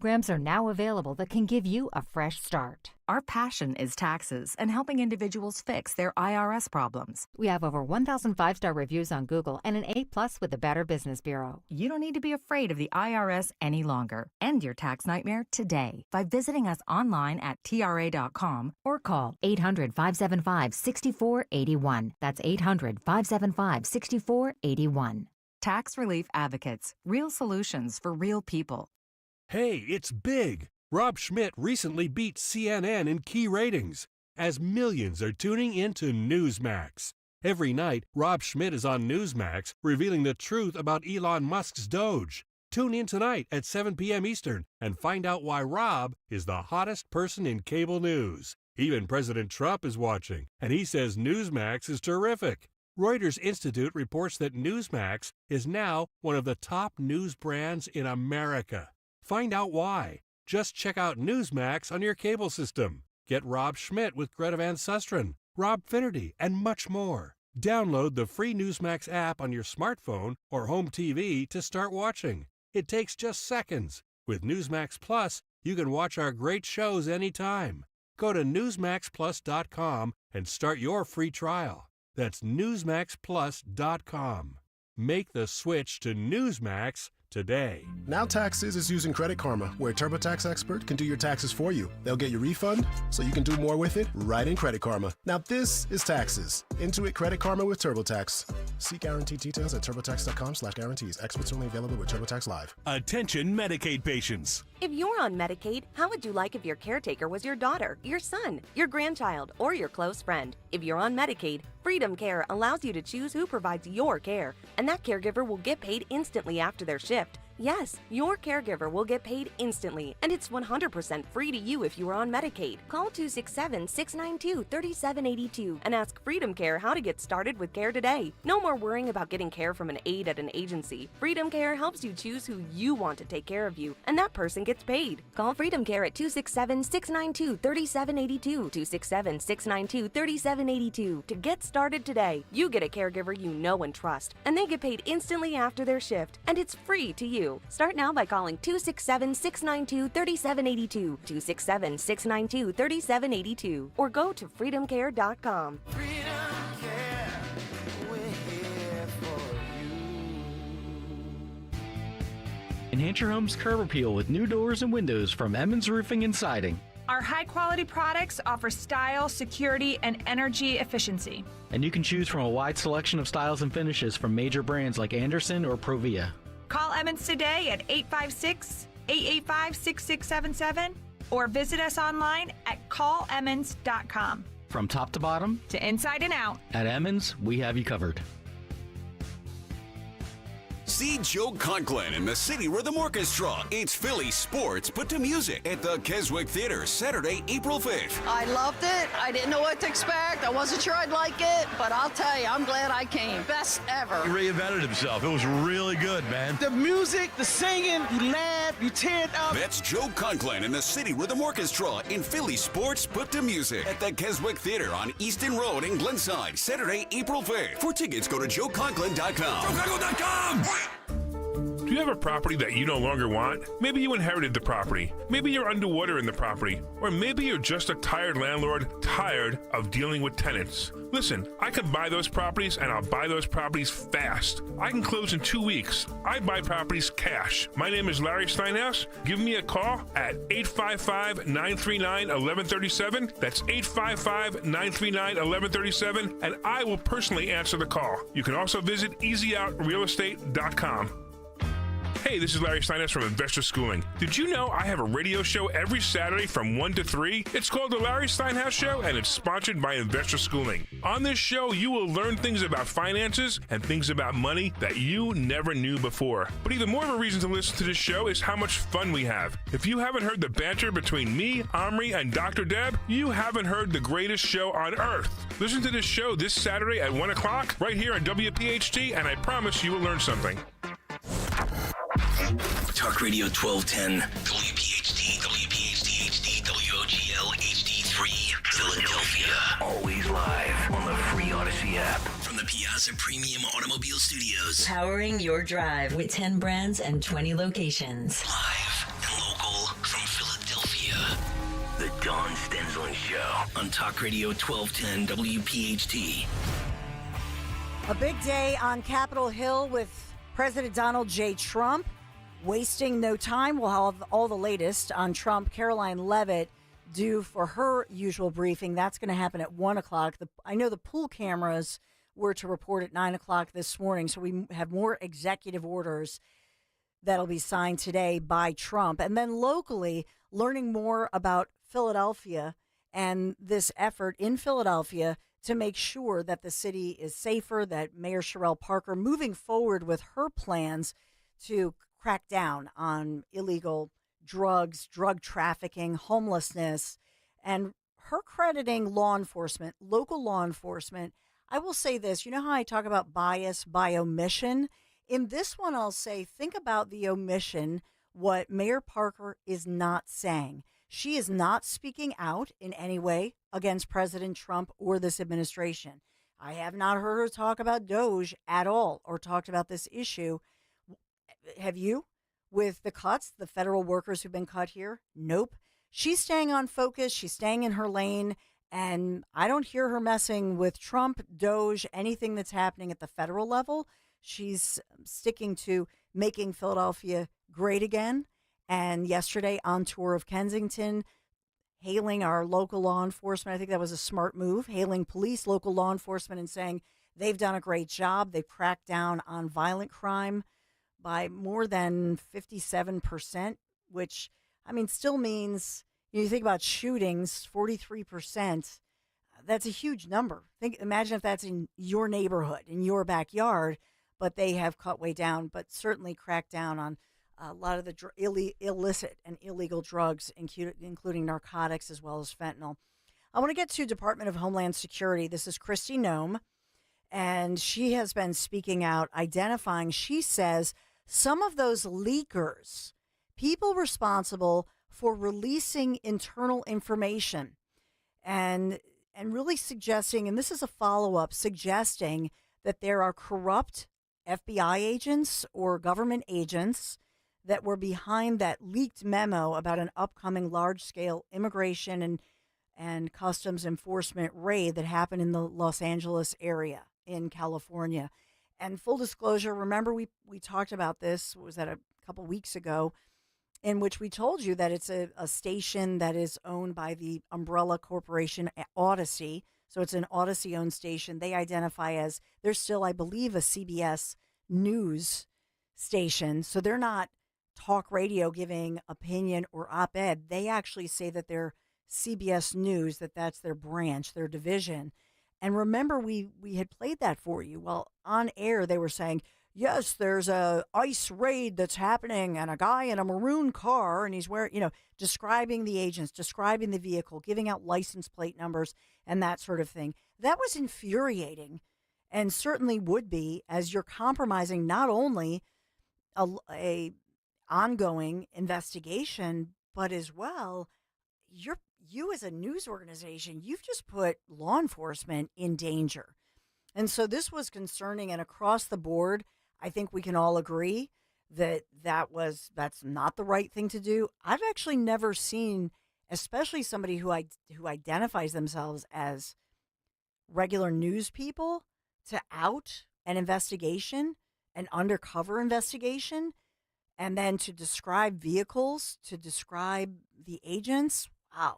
programs are now available that can give you a fresh start. Our passion is taxes and helping individuals fix their IRS problems. We have over 1,000 5-star reviews on Google and an A+ with the Better Business Bureau. You don't need to be afraid of the IRS any longer. End your tax nightmare today by visiting us online at TRA.com or call 800-575-6481. That's 800-575-6481. Tax Relief Advocates. Real solutions for real people. Hey, it's big! Rob Schmidt recently beat CNN in key ratings, as millions are tuning into Newsmax. Every night, Rob Schmidt is on Newsmax, revealing the truth about Elon Musk's DOGE. Tune in tonight at 7 p.m. Eastern and find out why Rob is the hottest person in cable news. Even President Trump is watching, and he says Newsmax is terrific. Reuters Institute reports that Newsmax is now one of the top news brands in America. Find out why. Just check out Newsmax on your cable system. Get Rob Schmidt with Greta Van Susteren, Rob Finnerty, and much more. Download the free Newsmax app on your smartphone or home TV to start watching. It takes just seconds. With Newsmax Plus, you can watch our great shows anytime. Go to NewsmaxPlus.com and start your free trial. That's NewsmaxPlus.com. Make the switch to Newsmax today. Now Taxes is using Credit Karma, where a TurboTax expert can do your taxes for you. They'll get your refund so you can do more with it right in Credit Karma. Now this is taxes. Intuit Credit Karma with TurboTax. See guaranteed details at turbotax.com/guarantees. Experts only available with TurboTax Live. Attention Medicaid patients. If you're on Medicaid, how would you like if your caretaker was your daughter, your son, your grandchild, or your close friend? If you're on Medicaid, Freedom Care allows you to choose who provides your care, and that caregiver will get paid instantly after their shift. Yes, your caregiver will get paid instantly, and it's 100% free to you if you are on Medicaid. Call 267-692-3782 and ask Freedom Care how to get started with care today. No more worrying about getting care from an aide at an agency. Freedom Care helps you choose who you want to take care of you, and that person gets paid. Call Freedom Care at 267-692-3782, 267-692-3782 to get started today. You get a caregiver you know and trust, and they get paid instantly after their shift, and it's free to you. Start now by calling 267-692-3782, 267-692-3782, or go to freedomcare.com. Freedom Care, we're here for you. Enhance your home's curb appeal with new doors and windows from Emmons Roofing and Siding. Our high-quality products offer style, security, and energy efficiency. And you can choose from a wide selection of styles and finishes from major brands like Anderson or Provia. Call Emmons today at 856-885-6677 or visit us online at callemmons.com. From top to bottom, to inside and out, at Emmons, we have you covered. See Joe Conlin in the City Rhythm Orchestra. It's Philly sports put to music at the Keswick Theater, Saturday, April 5th. I loved it. I didn't know what to expect. I wasn't sure I'd like it, but I'll tell you, I'm glad I came. Best ever. He reinvented himself. It was really good, man. The music, the singing, you laugh, you tear it up. That's Joe Conlin and the City Rhythm Orchestra in Philly sports put to music at the Keswick Theater on Easton Road in Glenside, Saturday, April 5th. For tickets, go to joeconlin.com. joeconlin.com! Do you have a property that you no longer want? Maybe you inherited the property. Maybe you're underwater in the property. Or maybe you're just a tired landlord, tired of dealing with tenants. Listen, I can buy those properties, and I'll buy those properties fast. I can close in 2 weeks. I buy properties cash. My name is Larry Steinhaus. Give me a call at 855-939-1137. That's 855-939-1137, and I will personally answer the call. You can also visit easyOutRealestate.com. Hey, this is Larry Steinhaus from Investor Schooling. Did you know I have a radio show every Saturday from 1 to 3? It's called The Larry Steinhaus Show, and it's sponsored by Investor Schooling. On this show, you will learn things about finances and things about money that you never knew before. But even more of a reason to listen to this show is how much fun we have. If you haven't heard the banter between me, Omri, and Dr. Deb, you haven't heard the greatest show on earth. Listen to this show this Saturday at 1 o'clock right here on WPHT, and I promise you will learn something. Talk Radio 1210, WPHT, WPHT HD, WOGL HD3, Philadelphia. Always live on the free Odyssey app. From the Piazza Premium Automobile Studios. Powering your drive with 10 brands and 20 locations. Live and local. Dawn Stensland Show on Talk Radio 1210 WPHT. A big day on Capitol Hill with President Donald J. Trump. Wasting no time. We'll have all the latest on Trump. Caroline Leavitt due for her usual briefing. That's going to happen at 1 o'clock. I know the pool cameras were to report at 9 o'clock this morning, so we have more executive orders that'll be signed today by Trump. And then locally, learning more about Philadelphia and this effort in Philadelphia to make sure that the city is safer, that Mayor Sherelle Parker moving forward with her plans to crack down on illegal drugs, drug trafficking, homelessness, and her crediting law enforcement, local law enforcement. I will say this, you know how I talk about bias by omission? In this one, I'll say, think about the omission, what Mayor Parker is not saying. She is not speaking out in any way against President Trump or this administration. I have not heard her talk about DOGE at all or talked about this issue. Have you? With the cuts, the federal workers who've been cut here? Nope. She's staying on focus. She's staying in her lane. And I don't hear her messing with Trump, DOGE, anything that's happening at the federal level. She's sticking to making Philadelphia great again. And yesterday on tour of Kensington, hailing our local law enforcement. I think that was a smart move, hailing police, local law enforcement, and saying they've done a great job. They've cracked down on violent crime by more than 57%, which, I mean, still means, you think about shootings, 43%. That's a huge number. Imagine if that's in your neighborhood, in your backyard, but they have cut way down, but certainly cracked down on a lot of the illicit and illegal drugs, including narcotics as well as fentanyl. I want to get to Department of Homeland Security. This is Kristi Noem, and she has been speaking out, identifying, she says, some of those leakers, people responsible for releasing internal information, and really suggesting, and this is a follow-up, suggesting that there are corrupt FBI agents or government agents that were behind that leaked memo about an upcoming large-scale immigration and customs enforcement raid that happened in the Los Angeles area in California. And full disclosure, remember we talked about this, was that a couple weeks ago, in which we told you that it's a station that is owned by the umbrella corporation Odyssey. So it's an Odyssey-owned station. They identify as, they're still, I believe, a CBS News station. So they're not talk radio giving opinion or op-ed. They actually say that they're CBS News, that's their branch, their division. And remember, we had played that for you. Well, on air, they were saying, yes, there's a ICE raid that's happening and a guy in a maroon car and he's wearing, describing the agents, describing the vehicle, giving out license plate numbers and that sort of thing. That was infuriating and certainly would be, as you're compromising not only a ongoing investigation, but as well, you as a news organization, you've just put law enforcement in danger. And so this was concerning, and across the board, I think we can all agree that that's not the right thing to do. I've actually never seen, especially somebody who identifies themselves as regular news people, to out an investigation, an undercover investigation, and then to describe vehicles, to describe the agents. Wow,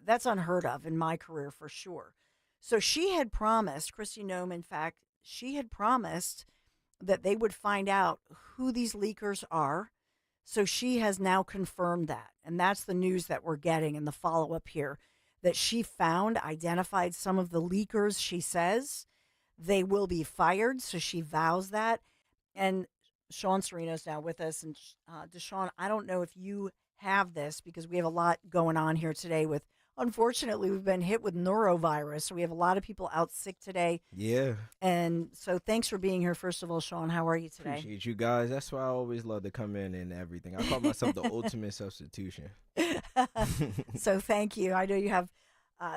that's unheard of in my career for sure. So she had promised, Kristi Noem, in fact, she had promised that they would find out who these leakers are. So she has now confirmed that. And that's the news that we're getting in the follow-up here, that she identified some of the leakers. She says they will be fired. So she vows that. And Sean Sereno's now with us. And Deshaun, I don't know if you have this, because we have a lot going on here today with, unfortunately, we've been hit with norovirus. So we have a lot of people out sick today. Yeah. And so thanks for being here. First of all, Sean, how are you today? Appreciate you guys. That's why I always love to come in and everything. I call myself the ultimate substitution. So thank you. I know you have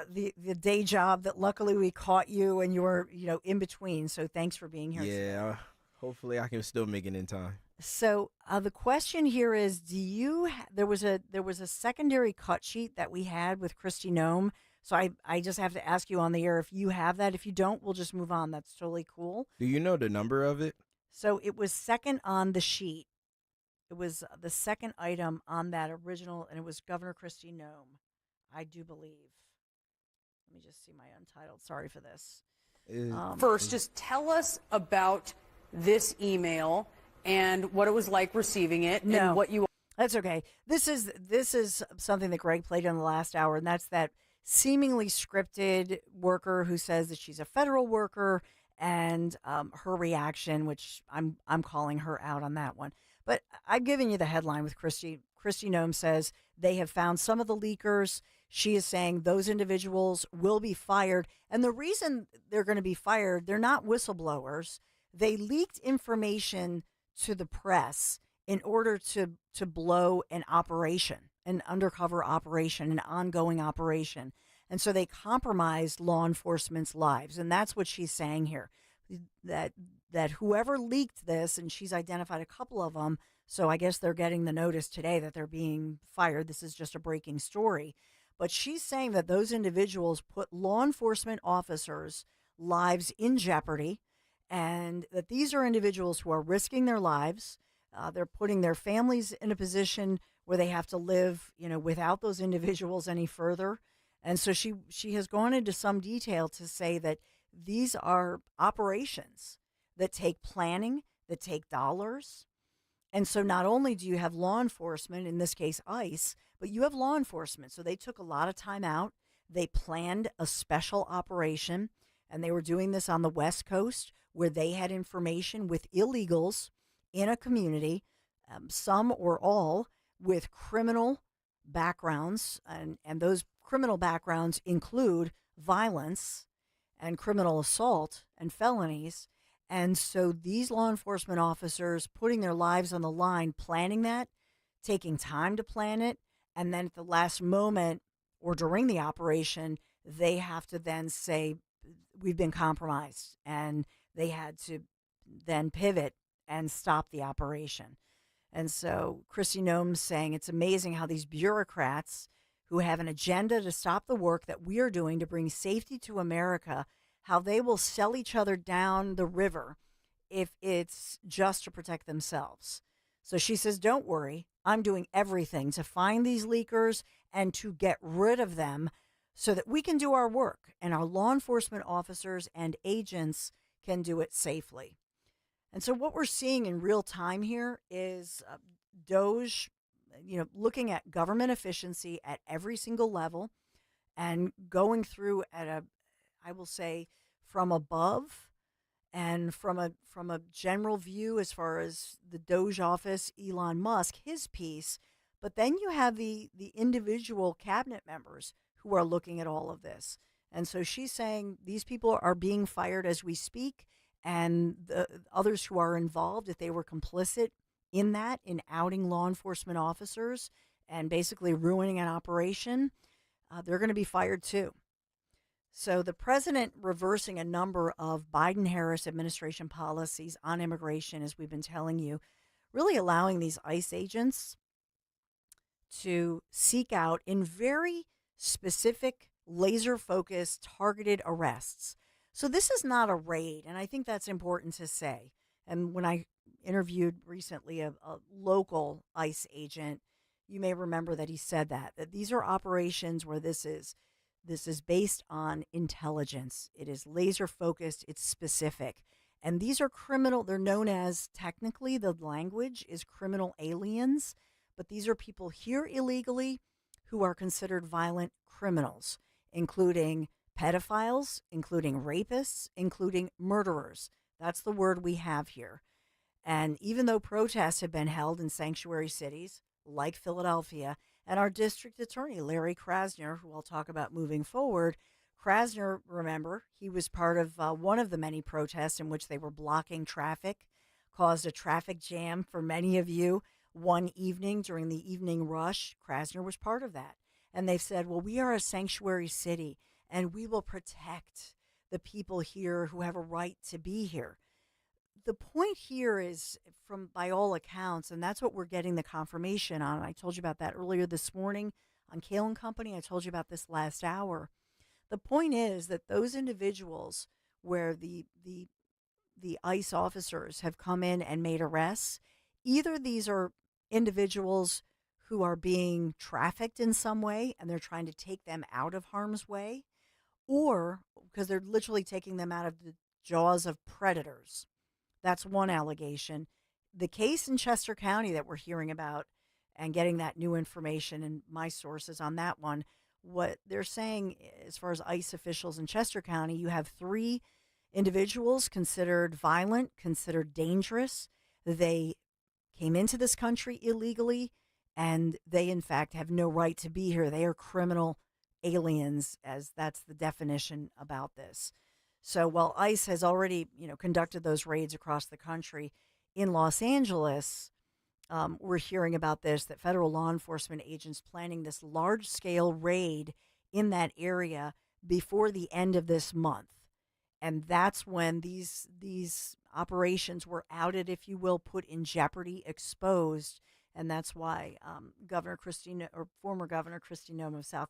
the day job that luckily we caught you and you were, in between. So thanks for being here. Yeah. Hopefully, I can still make it in time. So the question here is: there was a secondary cut sheet that we had with Kristi Noem. So I just have to ask you on the air if you have that. If you don't, we'll just move on. That's totally cool. Do you know the number of it? So it was second on the sheet. It was the second item on that original, and it was Governor Kristi Noem, I do believe. Let me just see my untitled. Sorry for this. First, just tell us about this email and what it was like receiving it and what you... That's okay. This is something that Greg played in the last hour, and that's that seemingly scripted worker who says that she's a federal worker, and her reaction, which I'm calling her out on that one. But I've given you the headline with Kristi. Kristi Noem says they have found some of the leakers. She is saying those individuals will be fired. And the reason they're going to be fired, they're not whistleblowers. They leaked information to the press in order to blow an operation, an undercover operation, an ongoing operation. And so they compromised law enforcement's lives. And that's what she's saying here, that whoever leaked this, and she's identified a couple of them, so I guess they're getting the notice today that they're being fired. This is just a breaking story. But she's saying that those individuals put law enforcement officers' lives in jeopardy, and that these are individuals who are risking their lives. They're putting their families in a position where they have to live, without those individuals any further. And so she has gone into some detail to say that these are operations that take planning, that take dollars. And so not only do you have law enforcement, in this case ICE, but you have law enforcement. So they took a lot of time out. They planned a special operation, and they were doing this on the West Coast where they had information with illegals in a community, some or all with criminal backgrounds, and those criminal backgrounds include violence and criminal assault and felonies. And so these law enforcement officers putting their lives on the line, planning that, taking time to plan it, and then at the last moment or during the operation, they have to then say, we've been compromised. And they had to then pivot and stop the operation. And so Kristi Noem's saying it's amazing how these bureaucrats who have an agenda to stop the work that we are doing to bring safety to America, how they will sell each other down the river if it's just to protect themselves. So she says, don't worry, I'm doing everything to find these leakers and to get rid of them so that we can do our work and our law enforcement officers and agents can do it safely. And so what we're seeing in real time here is DOGE, looking at government efficiency at every single level and going through at I will say, from above and from a general view as far as the DOGE office, Elon Musk, his piece. But then you have the individual cabinet members who are looking at all of this. And so she's saying these people are being fired as we speak, and the others who are involved, if they were complicit in that, in outing law enforcement officers and basically ruining an operation, they're going to be fired too. So the president reversing a number of Biden-Harris administration policies on immigration, as we've been telling you, really allowing these ICE agents to seek out in very specific, laser-focused, targeted arrests. So this is not a raid, and I think that's important to say. And when I interviewed recently a local ICE agent, you may remember that he said that these are operations where this is based on intelligence. It is laser focused. It's specific. And these are criminal. They're known as, technically, the language is criminal aliens, but these are people here illegally who are considered violent criminals, including pedophiles, including rapists, including murderers. That's the word we have here. And even though protests have been held in sanctuary cities like Philadelphia, and our district attorney, Larry Krasner, who I'll talk about moving forward, Krasner, remember, he was part of one of the many protests in which they were blocking traffic, caused a traffic jam for many of you one evening during the evening rush. Krasner was part of that. And they've said, well, we are a sanctuary city, and we will protect the people here who have a right to be here. the point here is, by all accounts, and that's what we're getting the confirmation on. I told you about that earlier this morning on Kale and Company. I told you about this last hour. The point is that those individuals where the ICE officers have come in and made arrests, either these are individuals who are being trafficked in some way and they're trying to take them out of harm's way, or because they're literally taking them out of the jaws of predators. That's one allegation. The case in Chester County that we're hearing about and getting that new information, and my sources on that one, what they're saying as far as ICE officials in Chester County, you have 3 individuals considered violent, considered dangerous. They came into this country illegally, and they, in fact, have no right to be here. They are criminal aliens, as that's the definition about this. So while ICE has already, conducted those raids across the country, in Los Angeles, we're hearing about this, that federal law enforcement agents planning this large-scale raid in that area before the end of this month. And that's when these operations were outed, if you will, put in jeopardy, exposed. And that's why former Governor Kristi Noem of South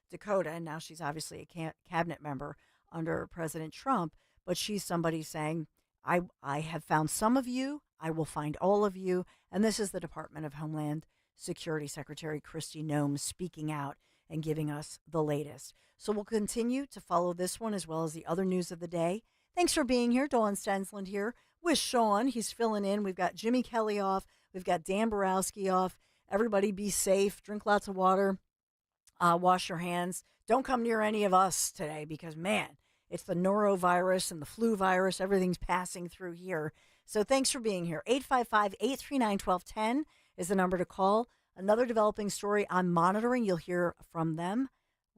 Dakota, and now she's obviously a cabinet member under President Trump, but she's somebody saying, I have found some of you, I will find all of you. And this is the Department of Homeland Security Secretary Kristi Noem speaking out and giving us the latest. So we'll continue to follow this one as well as the other news of the day. Thanks for being here. Dawn Stensland here with Sean. He's filling in. We've got Jimmy Kelly off. We've got Dan Borowski off. Everybody be safe. Drink lots of water. Wash your hands. Don't come near any of us today because, man, it's the norovirus and the flu virus. Everything's passing through here. So thanks for being here. 855-839-1210 is the number to call. Another developing story I'm monitoring. You'll hear from them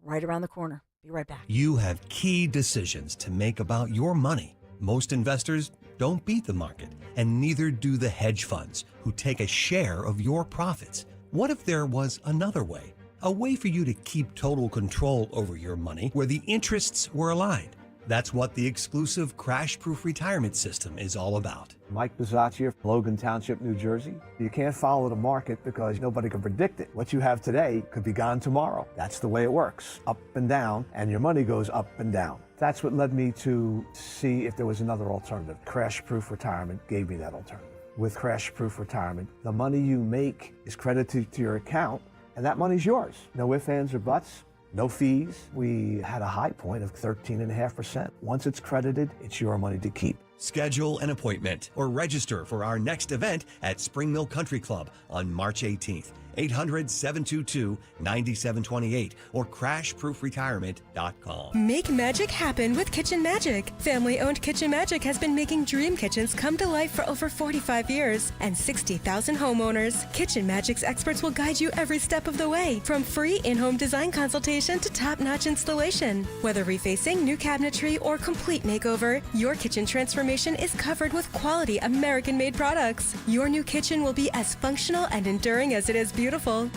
right around the corner. Be right back. You have key decisions to make about your money. Most investors don't beat the market, and neither do the hedge funds, who take a share of your profits. What if there was another way? A way for you to keep total control over your money where the interests were aligned. That's what the exclusive crash-proof retirement system is all about. Mike Bisaccia, Logan Township, New Jersey. You can't follow the market because nobody can predict it. What you have today could be gone tomorrow. That's the way it works, up and down, and your money goes up and down. That's what led me to see if there was another alternative. Crash-proof retirement gave me that alternative. With crash-proof retirement, the money you make is credited to your account, and that money's yours. No ifs, ands, or buts. No fees. We had a high point of 13.5%. Once it's credited, it's your money to keep. Schedule an appointment or register for our next event at Spring Mill Country Club on March 18th. 800-722-9728 or crashproofretirement.com. Make magic happen with Kitchen Magic. Family-owned Kitchen Magic has been making dream kitchens come to life for over 45 years and 60,000 homeowners. Kitchen Magic's experts will guide you every step of the way, from free in-home design consultation to top-notch installation. Whether refacing, new cabinetry, or complete makeover, your kitchen transformation is covered with quality American-made products. Your new kitchen will be as functional and enduring as it is beautiful.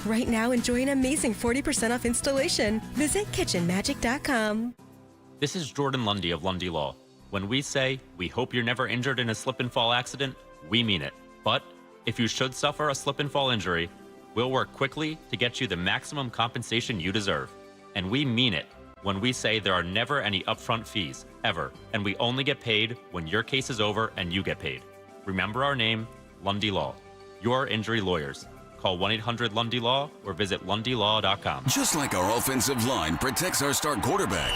Right now, enjoy an amazing 40% off installation. Visit kitchenmagic.com. This is Jordan Lundy of Lundy Law. When we say we hope you're never injured in a slip and fall accident, we mean it. But if you should suffer a slip and fall injury, we'll work quickly to get you the maximum compensation you deserve. And we mean it when we say there are never any upfront fees, ever, and we only get paid when your case is over and you get paid. Remember our name, Lundy Law. Your injury lawyers. Call 1-800-LUNDY-LAW or visit LundyLaw.com. Just like our offensive line protects our star quarterback,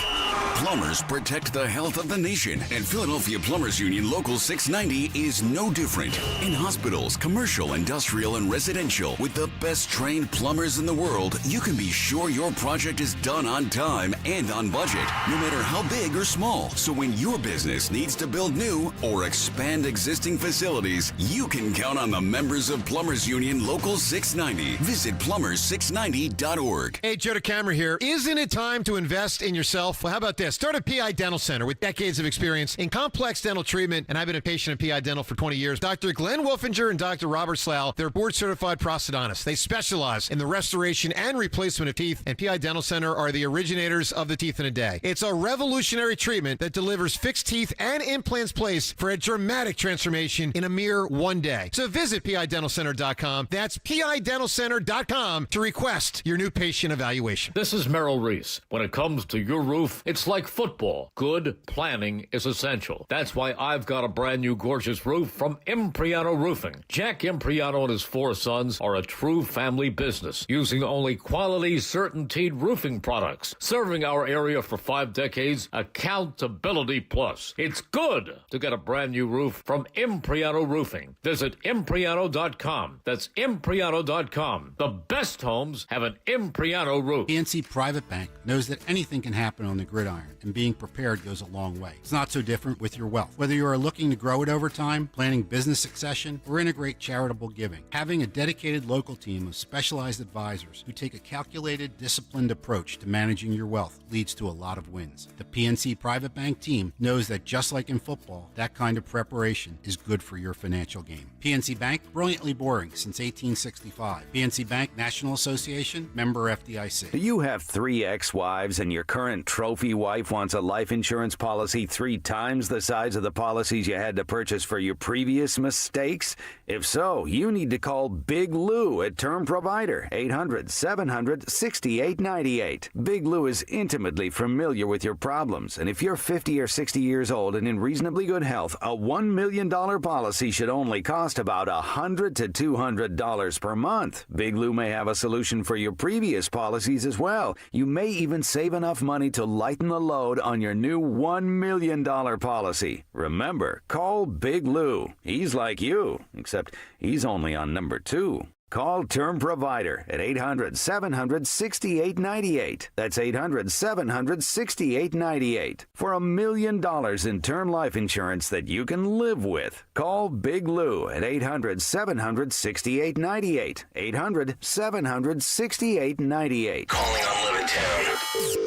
Plumbers protect the health of the nation, and Philadelphia Plumbers Union Local 690 is no different. In hospitals, commercial, industrial, and residential, with the best trained plumbers in the world, you can be sure your project is done on time and on budget, no matter how big or small. So when your business needs to build new or expand existing facilities, you can count on the members of Plumbers Union Local 690. Visit plumbers690.org. Hey, Joe DeCamera here. Isn't it time to invest in yourself? Well, how about this? Yeah, started PI Dental Center with decades of experience in complex dental treatment, and I've been a patient of PI Dental for 20 years. Dr. Glenn Wolfinger and Dr. Robert Slough, they're board-certified prosthodontists. They specialize in the restoration and replacement of teeth, and PI Dental Center are the originators of the teeth in a day. It's a revolutionary treatment that delivers fixed teeth and implants placed for a dramatic transformation in a mere one day. So visit PIDentalCenter.com. That's PIDentalCenter.com to request your new patient evaluation. This is Merrill Reese. When it comes to your roof, it's like football. Good planning is essential. That's why I've got a brand new gorgeous roof from Impriano Roofing. Jack Impriano and his 4 sons are a true family business, using only quality, certainteed roofing products, serving our area for 5 decades. Accountability plus. It's good to get a brand new roof from Impriano Roofing. Visit Impriano.com. That's Impriano.com. The best homes have an Impriano roof. PNC Private Bank knows that anything can happen on the gridiron, and being prepared goes a long way. It's not so different with your wealth. Whether you are looking to grow it over time, planning business succession, or integrate charitable giving, having a dedicated local team of specialized advisors who take a calculated, disciplined approach to managing your wealth leads to a lot of wins. The PNC Private Bank team knows that just like in football, that kind of preparation is good for your financial game. PNC Bank, brilliantly boring since 1865. PNC Bank National Association, member FDIC. Do you have 3 ex-wives and your current trophy wife wants a life insurance policy 3 times the size of the policies you had to purchase for your previous mistakes? If so, you need to call Big Lou at Term Provider, 800-700-6898. Big Lou is intimately familiar with your problems, and if you're 50 or 60 years old and in reasonably good health, a $1 million policy should only cost about $100 to $200 per month. Big Lou may have a solution for your previous policies as well. You may even save enough money to lighten the load on your new $1 million policy. Remember, call Big Lou. He's like you, except he's only on number 2. Call Term Provider at 800-700-6898. That's 800-700-6898. For $1 million in term life insurance that you can live with. Call Big Lou at 800-700-6898. 800-700-6898. Calling on Levittown.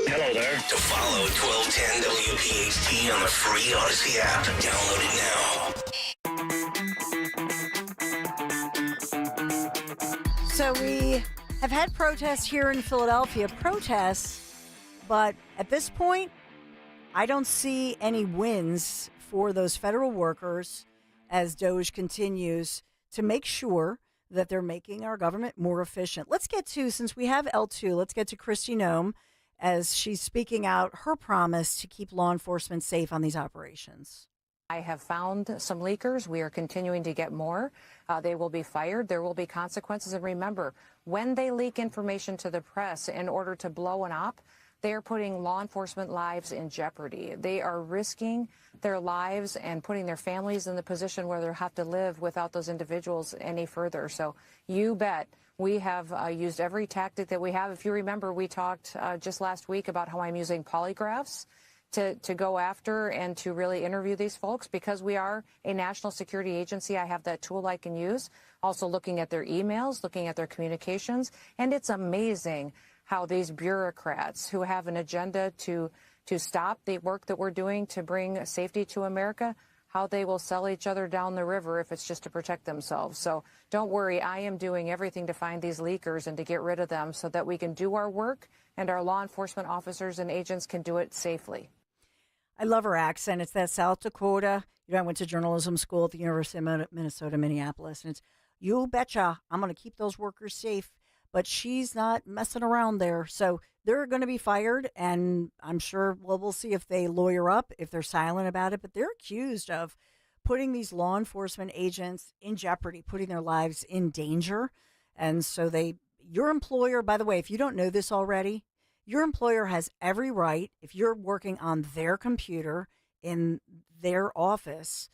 Hello there. To follow 1210 WPHT on the free Odyssey app. Download it now. So we have had protests here in Philadelphia, but at this point, I don't see any wins for those federal workers as DOGE continues to make sure that they're making our government more efficient. Let's get to, since we have L2, let's get to Kristi Noem as she's speaking out her promise to keep law enforcement safe on these operations. I have found some leakers. We are continuing to get more. They will be fired. There will be consequences. And remember, when they leak information to the press in order to blow an op, they are putting law enforcement lives in jeopardy. They are risking their lives and putting their families in the position where they'll have to live without those individuals any further. So you bet we have used every tactic that we have. If you remember, we talked just last week about how I'm using polygraphs to go after and to really interview these folks. Because we are a national security agency, I have that tool I can use. Also looking at their emails, looking at their communications. And it's amazing how these bureaucrats who have an agenda to stop the work that we're doing to bring safety to America, how they will sell each other down the river if it's just to protect themselves. So don't worry, I am doing everything to find these leakers and to get rid of them so that we can do our work and our law enforcement officers and agents can do it safely. I love her accent. It's that South Dakota. You know, I went to journalism school at the University of Minnesota, Minneapolis, and it's, you betcha, I'm going to keep those workers safe. But she's not messing around there. So they're going to be fired, and I'm sure, well, we'll see if they lawyer up, if they're silent about it. But they're accused of putting these law enforcement agents in jeopardy, putting their lives in danger. And so your employer, by the way, if you don't know this already, your employer has every right, if you're working on their computer in their office,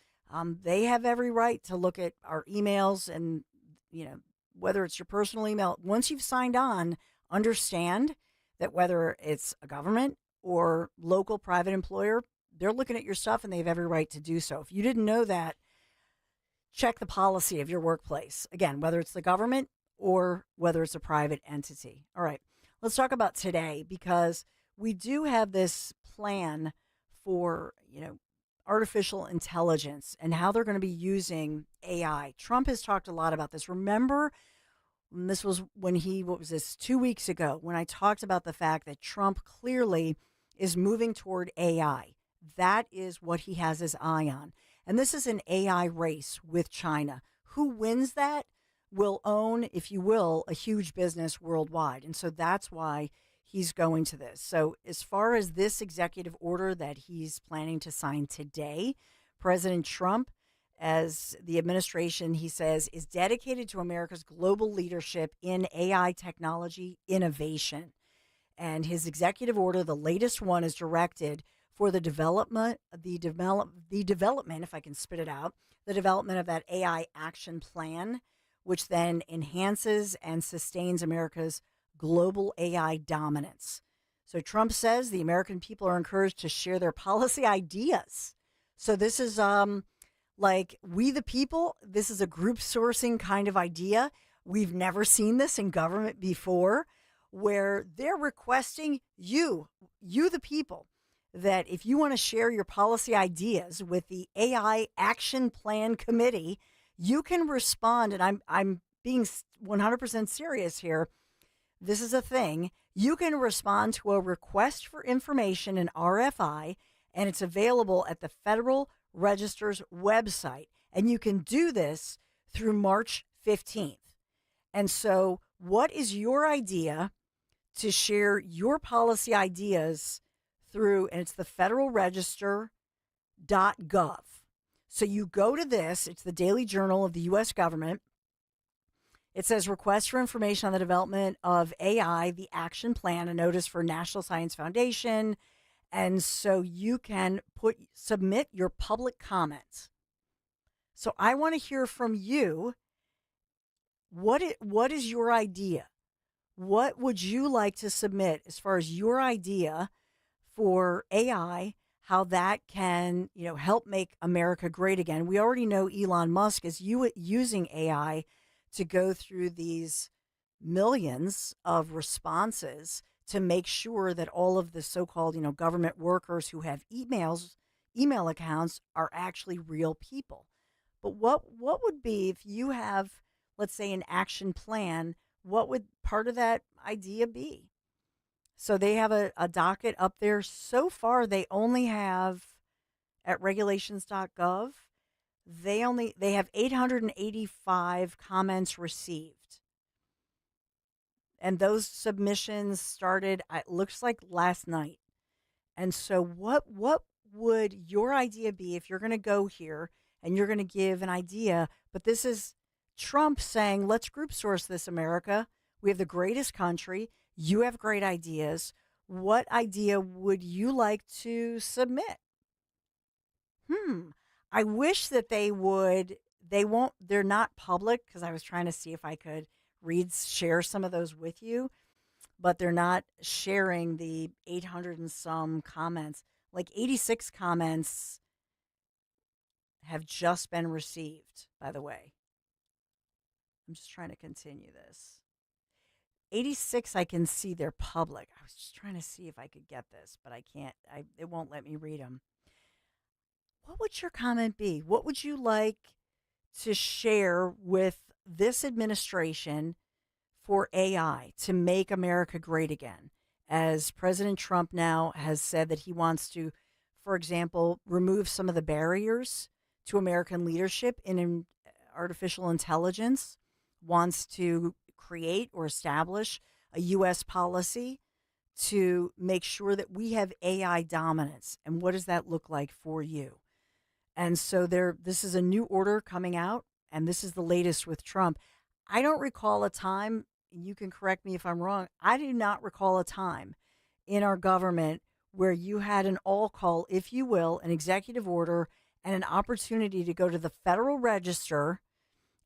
they have every right to look at our emails and, you know, whether it's your personal email. Once you've signed on, understand that whether it's a government or local private employer, they're looking at your stuff and they have every right to do so. If you didn't know that, check the policy of your workplace. Again, whether it's the government or whether it's a private entity. All right. Let's talk about today, because we do have this plan for, artificial intelligence and how they're going to be using AI. Trump has talked a lot about this. Remember, this was when 2 weeks ago, when I talked about the fact that Trump clearly is moving toward AI. That is what he has his eye on. And this is an AI race with China. Who wins that will own, if you will, a huge business worldwide. And so that's why he's going to this. So as far as this executive order that he's planning to sign today, President Trump, as the administration, he says, is dedicated to America's global leadership in AI technology innovation. And his executive order, the latest one, is directed for the development, if I can spit it out, the development of that AI action plan, which then enhances and sustains America's global AI dominance. So Trump says the American people are encouraged to share their policy ideas. So this is like we the people, this is a group sourcing kind of idea. We've never seen this in government before, where they're requesting you the people, that if you want to share your policy ideas with the AI Action Plan Committee, you can respond. And I'm being 100% serious here. This is a thing. You can respond to a request for information, an RFI, and it's available at the Federal Register's website. And you can do this through March 15th. And so what is your idea to share your policy ideas through? And it's the federalregister.gov. So you go to this, it's the Daily Journal of the U.S. government. It says request for information on the development of AI, the action plan, a notice for National Science Foundation. And so you can submit your public comments. So I want to hear from you. What is your idea? What would you like to submit as far as your idea for AI, how that can, help make America great again? We already know Elon Musk is using AI to go through these millions of responses to make sure that all of the so-called, government workers who have email accounts are actually real people. But what would be if you have, let's say, an action plan? What would part of that idea be? So they have a docket up there. So far, they only have at regulations.gov. They have 885 comments received. And those submissions started, it looks like last night. And so what would your idea be if you're going to go here and you're going to give an idea? But this is Trump saying, let's group source this, America. We have the greatest country. You have great ideas. What idea would you like to submit? I wish that they would. They're not public, because I was trying to see if I could share some of those with you, but they're not sharing the 800 and some comments. Like 86 comments have just been received, by the way. I'm just trying to continue this. 86, I can see they're public. I was just trying to see if I could get this, but I can't. It won't let me read them. What would your comment be? What would you like to share with this administration for AI to make America great again? As President Trump now has said that he wants to, for example, remove some of the barriers to American leadership in artificial intelligence, wants to create or establish a U.S. policy to make sure that we have AI dominance. And what does that look like for you? And so this is a new order coming out, and this is the latest with Trump. I don't recall a time, you can correct me if I'm wrong, I do not recall a time in our government where you had an all call, if you will, an executive order and an opportunity to go to the Federal Register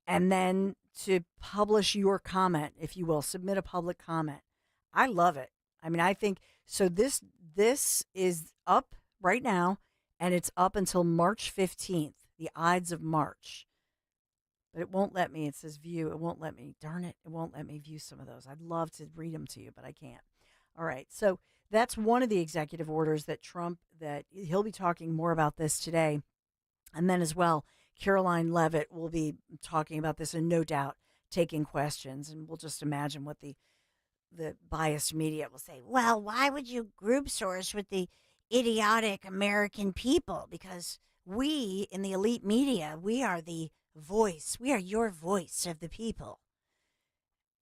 and then to publish your comment, if you will, submit a public comment. I love it. I mean, I think, so this is up right now, and it's up until March 15th, the Ides of March. But it won't let me. It says view. It won't let me. Darn it. It won't let me view some of those. I'd love to read them to you, but I can't. All right. So that's one of the executive orders that that he'll be talking more about this today. And then as well, Caroline Leavitt will be talking about this and no doubt taking questions. And we'll just imagine what the biased media will say. Well, why would you group source with the idiotic American people? Because we in the elite media, we are the voice. We are your voice of the people.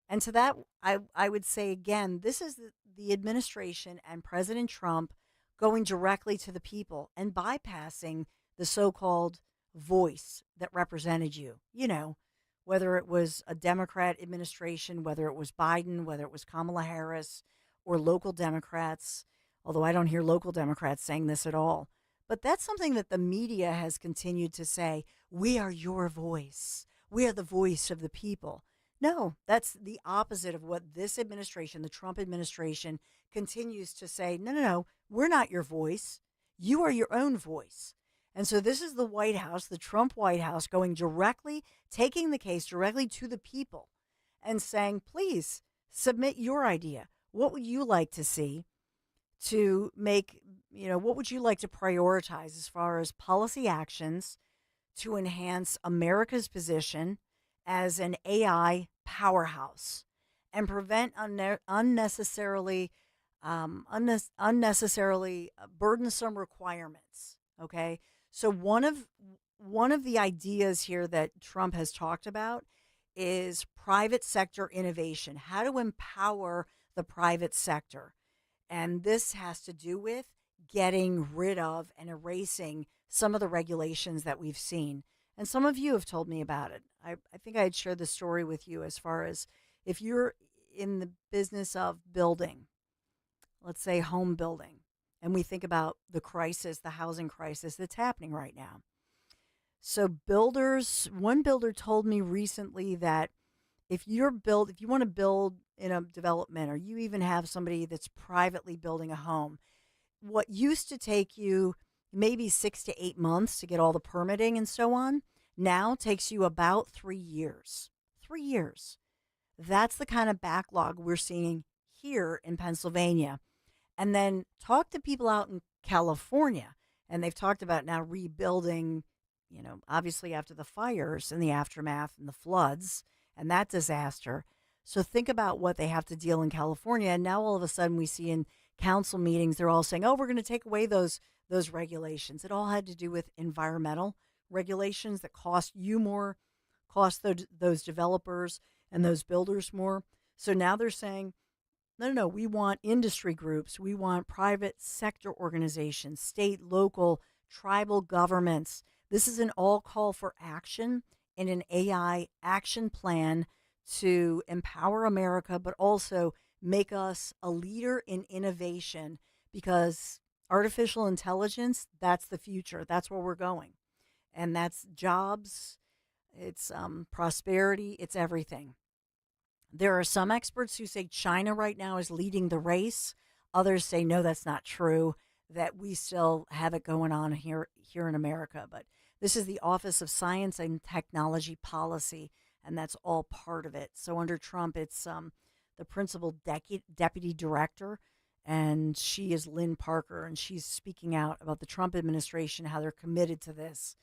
And to that, I would say again, this is the administration and President Trump going directly to the people and bypassing the so-called voice that represented you. You know, whether it was a Democrat administration, whether it was Biden, whether it was Kamala Harris, or local Democrats, although I don't hear local Democrats saying this at all. But that's something that the media has continued to say. We are your voice. We are the voice of the people. No, that's the opposite of what this administration, the Trump administration, continues to say. No, we're not your voice. You are your own voice. And so this is the White House, the Trump White House, going directly, taking the case directly to the people and saying, please submit your idea. What would you like to see to make, what would you like to prioritize as far as policy actions to enhance America's position as an AI powerhouse and prevent unnecessarily burdensome requirements? Okay. So one of the ideas here that Trump has talked about is private sector innovation, how to empower the private sector. And this has to do with getting rid of and erasing some of the regulations that we've seen. And some of you have told me about it. I think I had shared the story with you as far as if you're in the business of building, let's say home building, and we think about the crisis, the housing crisis that's happening right now. So one builder told me recently that if you want to build in a development, or you even have somebody that's privately building a home, what used to take you maybe 6 to 8 months to get all the permitting and so on, now takes you about 3 years. 3 years. That's the kind of backlog we're seeing here in Pennsylvania. And then talk to people out in California, and they've talked about now rebuilding, obviously after the fires and the aftermath and the floods and that disaster. So think about what they have to deal in California. And now all of a sudden we see in council meetings, they're all saying, oh, we're going to take away those regulations. It all had to do with environmental regulations that cost you more, cost those developers and those builders more. So now they're saying, no, we want industry groups. We want private sector organizations, state, local, tribal governments. This is an all call for action in an AI action plan to empower America, but also make us a leader in innovation, because artificial intelligence, that's the future. That's where we're going. And that's jobs, it's prosperity, it's everything. There are some experts who say China right now is leading the race. Others say, no, that's not true, that we still have it going on here in America. But this is the Office of Science and Technology Policy, and that's all part of it. So under Trump, it's the principal deputy director, and she is Lynn Parker, and she's speaking out about the Trump administration, how they're committed to this,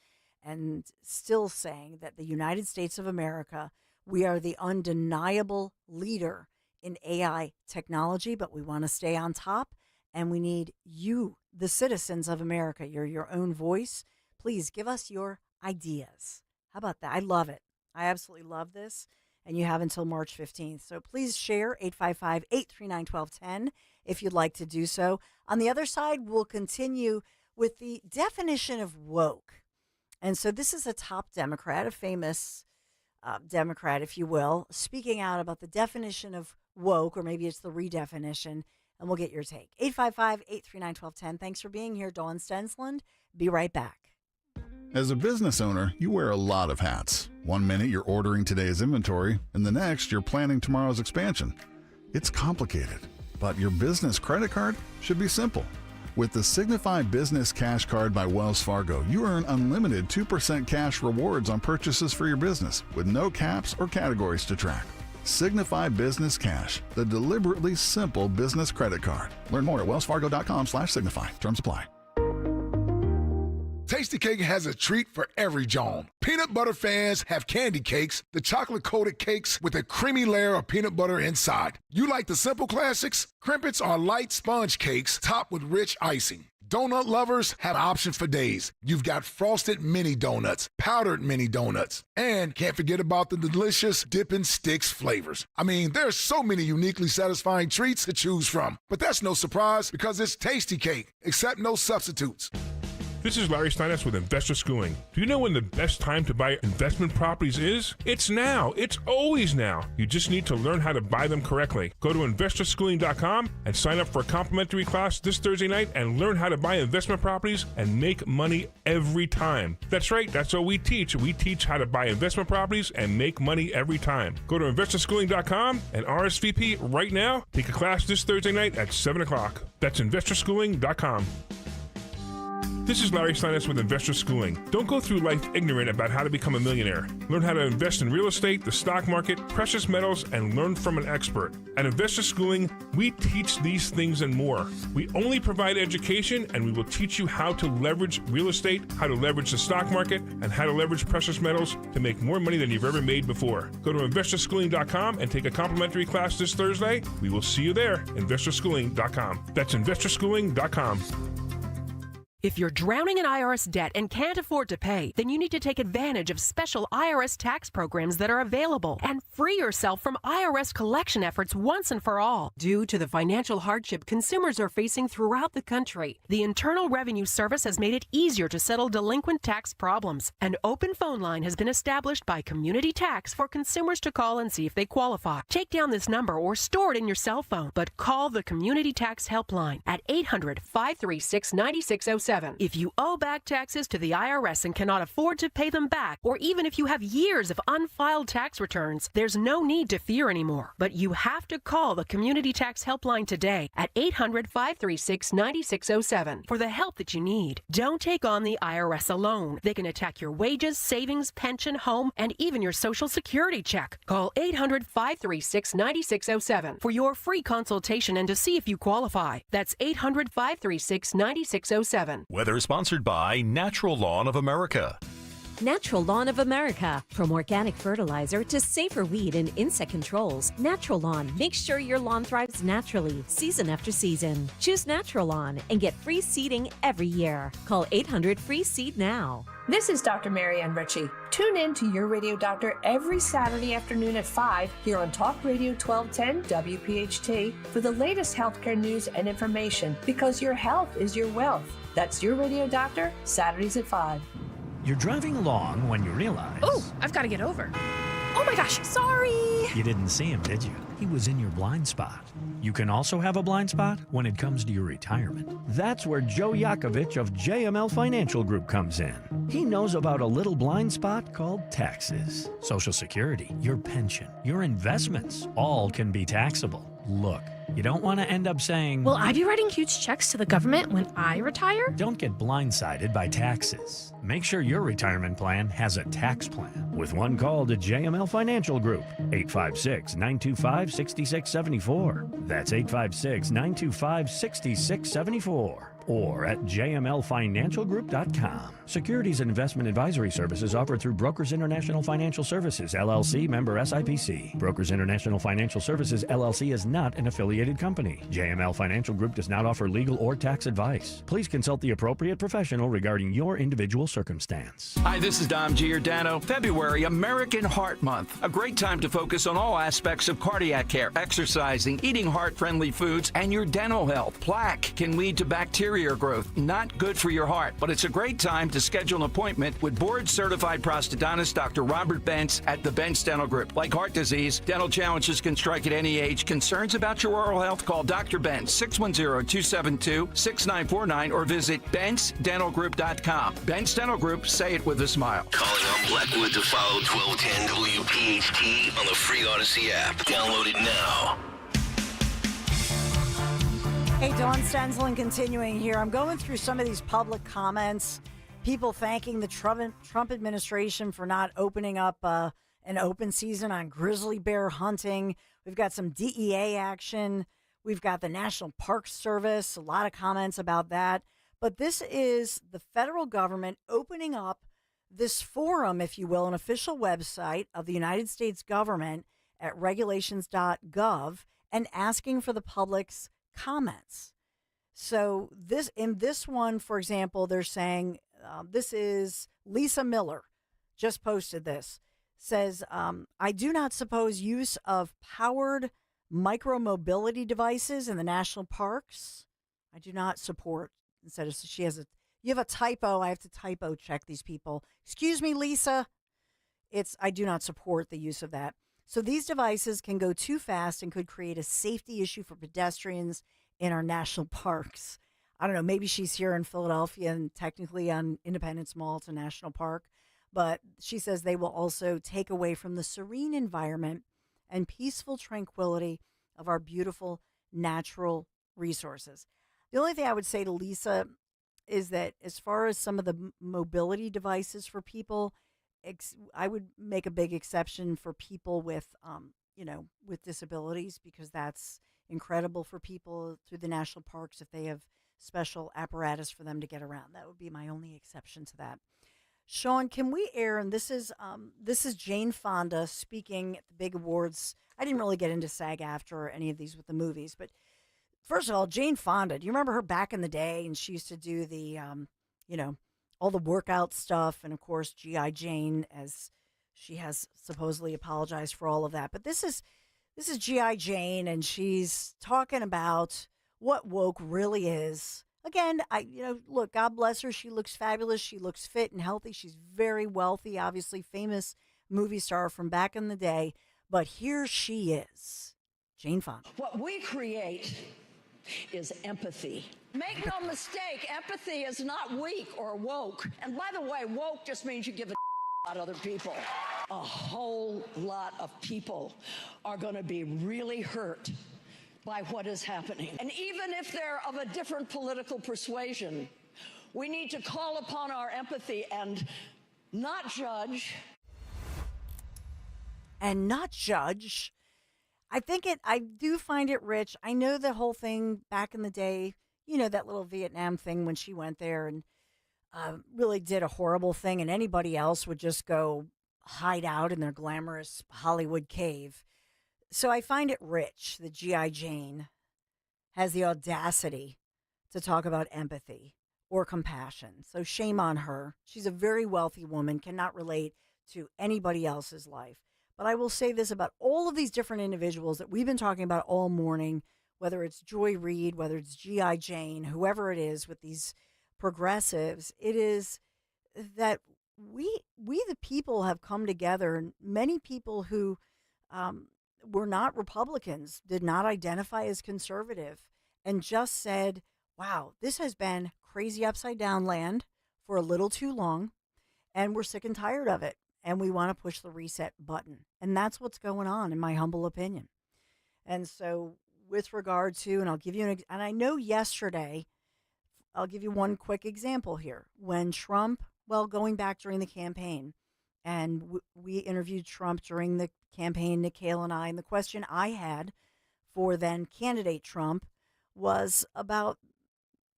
and still saying that the United States of America, we are the undeniable leader in AI technology, but we want to stay on top, and we need you, the citizens of America. You're your own voice. Please give us your ideas. How about that? I love it. I absolutely love this, and you have until March 15th. So please share 855-839-1210 if you'd like to do so. On the other side, we'll continue with the definition of woke. And so this is a top Democrat, a famous Democrat, if you will, speaking out about the definition of woke, or maybe it's the redefinition, and we'll get your take. 855-839-1210. Thanks for being here, Dawn Stensland. Be right back. As a business owner, you wear a lot of hats. One minute you're ordering today's inventory, and the next you're planning tomorrow's expansion. It's complicated, but your business credit card should be simple. With the Signify Business Cash Card by Wells Fargo, you earn unlimited 2% cash rewards on purchases for your business with no caps or categories to track. Signify Business Cash, the deliberately simple business credit card. Learn more at wellsfargo.com/signify. Terms apply. Tastykake has a treat for every Joan. Peanut butter fans have candy cakes, the chocolate-coated cakes with a creamy layer of peanut butter inside. You like the simple classics? Crimpets are light sponge cakes topped with rich icing. Donut lovers have options for days. You've got frosted mini donuts, powdered mini donuts, and can't forget about the delicious Dippin' Sticks flavors. I mean, there's so many uniquely satisfying treats to choose from. But that's no surprise because it's Tastykake, except no substitutes. This is Larry Steinitz with Investor Schooling. Do you know when the best time to buy investment properties is? It's now. It's always now. You just need to learn how to buy them correctly. Go to investorschooling.com and sign up for a complimentary class this Thursday night and learn how to buy investment properties and make money every time. That's right. That's what we teach. We teach how to buy investment properties and make money every time. Go to investorschooling.com and RSVP right now. Take a class this Thursday night at 7 o'clock. That's investorschooling.com. This is Larry Steinitz with Investor Schooling. Don't go through life ignorant about how to become a millionaire. Learn how to invest in real estate, the stock market, precious metals, and learn from an expert. At Investor Schooling, we teach these things and more. We only provide education, and we will teach you how to leverage real estate, how to leverage the stock market, and how to leverage precious metals to make more money than you've ever made before. Go to investorschooling.com and take a complimentary class this Thursday. We will see you there, investorschooling.com. That's investorschooling.com. If you're drowning in IRS debt and can't afford to pay, then you need to take advantage of special IRS tax programs that are available and free yourself from IRS collection efforts once and for all. Due to the financial hardship consumers are facing throughout the country, the Internal Revenue Service has made it easier to settle delinquent tax problems. An open phone line has been established by Community Tax for consumers to call and see if they qualify. Take down this number or store it in your cell phone, but call the Community Tax Helpline at 800-536-9607. If you owe back taxes to the IRS and cannot afford to pay them back, or even if you have years of unfiled tax returns, there's no need to fear anymore. But you have to call the Community Tax Helpline today at 800-536-9607 for the help that you need. Don't take on the IRS alone. They can attack your wages, savings, pension, home, and even your Social Security check. Call 800-536-9607 for your free consultation and to see if you qualify. That's 800-536-9607. Weather sponsored by Natural Lawn of America. Natural Lawn of America. From organic fertilizer to safer weed and insect controls, Natural Lawn makes sure your lawn thrives naturally, season after season. Choose Natural Lawn and get free seeding every year. Call 800-FREE-SEED now. This is Dr. Marianne Richie. Tune in to Your Radio Doctor every Saturday afternoon at 5 here on Talk Radio 1210 WPHT for the latest healthcare news and information, because your health is your wealth. That's Your Radio Doctor, Saturdays at 5. You're driving along when you realize... Oh, I've got to get over. Oh my gosh, sorry. You didn't see him, did you? He was in your blind spot. You can also have a blind spot when it comes to your retirement. That's where Joe Yakovich of JML Financial Group comes in. He knows about a little blind spot called taxes. Social Security, your pension, your investments, all can be taxable. Look, you don't want to end up saying... Will I be writing huge checks to the government when I retire? Don't get blindsided by taxes. Make sure your retirement plan has a tax plan. With one call to JML Financial Group, 856-925-6674. That's 856-925-6674. Or at jmlfinancialgroup.com. Securities and investment advisory services offered through Brokers International Financial Services, LLC, member SIPC. Brokers International Financial Services, LLC is not an affiliated company. JML Financial Group does not offer legal or tax advice. Please consult the appropriate professional regarding your individual circumstance. Hi, this is Dom Giordano. February, American Heart Month. A great time to focus on all aspects of cardiac care, exercising, eating heart-friendly foods, and your dental health. Plaque can lead to bacteria growth, not good for your heart, but it's a great time to schedule an appointment with board-certified prosthodontist Dr. Robert Bentz at the Bentz Dental Group. Like heart disease, dental challenges can strike at any age. Concerns about your oral health? Call Dr. Bentz, 610-272-6949, or visit BentzDentalGroup.com. Bentz Dental Group, say it with a smile. Calling on Blackwood to follow 1210 WPHT on the free Odyssey app. Download it now. Hey, Dawn Stenslin continuing here. I'm going through some of these public comments, people thanking the Trump administration for not opening up an an open season on grizzly bear hunting. We've got some DEA action. We've got the National Park Service, a lot of comments about that. But this is the federal government opening up this forum, if you will, an official website of the United States government at regulations.gov and asking for the public's comments. So in this one, for example, they're saying, this is Lisa Miller, just posted this, says, I do not suppose use of powered micromobility devices in the national parks. I do not support, instead of, you have a typo. I have to typo check these people. Excuse me, Lisa. I do not support the use of that. So these devices can go too fast and could create a safety issue for pedestrians in our national parks. I don't know, maybe she's here in Philadelphia and technically on Independence Mall, it's a national park. But she says they will also take away from the serene environment and peaceful tranquility of our beautiful natural resources. The only thing I would say to Lisa is that as far as some of the mobility devices for people, I would make a big exception for people with, with disabilities, because that's incredible for people through the national parks if they have special apparatus for them to get around. That would be my only exception to that. Sean, can we air, and this is Jane Fonda speaking at the big awards. I didn't really get into SAG-AFTRA or any of these with the movies, but first of all, Jane Fonda, do you remember her back in the day? And she used to do the, all the workout stuff, and of course G.I. Jane, as she has supposedly apologized for all of that. But this is G.I. Jane, and she's talking about what woke really is. Again, look, God bless her. She looks fabulous. She looks fit and healthy. She's very wealthy, obviously famous movie star from back in the day. But here she is, Jane Fonda. What we create is empathy. Make no mistake, empathy is not weak or woke. And by the way, woke just means you give a about other people. A whole lot of people are going to be really hurt by what is happening. And even if they're of a different political persuasion, we need to call upon our empathy and not judge. And not judge. I do find it rich. I know the whole thing back in the day, that little Vietnam thing when she went there and really did a horrible thing, and anybody else would just go hide out in their glamorous Hollywood cave. So I find it rich that G.I. Jane has the audacity to talk about empathy or compassion. So shame on her. She's a very wealthy woman, cannot relate to anybody else's life. But I will say this about all of these different individuals that we've been talking about all morning, whether it's Joy Reid, whether it's G.I. Jane, whoever it is with these progressives, it is that we the people have come together, and many people who were not Republicans, did not identify as conservative, and just said, wow, this has been crazy upside down land for a little too long, and we're sick and tired of it, and we want to push the reset button. And that's what's going on, in my humble opinion. And so with regard to, and I'll give you and I know yesterday, I'll give you one quick example here. When Trump, going back during the campaign, and we interviewed Trump during the campaign, Nikhil and I, and the question I had for then candidate Trump was about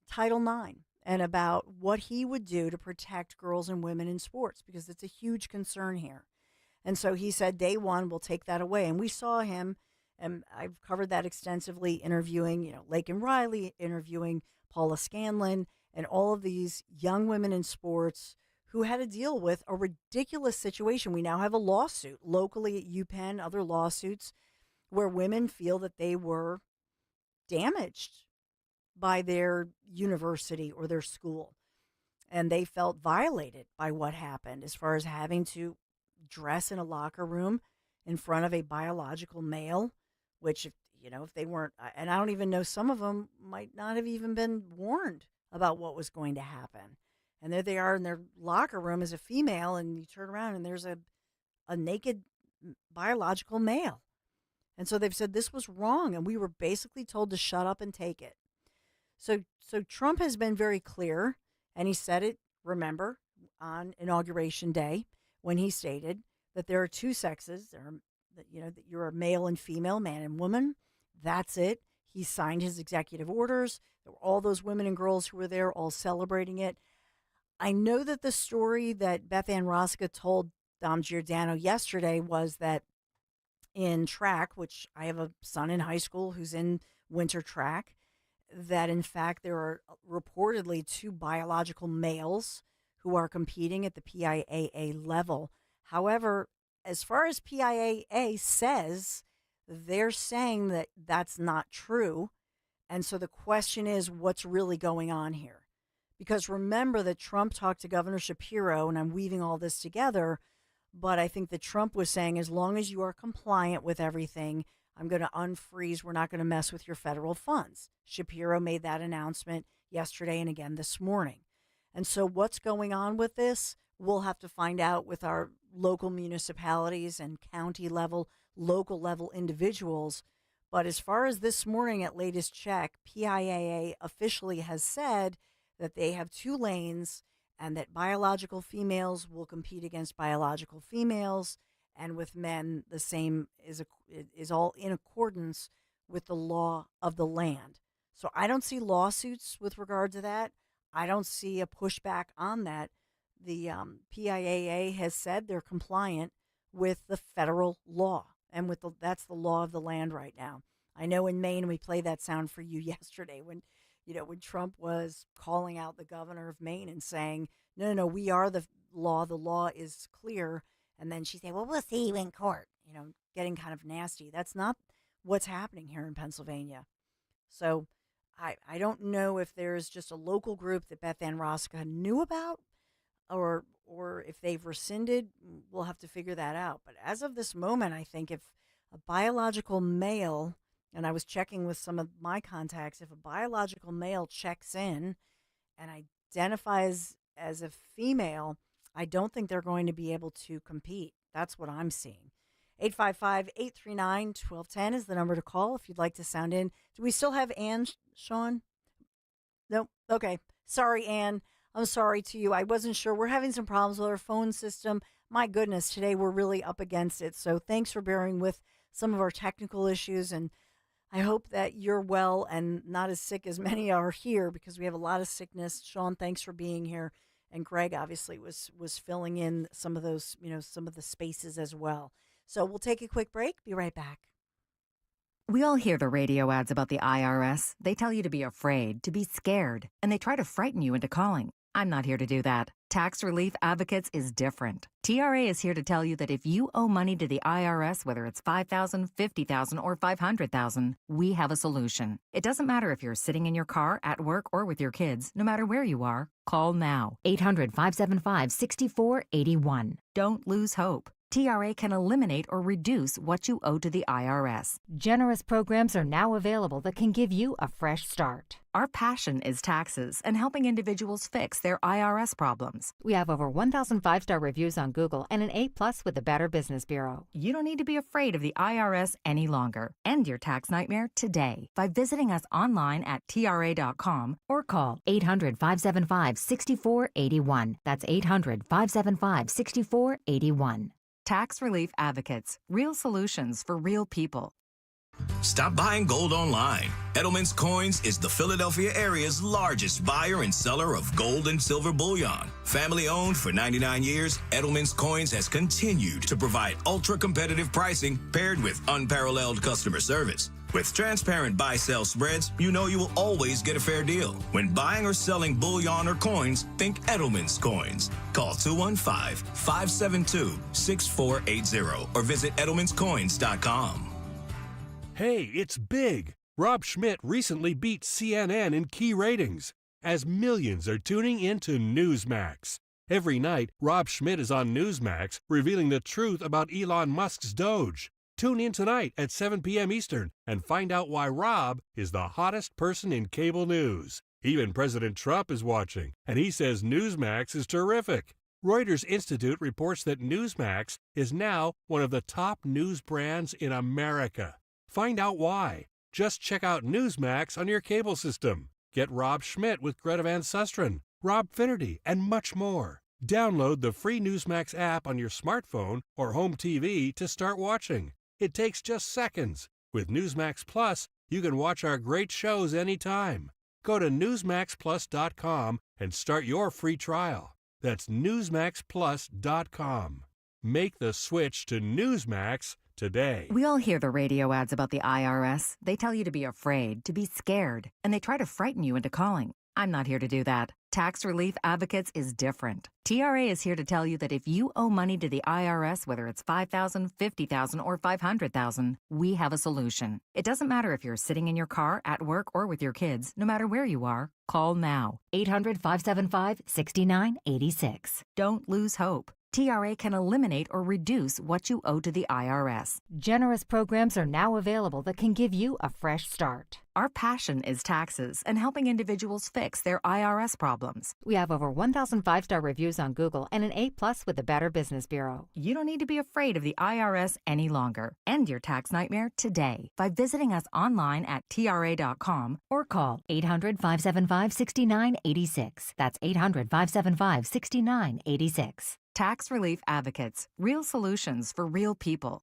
Title IX and about what he would do to protect girls and women in sports, because it's a huge concern here. And so he said, day one, we'll take that away. And we saw him, and I've covered that extensively, interviewing, Laken Riley, interviewing Paula Scanlon, and all of these young women in sports who had to deal with a ridiculous situation. We now have a lawsuit locally at UPenn, other lawsuits, where women feel that they were damaged by their university or their school. And they felt violated by what happened as far as having to dress in a locker room in front of a biological male, which, if they weren't, and I don't even know, some of them might not have even been warned about what was going to happen. And there they are in their locker room as a female, and you turn around and there's a naked biological male. And so they've said this was wrong, and we were basically told to shut up and take it. So Trump has been very clear, and he said it, remember, on Inauguration Day, when he stated, that there are two sexes, that you're a male and female, man and woman. That's it. He signed his executive orders. There were all those women and girls who were there all celebrating it. I know that the story that Beth Ann Rosca told Dom Giordano yesterday was that in track, which I have a son in high school who's in winter track, that in fact there are reportedly two biological males who are competing at the PIAA level. However, as far as PIAA says, they're saying that that's not true. And so the question is, what's really going on here? Because remember that Trump talked to Governor Shapiro, and I'm weaving all this together, but I think that Trump was saying, as long as you are compliant with everything, I'm going to unfreeze. We're not going to mess with your federal funds. Shapiro made that announcement yesterday and again this morning. And so what's going on with this? We'll have to find out with our local municipalities and county level, local level individuals. But as far as this morning at latest check, PIAA officially has said that they have two lanes and that biological females will compete against biological females, and with men, the same is all in accordance with the law of the land. So I don't see lawsuits with regard to that. I don't see a pushback on that. The PIAA has said they're compliant with the federal law, and that's the law of the land right now. I know in Maine we played that sound for you yesterday when Trump was calling out the governor of Maine and saying, no, we are the law is clear. And then she said, well, we'll see you in court, getting kind of nasty. That's not what's happening here in Pennsylvania. So I don't know if there's just a local group that Beth Ann Rosca knew about or if they've rescinded. We'll have to figure that out. But as of this moment, I think if a biological male, and I was checking with some of my contacts, if a biological male checks in and identifies as a female, I don't think they're going to be able to compete. That's what I'm seeing. 855-839-1210 is the number to call if you'd like to sound in. Do we still have Ann, Sean? Nope. Okay. Sorry, Ann. I'm sorry to you. I wasn't sure. We're having some problems with our phone system. My goodness, today we're really up against it. So thanks for bearing with some of our technical issues, and I hope that you're well and not as sick as many are here because we have a lot of sickness. Sean, thanks for being here. And Greg obviously was filling in some of those, some of the spaces as well. So we'll take a quick break. Be right back. We all hear the radio ads about the IRS. They tell you to be afraid, to be scared, and they try to frighten you into calling. I'm not here to do that. Tax Relief Advocates is different. TRA is here to tell you that if you owe money to the IRS, whether it's $5,000, $50,000, or $500,000, we have a solution. It doesn't matter if you're sitting in your car, at work, or with your kids. No matter where you are, call now. 800-575-6481. Don't lose hope. TRA can eliminate or reduce what you owe to the IRS. Generous programs are now available that can give you a fresh start. Our passion is taxes and helping individuals fix their IRS problems. We have over 1,000 5-star reviews on Google and an A+ with the Better Business Bureau. You don't need to be afraid of the IRS any longer. End your tax nightmare today by visiting us online at TRA.com or call 800-575-6481. That's 800-575-6481. Tax Relief Advocates. Real solutions for real people. Stop buying gold online. Edelman's Coins is the Philadelphia area's largest buyer and seller of gold and silver bullion. Family owned for 99 years, Edelman's Coins has continued to provide ultra-competitive pricing paired with unparalleled customer service. With transparent buy-sell spreads, you know you will always get a fair deal. When buying or selling bullion or coins, think Edelman's Coins. Call 215-572-6480 or visit edelmanscoins.com. Hey, it's big! Rob Schmidt recently beat CNN in key ratings as millions are tuning into Newsmax. Every night, Rob Schmidt is on Newsmax revealing the truth about Elon Musk's DOGE. Tune in tonight at 7 p.m. Eastern and find out why Rob is the hottest person in cable news. Even President Trump is watching, and he says Newsmax is terrific. Reuters Institute reports that Newsmax is now one of the top news brands in America. Find out why. Just check out Newsmax on your cable system. Get Rob Schmidt with Greta Van Susteren, Rob Finnerty, and much more. Download the free Newsmax app on your smartphone or home TV to start watching. It takes just seconds. With Newsmax Plus, you can watch our great shows anytime. Go to newsmaxplus.com and start your free trial. That's newsmaxplus.com. Make the switch to Newsmax today. We all hear the radio ads about the IRS. They tell you to be afraid, to be scared, and they try to frighten you into calling. I'm not here to do that. Tax Relief Advocates is different. TRA is here to tell you that if you owe money to the IRS, whether it's $5,000, $50,000, or $500,000, we have a solution. It doesn't matter if you're sitting in your car, at work, or with your kids. No matter where you are, call now. 800-575-6986. Don't lose hope. TRA can eliminate or reduce what you owe to the IRS. Generous programs are now available that can give you a fresh start. Our passion is taxes and helping individuals fix their IRS problems. We have over 1,000 5-star reviews on Google and an A+ with the Better Business Bureau. You don't need to be afraid of the IRS any longer. End your tax nightmare today by visiting us online at TRA.com or call 800-575-6986. That's 800-575-6986. Tax Relief Advocates. Real solutions for real people.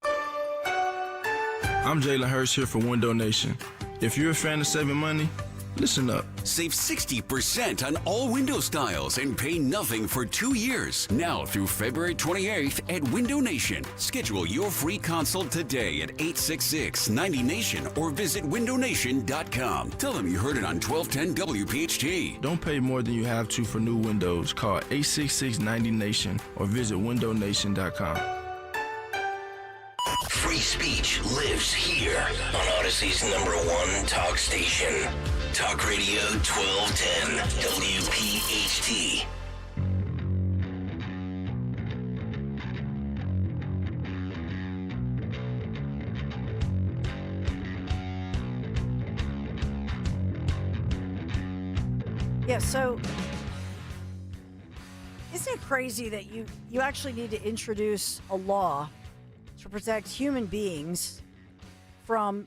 I'm Jalen Hurst here for Window Nation. If you're a fan of saving money, listen up. Save 60% on all window styles and pay nothing for 2 years. Now through February 28th at Window Nation. Schedule your free consult today at 866-90-NATION or visit windownation.com. Tell them you heard it on 1210 WPHT. Don't pay more than you have to for new windows. Call 866-90-NATION or visit windownation.com. Free speech lives here on Odyssey's #1 talk station. Talk Radio 1210 WPHT. Yeah, so isn't it crazy that you actually need to introduce a law to protect human beings from,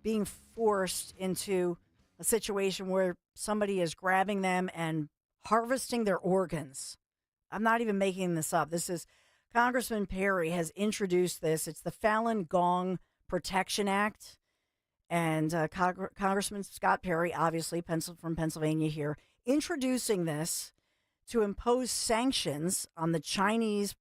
being forced into a situation where somebody is grabbing them and harvesting their organs? I'm not even making this up. This is Congressman Perry has introduced this. It's the Falun Gong Protection Act. And Congressman Scott Perry, obviously from Pennsylvania here, introducing this to impose sanctions on the Chinese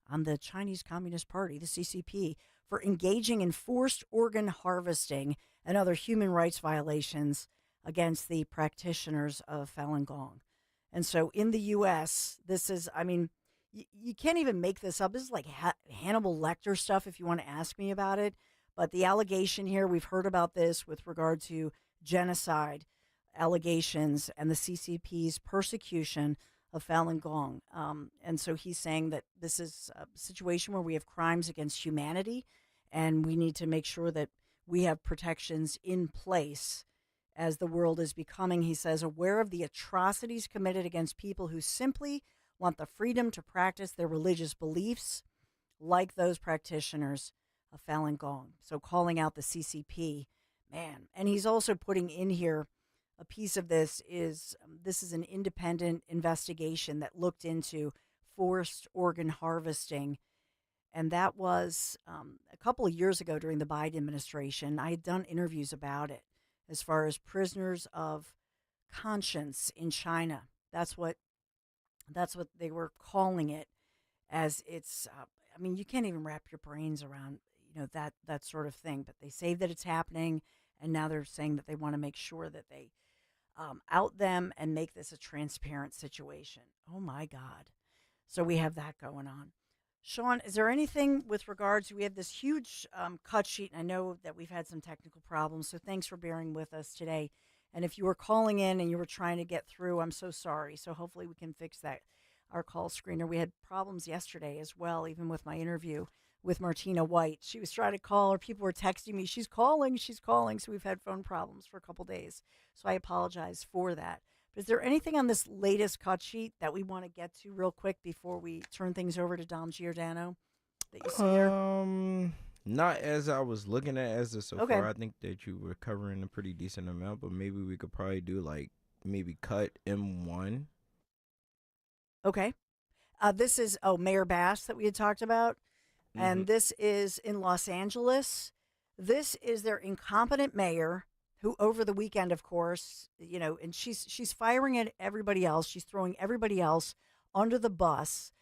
Communist Party, the CCP, for engaging in forced organ harvesting and other human rights violations against the practitioners of Falun Gong. And so in the U.S., this is, you can't even make this up. This is like Hannibal Lecter stuff if you want to ask me about it. But the allegation here, we've heard about this with regard to genocide allegations and the CCP's persecution of Falun Gong. And so he's saying that this is a situation where we have crimes against humanity, and we need to make sure that we have protections in place as the world is becoming, he says, aware of the atrocities committed against people who simply want the freedom to practice their religious beliefs, like those practitioners of Falun Gong. So calling out the CCP, man. And he's also putting in here a piece of this is an independent investigation that looked into forced organ harvesting. And that was a couple of years ago during the Biden administration. I had done interviews about it as far as prisoners of conscience in China. That's what they were calling it, as it's, you can't even wrap your brains around, that sort of thing. But they say that it's happening, and now they're saying that they want to make sure that they out them and make this a transparent situation. Oh, my God. So we have that going on. Sean, is there anything with regards to, we have this huge cut sheet, and I know that we've had some technical problems, so thanks for bearing with us today. And if you were calling in and you were trying to get through, I'm so sorry. So hopefully we can fix that, our call screener. We had problems yesterday as well, even with my interview with Martina White. She was trying to call, or people were texting me, she's calling. So we've had phone problems for a couple days. So I apologize for that. But is there anything on this latest cut sheet that we want to get to real quick before we turn things over to Dom Giordano that you see here? Not as I was looking at as of so Okay. far. I think that you were covering a pretty decent amount, but maybe we could probably do maybe cut M1. Okay. This is, Mayor Bass that we had talked about. And this is in Los Angeles. This is their incompetent mayor who over the weekend, of course, and she's firing at everybody else. She's throwing everybody else under the bus.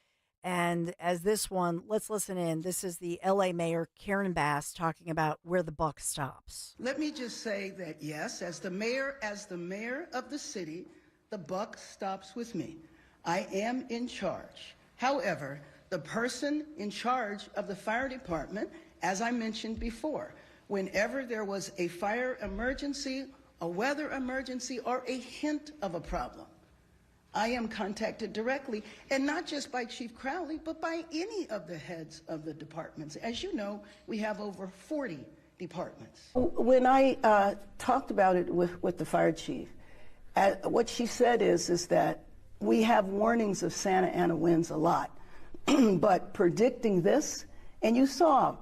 And as this one, let's listen in. This is the L.A. Mayor, Karen Bass, talking about where the buck stops. Let me just say that, yes, as the mayor of the city, the buck stops with me. I am in charge. However, the person in charge of the fire department, as I mentioned before, whenever there was a fire emergency, a weather emergency, or a hint of a problem, I am contacted directly, and not just by Chief Crowley, but by any of the heads of the departments. As you know, we have over 40 departments. When I talked about it with the fire chief, what she said is that we have warnings of Santa Ana winds a lot, but predicting this, and you saw,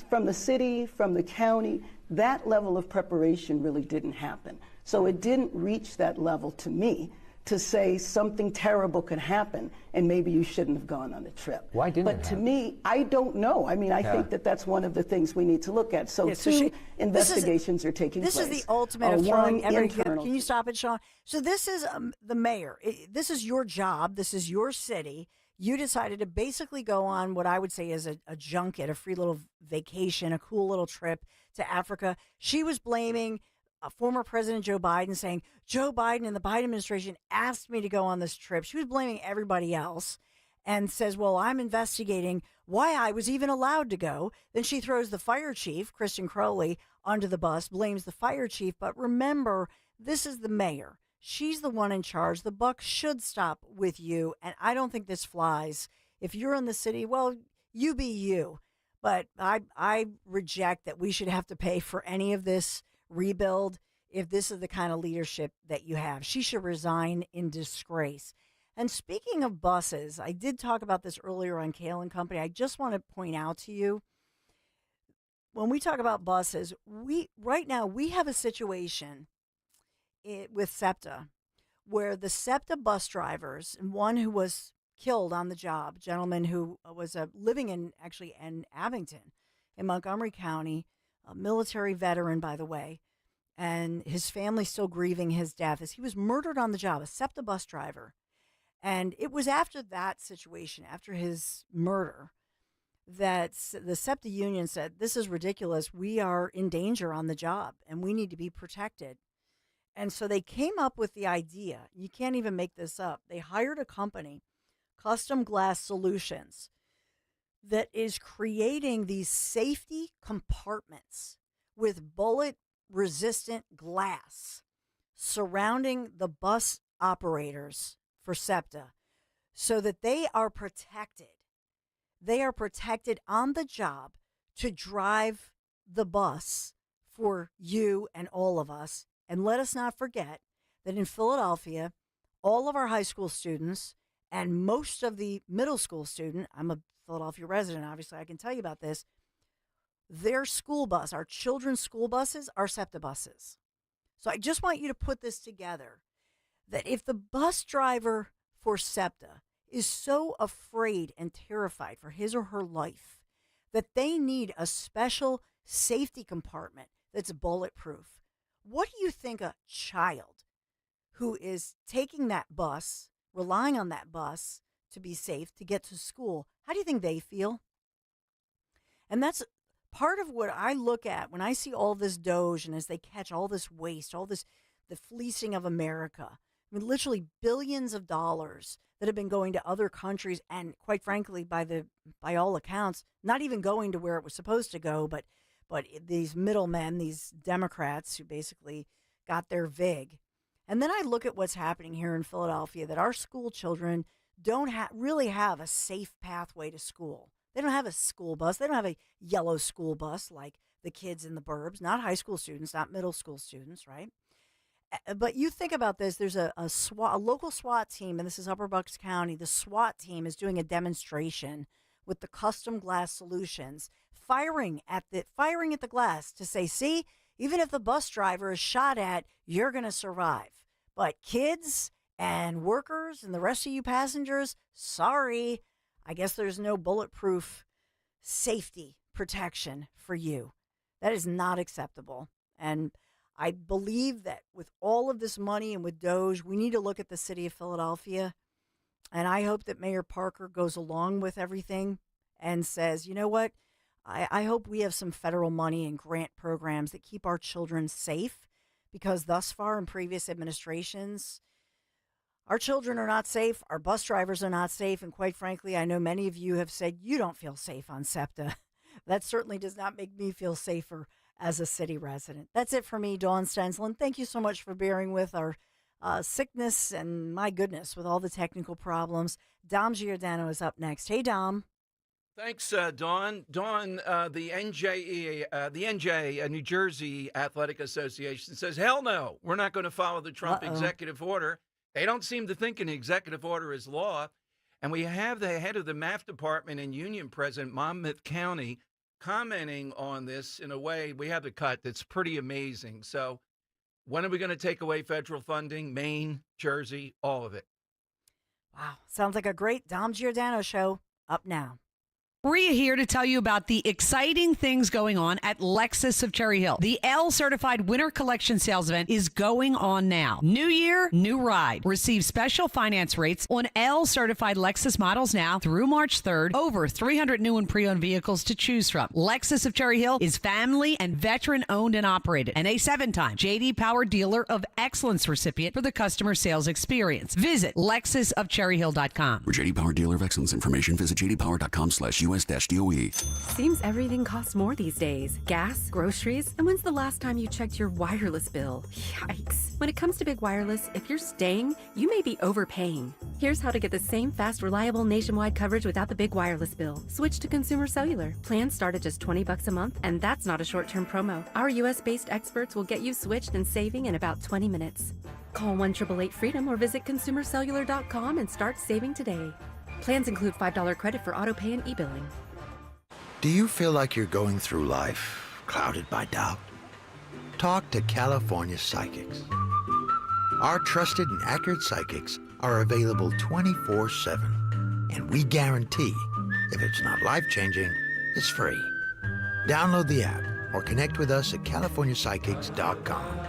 from the city, from the county, that level of preparation really didn't happen. So it didn't reach that level to me to say something terrible could happen and maybe you shouldn't have gone on the trip. Why didn't it But to happen? me, I don't know. I mean, I think that that's one of the things we need to look at. So investigations are taking place. This is the ultimate of throwing everything. Can you stop it, Sean? So this is the mayor. This is your job. This is your city. You decided to basically go on what I would say is a junket, a free little vacation, a cool little trip to Africa. She was blaming former President Joe Biden, saying, Joe Biden and the Biden administration asked me to go on this trip. She was blaming everybody else and says, well, I'm investigating why I was even allowed to go. Then she throws the fire chief, Kristen Crowley, onto the bus, blames the fire chief. But remember, this is the mayor. She's the one in charge. The buck should stop with you. And I don't think this flies. If you're in the city, well, you be you. But I reject that we should have to pay for any of this rebuild if this is the kind of leadership that you have. She should resign in disgrace. And speaking of buses, I did talk about this earlier on Kale and Company. I just want to point out to you, when we talk about buses, right now we have a situation with SEPTA, where the SEPTA bus drivers, and one who was killed on the job, a gentleman who was living in Abington in Montgomery County, a military veteran, by the way, and his family still grieving his death, as he was murdered on the job, a SEPTA bus driver. And it was after that situation, after his murder, that the SEPTA union said, this is ridiculous. We are in danger on the job, and we need to be protected. And so they came up with the idea, you can't even make this up. They hired a company, Custom Glass Solutions, that is creating these safety compartments with bullet-resistant glass surrounding the bus operators for SEPTA so that they are protected. They are protected on the job to drive the bus for you and all of us. And let us not forget that in Philadelphia, all of our high school students and most of the middle school student, I'm a Philadelphia resident, obviously I can tell you about this, their school bus, our children's school buses, are SEPTA buses. So I just want you to put this together, that if the bus driver for SEPTA is so afraid and terrified for his or her life that they need a special safety compartment that's bulletproof, what do you think a child who is taking that bus, relying on that bus to be safe, to get to school, how do you think they feel? And that's part of what I look at when I see all this DOGE and as they catch all this waste, all this, the fleecing of America. I mean, literally billions of dollars that have been going to other countries and, quite frankly, by all accounts, not even going to where it was supposed to go, but these middlemen, these Democrats who basically got their VIG. And then I look at what's happening here in Philadelphia, that our school children don't really have a safe pathway to school. They don't have a school bus. They don't have a yellow school bus like the kids in the burbs, not high school students, not middle school students, right? But you think about this, there's a local SWAT team, and this is Upper Bucks County. The SWAT team is doing a demonstration with the Custom Glass Solutions, firing at the glass to say, see, even if the bus driver is shot at, you're going to survive. But kids And workers and the rest of you passengers, sorry. I guess there's no bulletproof safety protection for you. That is not acceptable. And I believe that with all of this money and with DOGE, we need to look at the city of Philadelphia. And I hope that Mayor Parker goes along with everything and says, you know what? I hope we have some federal money and grant programs that keep our children safe, because thus far in previous administrations, our children are not safe, our bus drivers are not safe, and quite frankly, I know many of you have said you don't feel safe on SEPTA. That certainly does not make me feel safer as a city resident. That's it for me, Dawn Stenslin. Thank you so much for bearing with our sickness and, my goodness, with all the technical problems. Dom Giordano is up next. Hey, Dom. Thanks, Dawn. Dawn, the NJ, New Jersey Athletic Association says, hell no, we're not going to follow the Trump executive order. They don't seem to think an executive order is law. And we have the head of the MAF department and union president, Monmouth County, commenting on this in a way. We have the cut that's pretty amazing. So when are we going to take away federal funding? Maine, Jersey, all of it. Wow. Sounds like a great Dom Giordano show. Up now. Maria here to tell you about the exciting things going on at Lexus of Cherry Hill. The L-certified winter collection sales event is going on now. New year, new ride. Receive special finance rates on L-certified Lexus models now through March 3rd. Over 300 new and pre-owned vehicles to choose from. Lexus of Cherry Hill is family and veteran owned and operated, and a 7-time J.D. Power Dealer of Excellence recipient for the customer sales experience. Visit LexusofCherryHill.com. For J.D. Power Dealer of Excellence information, visit jdpower.com/US-DOE. Seems everything costs more these days. Gas, groceries, and when's the last time you checked your wireless bill? Yikes. When it comes to big wireless, if you're staying, you may be overpaying. Here's how to get the same fast, reliable nationwide coverage without the big wireless bill. Switch to Consumer Cellular. Plans start at just $20 a month, and that's not a short-term promo. Our U.S.-based experts will get you switched and saving in about 20 minutes. Call 1-888-FREEDOM or visit consumercellular.com and start saving today. Plans include $5 credit for auto pay and e-billing. Do you feel like you're going through life clouded by doubt? Talk to California Psychics. Our trusted and accurate psychics are available 24/7. And we guarantee, if it's not life-changing, it's free. Download the app or connect with us at CaliforniaPsychics.com.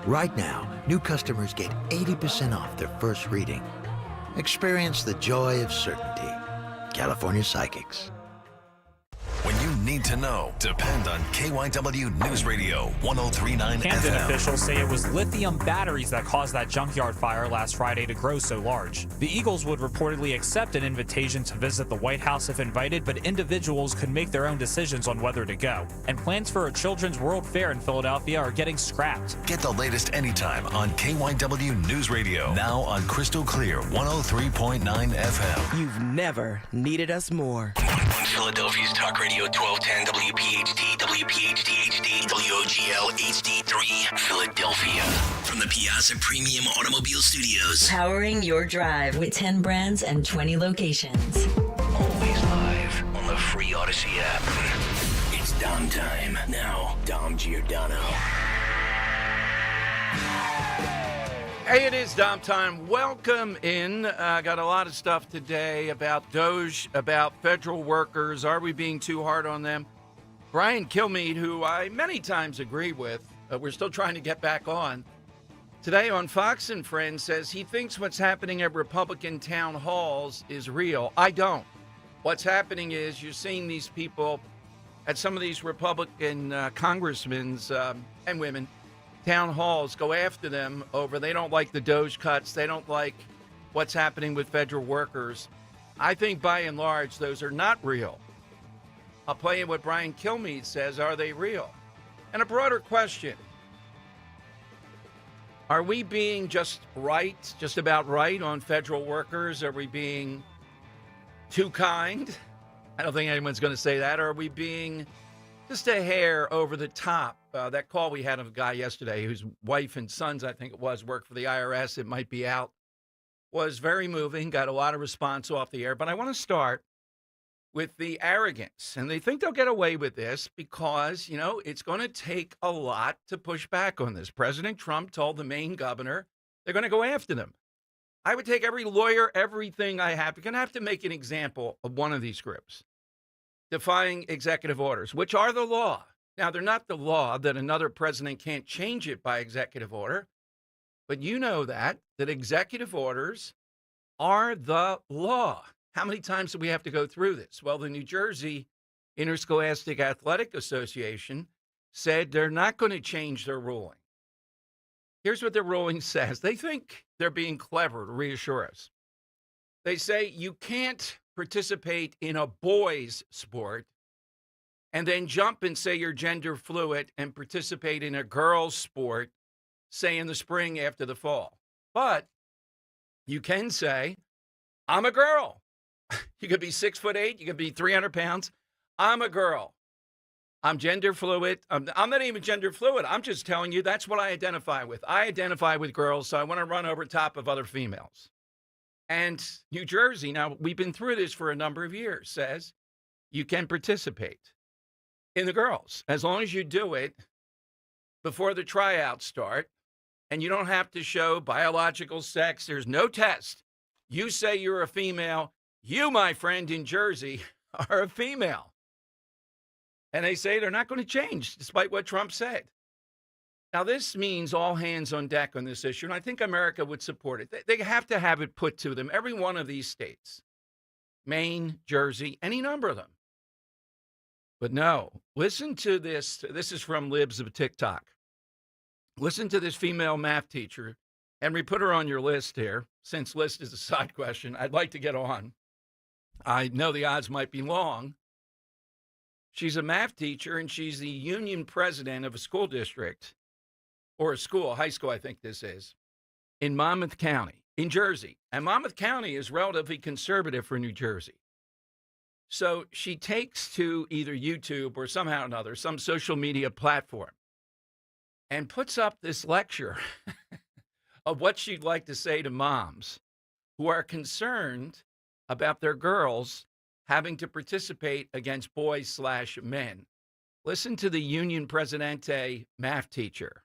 Right now, new customers get 80% off their first reading. Experience the joy of certainty. California Psychics. When you need to know, depend on KYW News Radio 103.9 Camden FM. officials say it was lithium batteries that caused that junkyard fire last Friday to grow so large. The Eagles would reportedly accept an invitation to visit the White House if invited, but individuals could make their own decisions on whether to go. And plans for a Children's World Fair in Philadelphia are getting scrapped. Get the latest anytime on KYW News Radio. Now on Crystal Clear 103.9 FM. You've never needed us more. On Philadelphia's Talk Radio 1210 WPHT, WPHT HD, WOGL HD3, Philadelphia. From the Piazza Premium Automobile Studios. Powering your drive with 10 brands and 20 locations. Always live on the free Odyssey app. It's Dom time. Now, Dom Giordano. Hey, it is Dom time. Welcome in. Got a lot of stuff today about DOGE, about federal workers. Are we being too hard on them? Brian Kilmeade, who I many times agree with, we're still trying to get back on. Today on Fox and Friends says he thinks what's happening at Republican town halls is real. I don't. What's happening is you're seeing these people at some of these Republican congressmen's and women town halls go after them over they don't like the DOGE cuts, they don't like what's happening with federal workers. I think by and large those are not real. I'll play you what Brian Kilmeade says. Are they real? And a broader question. Are we being just about right on federal workers? Are we being too kind? I don't think anyone's going to say that. Or are we being just a hair over the top? That call we had of a guy yesterday whose wife and sons, I think it was, work for the IRS. It might be out. Was very moving, got a lot of response off the air. But I want to start with the arrogance. And they think they'll get away with this because, it's going to take a lot to push back on this. President Trump told the Maine governor they're going to go after them. I would take every lawyer, everything I have. You're going to have to make an example of one of these groups defying executive orders, which are the law. Now, they're not the law that another president can't change it by executive order, but you know that executive orders are the law. How many times do we have to go through this? Well, the New Jersey Interscholastic Athletic Association said they're not going to change their ruling. Here's what their ruling says. They think they're being clever to reassure us. They say you can't participate in a boys' sport and then jump and say you're gender fluid and participate in a girls' sport, say in the spring after the fall. But you can say, I'm a girl. You could be 6'8", you could be 300 pounds. I'm a girl. I'm gender fluid. I'm not even gender fluid. I'm just telling you that's what I identify with. I identify with girls, so I want to run over top of other females. And New Jersey, now we've been through this for a number of years, says you can participate in the girls as long as you do it before the tryouts start and you don't have to show biological sex. There's no test. You say you're a female. You, my friend in Jersey, are a female. And they say they're not going to change, despite what Trump said. Now, this means all hands on deck on this issue, and I think America would support it. They have to have it put to them, every one of these states, Maine, Jersey, any number of them. But no, listen to this. This is from Libs of TikTok. Listen to this female math teacher. Henry, put her on your list here. Since list is a side question, I'd like to get on. I know the odds might be long. She's a math teacher, and she's the union president of a school district, or a school, high school, I think this is, in Monmouth County, in Jersey. And Monmouth County is relatively conservative for New Jersey. So she takes to either YouTube or somehow or another, some social media platform, and puts up this lecture of what she'd like to say to moms who are concerned about their girls having to participate against boys/men. Listen to the Union Presidente math teacher.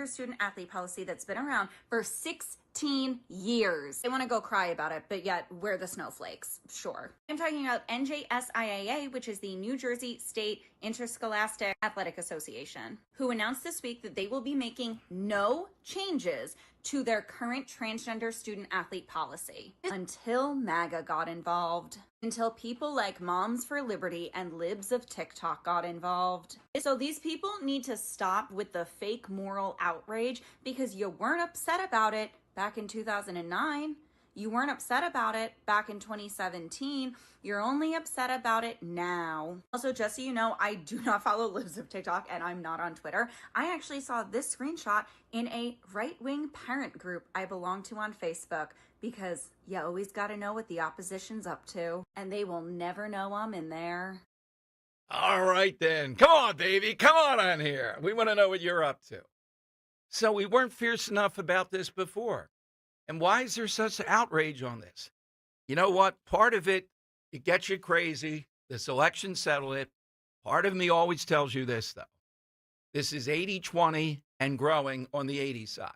Student athlete policy that's been around for 16 years. They want to go cry about it, but yet we're the snowflakes. Sure. I'm talking about NJSIAA, which is the New Jersey State Interscholastic Athletic Association, who announced this week that they will be making no changes to their current transgender student athlete policy until MAGA got involved, until people like Moms for Liberty and Libs of TikTok got involved. So these people need to stop with the fake moral outrage because you weren't upset about it back in 2009. You weren't upset about it back in 2017. You're only upset about it now. Also, just so you know, I do not follow Libs of TikTok and I'm not on Twitter. I actually saw this screenshot in a right-wing parent group I belong to on Facebook because you always got to know what the opposition's up to, and they will never know I'm in there. All right, then. Come on, baby. Come on here. We want to know what you're up to. So we weren't fierce enough about this before. And why is there such outrage on this? You know what? Part of it gets you crazy. This election settled it. Part of me always tells you this, though. This is 80-20 and growing on the 80 side.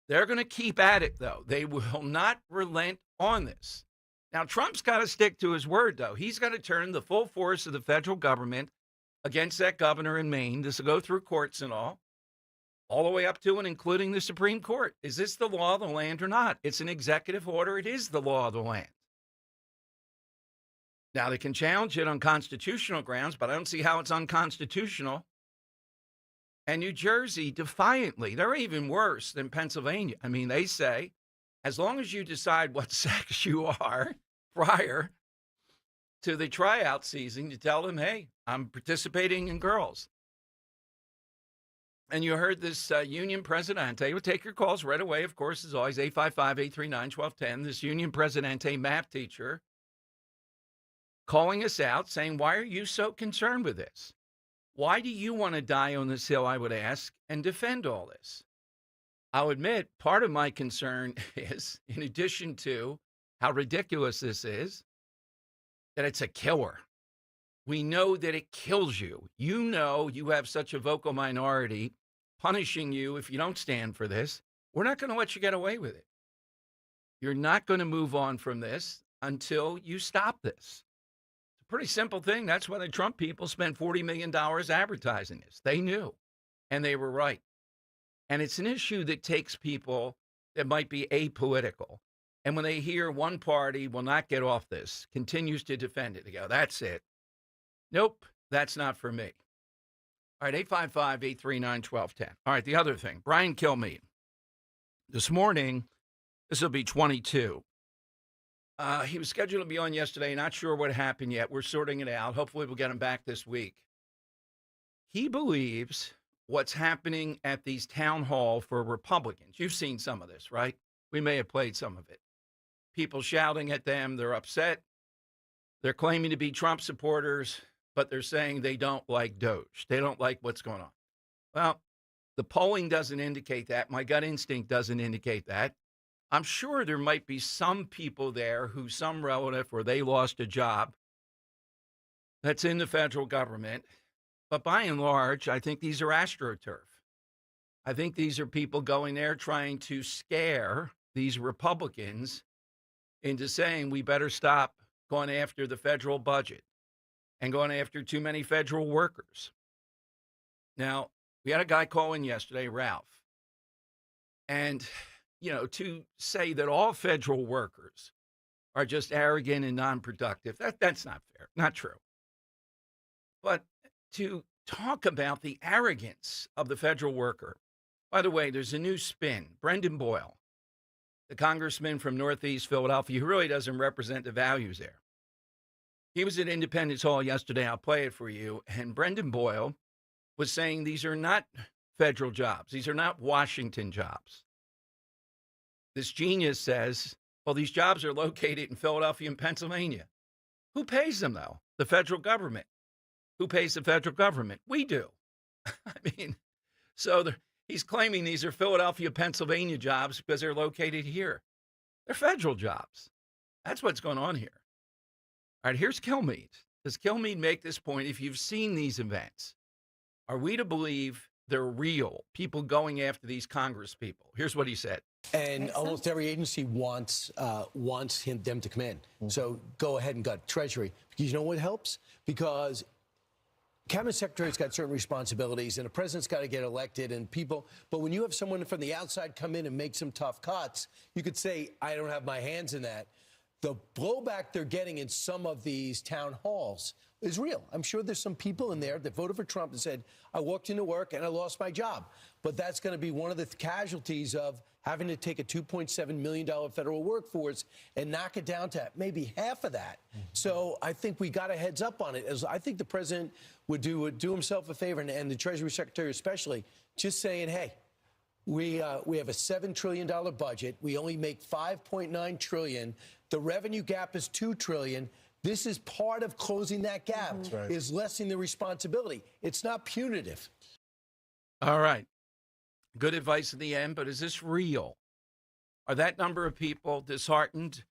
They're going to keep at it, though. They will not relent on this. Now, Trump's got to stick to his word, though. He's got to turn the full force of the federal government against that governor in Maine. This will go through courts and all the way up to and including the Supreme Court. Is this the law of the land or not? It's an executive order. It is the law of the land. Now, they can challenge it on constitutional grounds, but I don't see how it's unconstitutional. And New Jersey, defiantly, they're even worse than Pennsylvania. I mean, they say, as long as you decide what sex you are prior to the tryout season, you tell them, hey, I'm participating in girls. And you heard this union presidente, we'll take your calls right away, of course, as always, 855-839-1210, this union presidente math teacher calling us out, saying, why are you so concerned with this? Why do you want to die on this hill, I would ask, and defend all this? I'll admit, part of my concern is, in addition to how ridiculous this is, that it's a killer. We know that it kills you. You know you have such a vocal minority punishing you if you don't stand for this. We're not going to let you get away with it. You're not going to move on from this until you stop this. It's a pretty simple thing. That's why the Trump people spent $40 million advertising this. They knew, and they were right. And it's an issue that takes people that might be apolitical. And when they hear one party will not get off this, continues to defend it, they go, that's it. Nope, that's not for me. All right, 855-839-1210. All right, the other thing, Brian Kilmeade. This morning, this will be 22. He was scheduled to be on yesterday. Not sure what happened yet. We're sorting it out. Hopefully we'll get him back this week. He believes what's happening at these town hall for Republicans. You've seen some of this, right? We may have played some of it. People shouting at them. They're upset. They're claiming to be Trump supporters, but they're saying they don't like DOGE. They don't like what's going on. Well, the polling doesn't indicate that. My gut instinct doesn't indicate that. I'm sure there might be some people there who some relative or they lost a job that's in the federal government. But by and large, I think these are AstroTurf. I think these are people going there trying to scare these Republicans into saying we better stop going after the federal budget and going after too many federal workers. Now, we had a guy call in yesterday, Ralph. And, to say that all federal workers are just arrogant and non-productive, that's not fair, not true. But to talk about the arrogance of the federal worker, by the way, there's a new spin. Brendan Boyle, the congressman from Northeast Philadelphia, who really doesn't represent the values there. He was at Independence Hall yesterday. I'll play it for you. And Brendan Boyle was saying these are not federal jobs. These are not Washington jobs. This genius says, well, these jobs are located in Philadelphia and Pennsylvania. Who pays them, though? The federal government. Who pays the federal government? We do. He's claiming these are Philadelphia, Pennsylvania jobs because they're located here. They're federal jobs. That's what's going on here. All right, here's Kilmeade. Does Kilmeade make this point? If you've seen these events, are we to believe they're real, people going after these Congress people? Here's what he said. And almost every agency wants them to come in. So go ahead and gut Treasury. Because you know what helps? Because Cabinet Secretary's got certain responsibilities, and the president's got to get elected, and people. But when you have someone from the outside come in and make some tough cuts, you could say, I don't have my hands in that. The blowback they're getting in some of these town halls is real. I'm sure there's some people in there that voted for Trump and said, I walked into work and I lost my job. But that's going to be one of the casualties of having to take a $2.7 million federal workforce and knock it down to maybe half of that. So I think we got a heads up on it. As I think the president would do himself a favor, and the Treasury Secretary especially, just saying, hey, we have a $7 trillion budget. We only make $5.9 trillion. The revenue gap is $2 trillion. This is part of closing that gap, is lessening the responsibility. It's not punitive. All right. Good advice at the end, but is this real? Are that number of people disheartened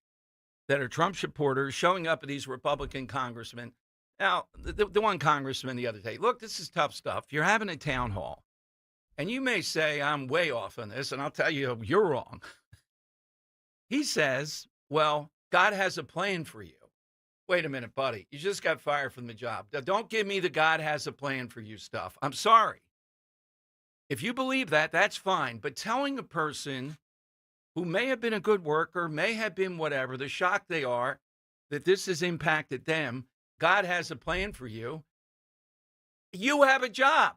that are Trump supporters showing up at these Republican congressmen? Now, the one congressman the other day, look, this is tough stuff. You're having a town hall, and you may say, I'm way off on this, and I'll tell you, you're wrong. He says, well, God has a plan for you. Wait a minute, buddy. You just got fired from the job. Don't give me the God has a plan for you stuff. I'm sorry. If you believe that, that's fine. But telling a person who may have been a good worker, may have been whatever, the shock they are that this has impacted them, God has a plan for you. You have a job.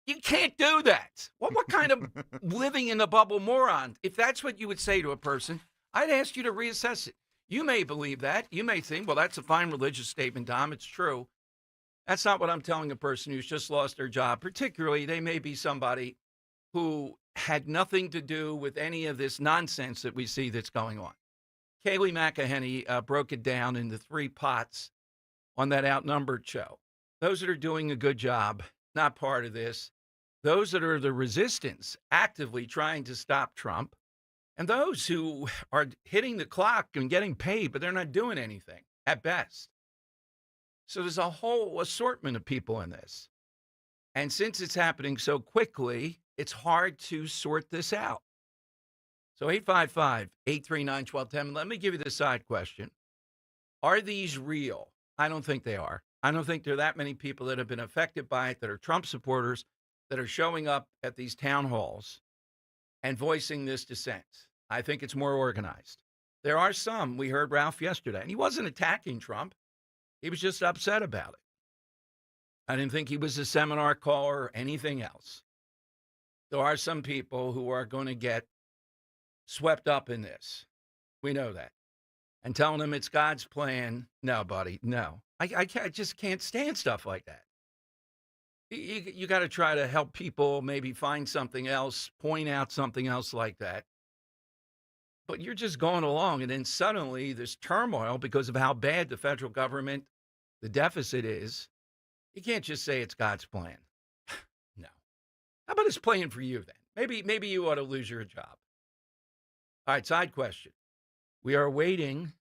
You can't do that. What kind of living in the bubble moron? If that's what you would say to a person, I'd ask you to reassess it. You may believe that. You may think, well, that's a fine religious statement, Dom. It's true. That's not what I'm telling a person who's just lost their job. Particularly, they may be somebody who had nothing to do with any of this nonsense that we see that's going on. Kayleigh McEnany broke it down into 3 pots on that Outnumbered show. Those that are doing a good job, not part of this. Those that are the resistance, actively trying to stop Trump. And those who are hitting the clock and getting paid, but they're not doing anything at best. So there's a whole assortment of people in this. And since it's happening so quickly, it's hard to sort this out. So 855-839-1210. Let me give you the side question. Are these real? I don't think they are. I don't think there are that many people that have been affected by it that are Trump supporters that are showing up at these town halls and voicing this dissent. I think it's more organized. There are some. We heard Ralph yesterday, and he wasn't attacking Trump. He was just upset about it. I didn't think he was a seminar caller or anything else. There are some people who are going to get swept up in this. We know that. And telling them it's God's plan. No, buddy, no. I just can't stand stuff like that. You got to try to help people maybe find something else, point out something else like that. But you're just going along, and then suddenly this turmoil because of how bad the federal government, the deficit is. You can't just say it's God's plan. No. How about it's playing for you then? Maybe you ought to lose your job. All right, side question. We are waiting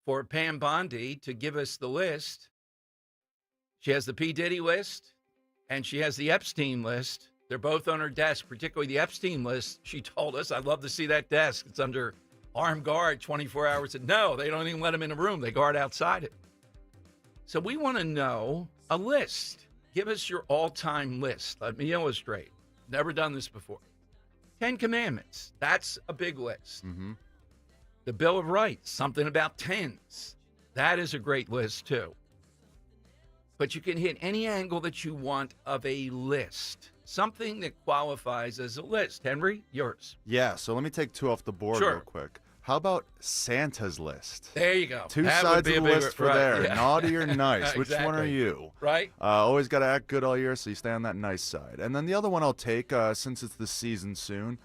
for Pam Bondi to give us the list. She has the P. Diddy list, and she has the Epstein list. They're both on her desk, particularly the Epstein list. She told us, I'd love to see that desk. It's under armed guard 24 hours. No, they don't even let them in a room. They guard outside it. So we want to know a list. Give us your all-time list. Let me illustrate. Never done this before. 10 Commandments. That's a big list. Mm-hmm. The Bill of Rights, something about tens. That is a great list, too. But you can hit any angle that you want of a list. Something that qualifies as a list. Henry, yours. Yeah, so let me take two off the board real quick. How about Santa's list? There you go. Two sides of the list for there. Yeah. Naughty or nice? Which one are Exactly. you? Right? Always got to act good all year, so you stay on that nice side. And then the other one I'll take, since it's the season soon,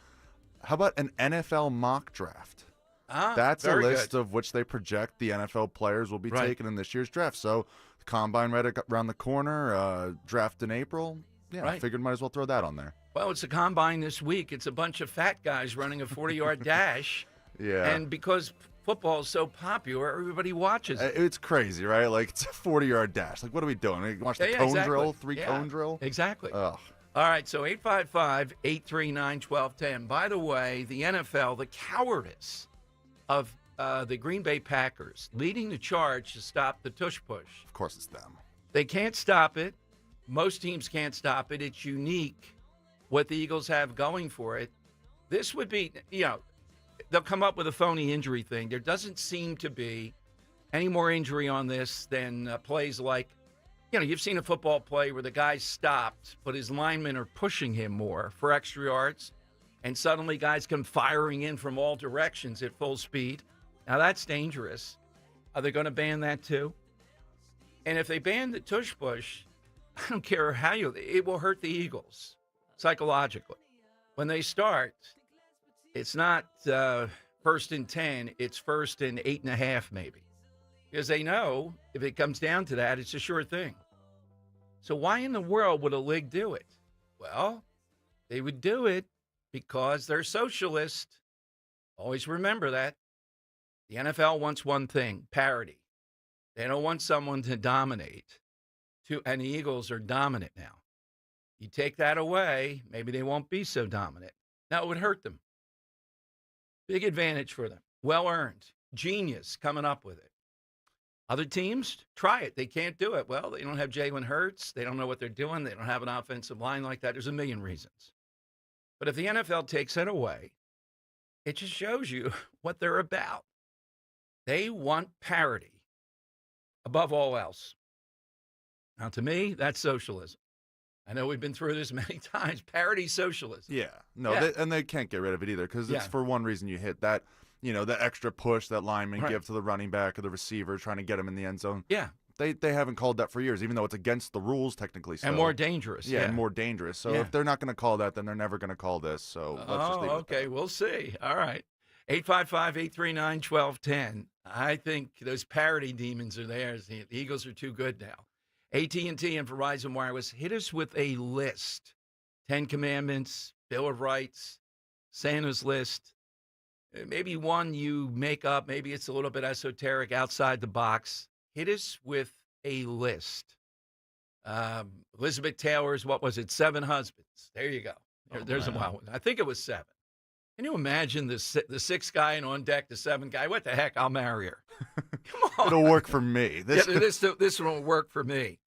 how about an NFL mock draft? That's a very list good. of which they project the NFL players will be taken in this year's draft. So the combine right around the corner, draft in April. Yeah, I figured might as well throw that on there. Well, it's a combine this week. It's a bunch of fat guys running a 40-yard dash. Yeah. And because football is so popular, everybody watches it. It's crazy, right? Like, it's a 40-yard dash. Like, what are we doing? We watch the cone exactly. drill, three-cone drill? Exactly. Ugh. All right, so 855-839-1210. By the way, the NFL, the cowardice of the Green Bay Packers leading the charge to stop the tush push. Of course it's them. They can't stop it. Most teams can't stop it. It's unique what the Eagles have going for it. This would be, they'll come up with a phony injury thing. There doesn't seem to be any more injury on this than plays like, you've seen a football play where the guy stopped, but his linemen are pushing him more for extra yards, and suddenly guys come firing in from all directions at full speed. Now, that's dangerous. Are they going to ban that too? And if they ban the tush push, I don't care how it will hurt the Eagles psychologically. When they start, it's not first and 10, it's first and 8.5 maybe. Because they know if it comes down to that, it's a sure thing. So why in the world would a league do it? Well, they would do it because they're socialist. Always remember that. The NFL wants one thing, parity. They don't want someone to dominate. And the Eagles are dominant now. You take that away, maybe they won't be so dominant. Now, it would hurt them. Big advantage for them. Well earned. Genius coming up with it. Other teams, try it. They can't do it. Well, they don't have Jalen Hurts. They don't know what they're doing. They don't have an offensive line like that. There's a million reasons. But if the NFL takes it away, it just shows you what they're about. They want parity above all else. Now, to me, that's socialism. I know we've been through this many times. Parity socialism. Yeah. No, they can't get rid of it either because it's for one reason you hit that, the extra push that linemen give to the running back or the receiver trying to get him in the end zone. Yeah. They haven't called that for years, even though it's against the rules technically. So. And more dangerous. Yeah, and more dangerous. So if they're not going to call that, then they're never going to call this. So let's just leave it okay. We'll see. All right. 855-839-1210. I think those parity demons are there. The Eagles are too good now. AT&T and Verizon Wireless, hit us with a list. 10 Commandments, Bill of Rights, Santa's list. Maybe one you make up. Maybe it's a little bit esoteric, outside the box. Hit us with a list. Elizabeth Taylor's, 7 husbands. There you go. There's a wild one. I think it was 7. Can you imagine the sixth guy and on deck the seventh guy? What the heck? I'll marry her. Come on. It'll work for me. This won't work for me.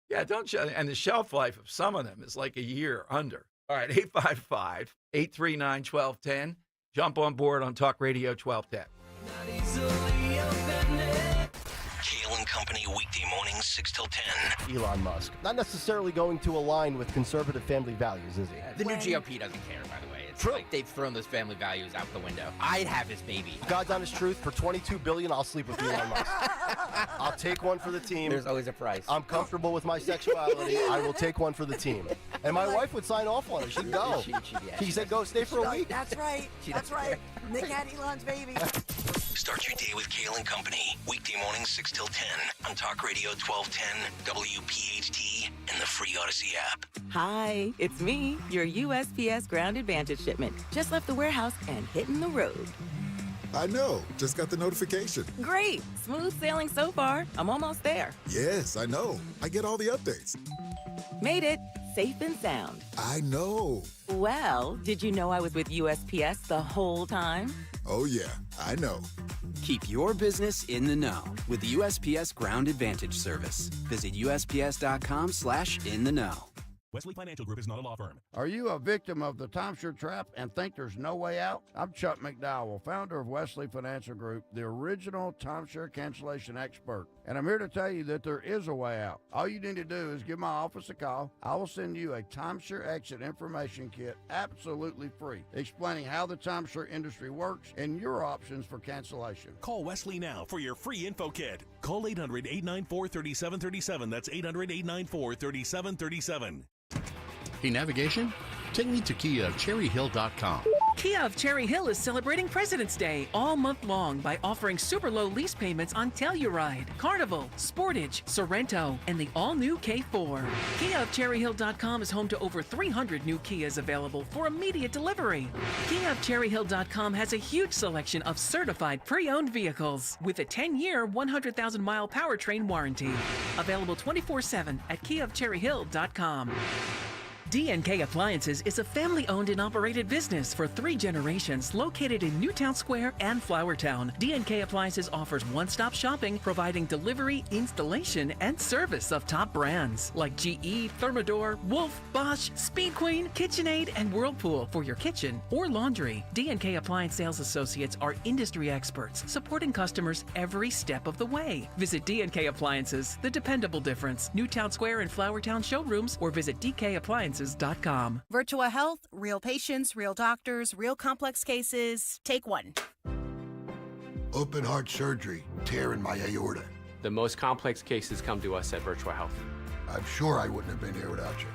Yeah, don't you? And the shelf life of some of them is like a year under. All right, 855-839-1210. Jump on board on Talk Radio 1210. Kale and Company, weekday mornings, 6 till 10. Elon Musk. Not necessarily going to align with conservative family values, is he? The new GOP doesn't care, by the way. It's True. like they've thrown those family values out the window. I'd have his baby. God's honest truth, for $22 billion, I'll sleep with Elon Musk. I'll take one for the team. There's always a price. I'm comfortable with my sexuality. I will take one for the team. And my wife would sign off on it. She'd go. She said, go stay for a week. That's right. That's right. Nick had Elon's baby. Start your day with Kale and Company, weekday mornings, 6 till 10 on Talk Radio 1210, WPHT, and the free Odyssey app. Hi, it's me, your USPS Ground Advantage shipment. Just left the warehouse and hitting the road. I know. Just got the notification. Great. Smooth sailing so far. I'm almost there. Yes, I know. I get all the updates. Made it. Safe and sound. I know. Well, did you know I was with USPS the whole time? Oh, yeah. I know. Keep your business in the know with the USPS Ground Advantage service. Visit USPS.com/in-the-know. Wesley Financial Group is not a law firm. Are you a victim of the timeshare trap and think there's no way out? I'm Chuck McDowell, founder of Wesley Financial Group, the original timeshare cancellation expert. And I'm here to tell you that there is a way out. All you need to do is give my office a call. I will send you a timeshare exit information kit absolutely free, explaining how the timeshare industry works and your options for cancellation. Call Wesley now for your free info kit. Call 800-894-3737. That's 800-894-3737. Hey, navigation? Take me to KiaofCherryHill.com. Kia of Cherry Hill is celebrating President's Day all month long by offering super low lease payments on Telluride, Carnival, Sportage, Sorrento, and the all-new K4. KiaofCherryHill.com is home to over 300 new Kias available for immediate delivery. KiaofCherryHill.com has a huge selection of certified pre-owned vehicles with a 10-year, 100,000-mile powertrain warranty. Available 24/7 at KiaofCherryHill.com. D&K Appliances is a family-owned and operated business for 3 generations located in Newtown Square and Flowertown. D&K Appliances offers one-stop shopping, providing delivery, installation, and service of top brands like GE, Thermador, Wolf, Bosch, Speed Queen, KitchenAid, and Whirlpool for your kitchen or laundry. D&K Appliance sales associates are industry experts, supporting customers every step of the way. Visit D&K Appliances, the dependable difference. Newtown Square and Flowertown showrooms, or visit DKappliances.com. Virtua Health, real patients, real doctors, real complex cases. Take one. Open heart surgery, tear in my aorta. The most complex cases come to us at Virtua Health. I'm sure I wouldn't have been here without you.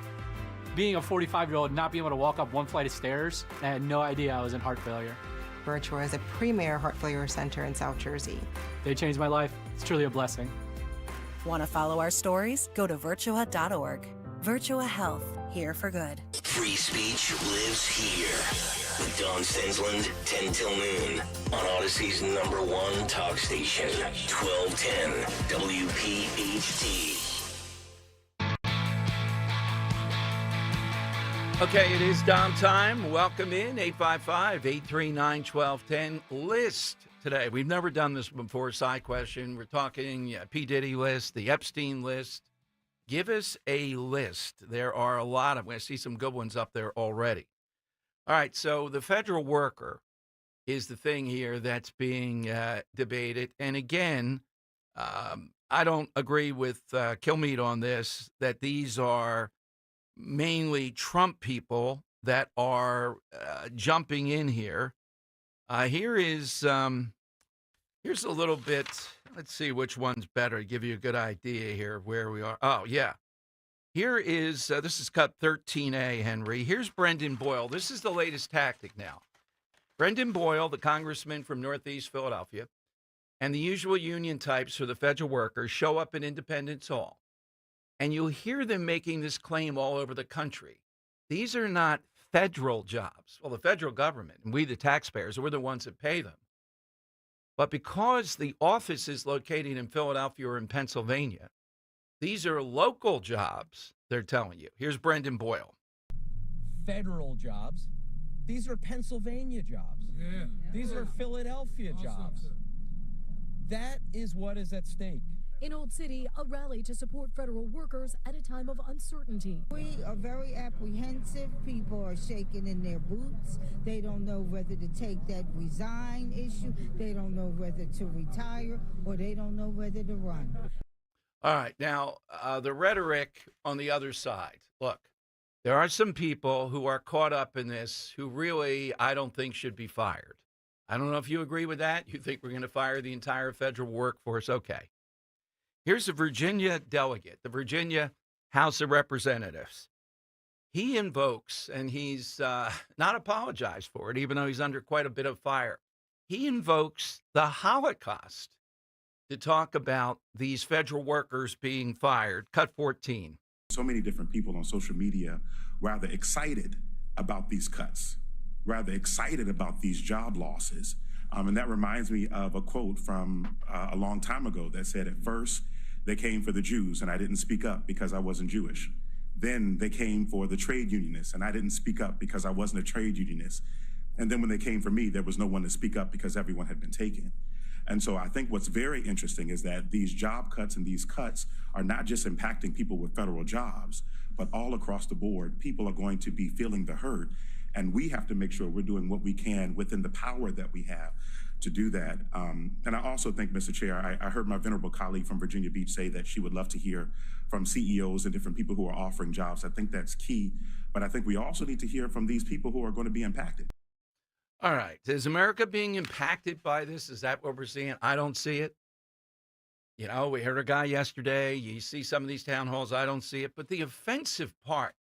Being a 45-year-old, not being able to walk up one flight of stairs, I had no idea I was in heart failure. Virtua is a premier heart failure center in South Jersey. They changed my life. It's truly a blessing. Want to follow our stories? Go to virtua.org. Virtua Health, here for good. Free speech lives here. With Don Stensland, 10 till noon. On Odyssey's #1 talk station, 1210 WPHT. Okay, it is Dom time. Welcome in, 855-839-1210. List today. We've never done this before, side question. We're talking P. Diddy list, the Epstein list. Give us a list. There are a lot of, I see some good ones up there already. All right, so the federal worker is the thing here that's being debated. And again, I don't agree with Kilmeade on this, that these are mainly Trump people that are jumping in here. Here's a little bit. Let's see which one's better to give you a good idea here of where we are. Oh, yeah. Here is, this is cut 13A, Henry. Here's Brendan Boyle. This is the latest tactic now. Brendan Boyle, the congressman from Northeast Philadelphia, and the usual union types for the federal workers show up in Independence Hall. And you'll hear them making this claim all over the country. These are not federal jobs. Well, the federal government, and we the taxpayers, we're the ones that pay them. But because the office is located in Philadelphia or in Pennsylvania, these are local jobs, they're telling you. Here's Brendan Boyle. Federal jobs These are Pennsylvania jobs. These are Philadelphia jobs. That is what is at stake. In Old City, a rally to support federal workers at a time of uncertainty. We are very apprehensive. People are shaking in their boots. They don't know whether to take that resign issue. They don't know whether to retire, or they don't know whether to run. All right. Now, the rhetoric on the other side. Look, there are some people who are caught up in this who really, I don't think, should be fired. I don't know if you agree with that. You think we're going to fire the entire federal workforce? Okay. Here's a Virginia delegate, the Virginia House of Representatives. He invokes, and he's not apologized for it, even though he's under quite a bit of fire. He invokes the Holocaust to talk about these federal workers being fired. Cut 14. So many different people on social media rather excited about these cuts, rather excited about these job losses. And that reminds me of a quote from a long time ago that said, at first, they came for the Jews, and I didn't speak up because I wasn't Jewish. Then they came for the trade unionists, and I didn't speak up because I wasn't a trade unionist. And then when they came for me, there was no one to speak up because everyone had been taken. And so I think what's very interesting is that these job cuts and these cuts are not just impacting people with federal jobs, but all across the board, people are going to be feeling the hurt. And we have to make sure we're doing what we can within the power that we have to do that. And I also think, Mr. Chair, I heard my venerable colleague from Virginia Beach say that she would love to hear from CEOs and different people who are offering jobs. I think that's key. But I think we also need to hear from these people who are going to be impacted. All right. Is America being impacted by this? Is that what we're seeing? I don't see it. You know, we heard a guy yesterday. You see some of these town halls. I don't see it. But the offensive part,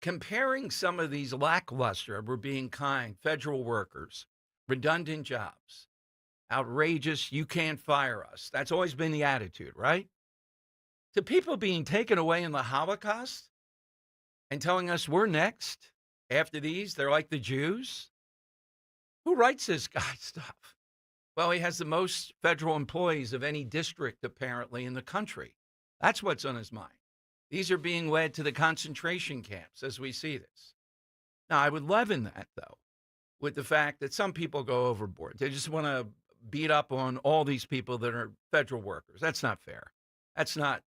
comparing some of these lackluster, we're being kind, federal workers, redundant jobs, outrageous, you can't fire us. That's always been the attitude, right? To people being taken away in the Holocaust and telling us we're next after these, they're like the Jews. Who writes this guy stuff? Well, he has the most federal employees of any district, apparently, in the country. That's what's on his mind. These are being led to the concentration camps as we see this. Now, I would leaven that, though, with the fact that some people go overboard. They just want to beat up on all these people that are federal workers. That's not fair. That's not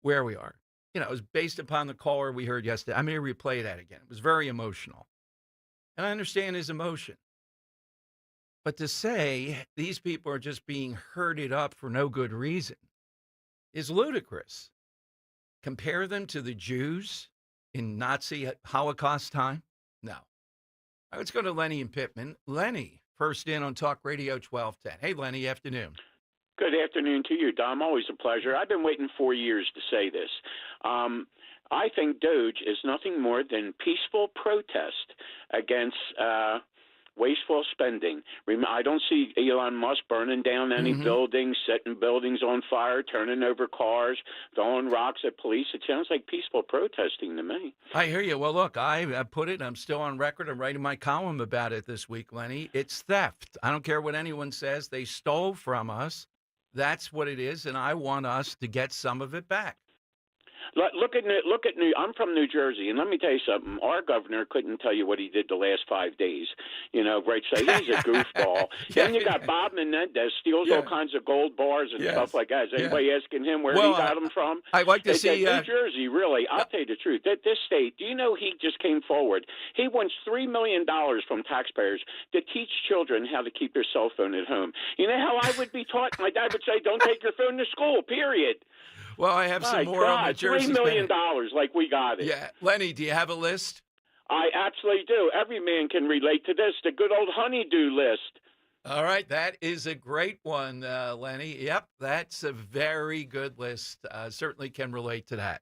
where we are. You know, it was based upon the caller we heard yesterday. I'm going to replay that again. It was very emotional. And I understand his emotion. But to say these people are just being herded up for no good reason is ludicrous. Compare them to the Jews in Nazi Holocaust time? No. Let's go to Lenny and Pittman. Lenny, first in on Talk Radio 1210. Hey, Lenny, afternoon. Good afternoon to you, Dom. Always a pleasure. I've been waiting 4 years to say this. I think DOGE is nothing more than peaceful protest against wasteful spending. I don't see Elon Musk burning down any buildings, setting buildings on fire, turning over cars, throwing rocks at police. It sounds like peaceful protesting to me. I hear you. Well, look, I put it, I'm still on record. I'm writing my column about it this week, Lenny. It's theft. I don't care what anyone says. They stole from us. That's what it is, and I want us to get some of it back. Look at New. I'm from New Jersey, and let me tell you something. Our governor couldn't tell you what he did the last 5 days. You know, right? So he's a goofball. Then you got Bob Menendez steals all kinds of gold bars and stuff like that. Is anybody asking him where he got them from? I'd like to see New Jersey. Really, I'll tell you the truth. That this state. Do you know he just came forward? He wants $3 million from taxpayers to teach children how to keep their cell phone at home. You know how I would be taught? My dad would say, "Don't take your phone to school." Period. Well, I have some more on the Jersey. $3 million, like we got it. Yeah. Lenny, do you have a list? I absolutely do. Every man can relate to this, the good old honeydew list. All right. That is a great one, Lenny. Yep. That's a very good list. Certainly can relate to that.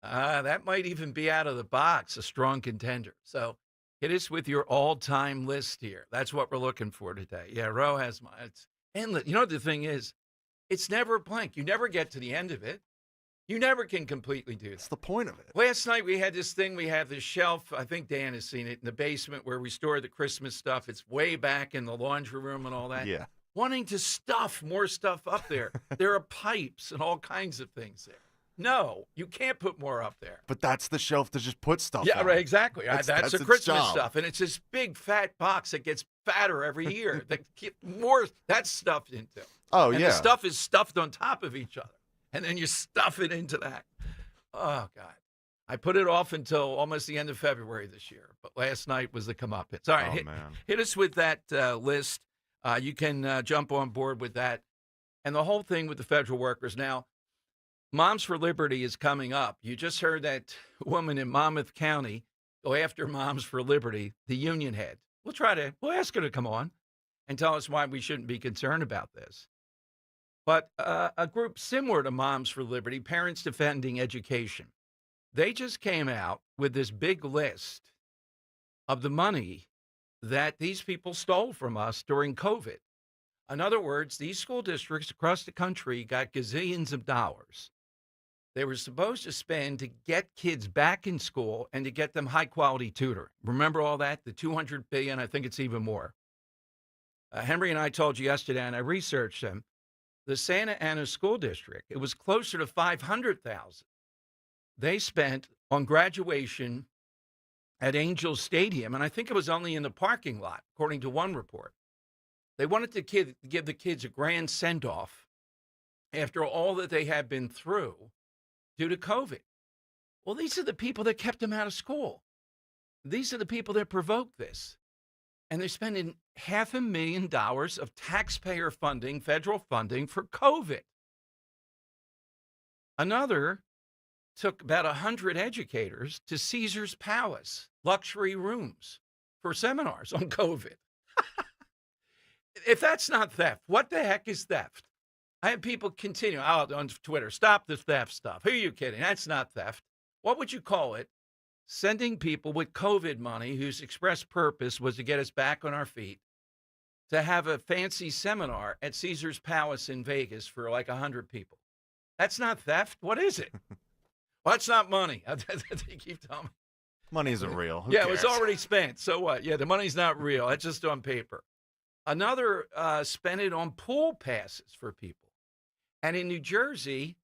That might even be out of the box, a strong contender. So hit us with your all-time list here. That's what we're looking for today. Yeah, Ro has mine. It's endless. You know, the thing is, it's never blank. You never get to the end of it. You never can completely do that. That's the point of it. Last night we had this thing. We have this shelf. I think Dan has seen it in the basement where we store the Christmas stuff. It's way back in the laundry room and all that. Yeah. Wanting to stuff more stuff up there. There are pipes and all kinds of things there. No, you can't put more up there. But that's the shelf to just put stuff Yeah, on. right, exactly. That's the its Christmas job. stuff. And it's this big fat box that gets fatter every year. That get more that's stuffed into. Oh, and yeah. the stuff is stuffed on top of each other. And then you stuff it into that. Oh, God. I put it off until almost the end of February this year. But last night was the comeuppance. All right, hit us with that list. You can jump on board with that. And the whole thing with the federal workers. Now, Moms for Liberty is coming up. You just heard that woman in Monmouth County go after Moms for Liberty, the union head. We'll ask her to come on and tell us why we shouldn't be concerned about this. But a group similar to Moms for Liberty, Parents Defending Education, they just came out with this big list of the money that these people stole from us during COVID. In other words, these school districts across the country got gazillions of dollars they were supposed to spend to get kids back in school and to get them high-quality tutoring. Remember all that? The $200 billion, I think it's even more. Henry and I told you yesterday, and I researched them, the Santa Ana School District, it was closer to $500,000 they spent on graduation at Angel Stadium, and I think it was only in the parking lot, according to one report. They wanted to give the kids a grand send-off after all that they had been through due to COVID. Well, these are the people that kept them out of school. These are the people that provoked this. And they're spending $500,000 of taxpayer funding, federal funding for COVID. Another took about 100 educators to Caesar's Palace, luxury rooms for seminars on COVID. If that's not theft, what the heck is theft? I have people continue out on Twitter, stop the theft stuff. Who are you kidding? That's not theft. What would you call it? Sending people with COVID money whose express purpose was to get us back on our feet to have a fancy seminar at Caesar's Palace in Vegas for like 100 people. That's not theft. What is it? Well, that's not money. They keep telling me. Money isn't real. Who Yeah, cares? it was already spent. So what? Yeah, the money's not real. That's just on paper. Another spent it on pool passes for people. And in New Jersey,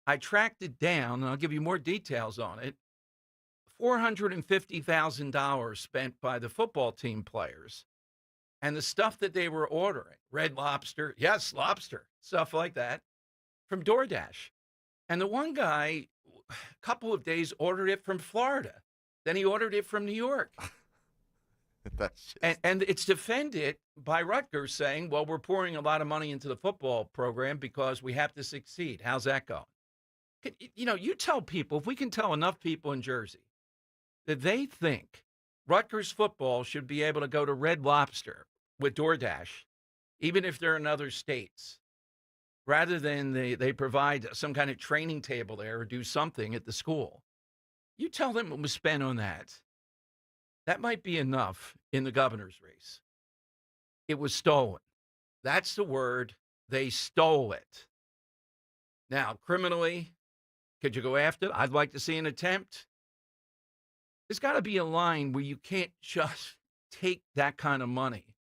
I tracked it down, and I'll give you more details on it. $450,000 spent by the football team players. And the stuff that they were ordering, Red Lobster, yes, lobster, stuff like that, from DoorDash. And the one guy, a couple of days, ordered it from Florida. Then he ordered it from New York. That's and it's defended by Rutgers saying, well, we're pouring a lot of money into the football program because we have to succeed. How's that going? You know, you tell people, if we can tell enough people in Jersey that they think Rutgers football should be able to go to Red Lobster with DoorDash, even if they're in other states, rather than they provide some kind of training table there or do something at the school. You tell them what was spent on that. That might be enough in the governor's race. It was stolen. That's the word. They stole it. Now, criminally, could you go after it? I'd like to see an attempt. There's got to be a line where you can't just take that kind of money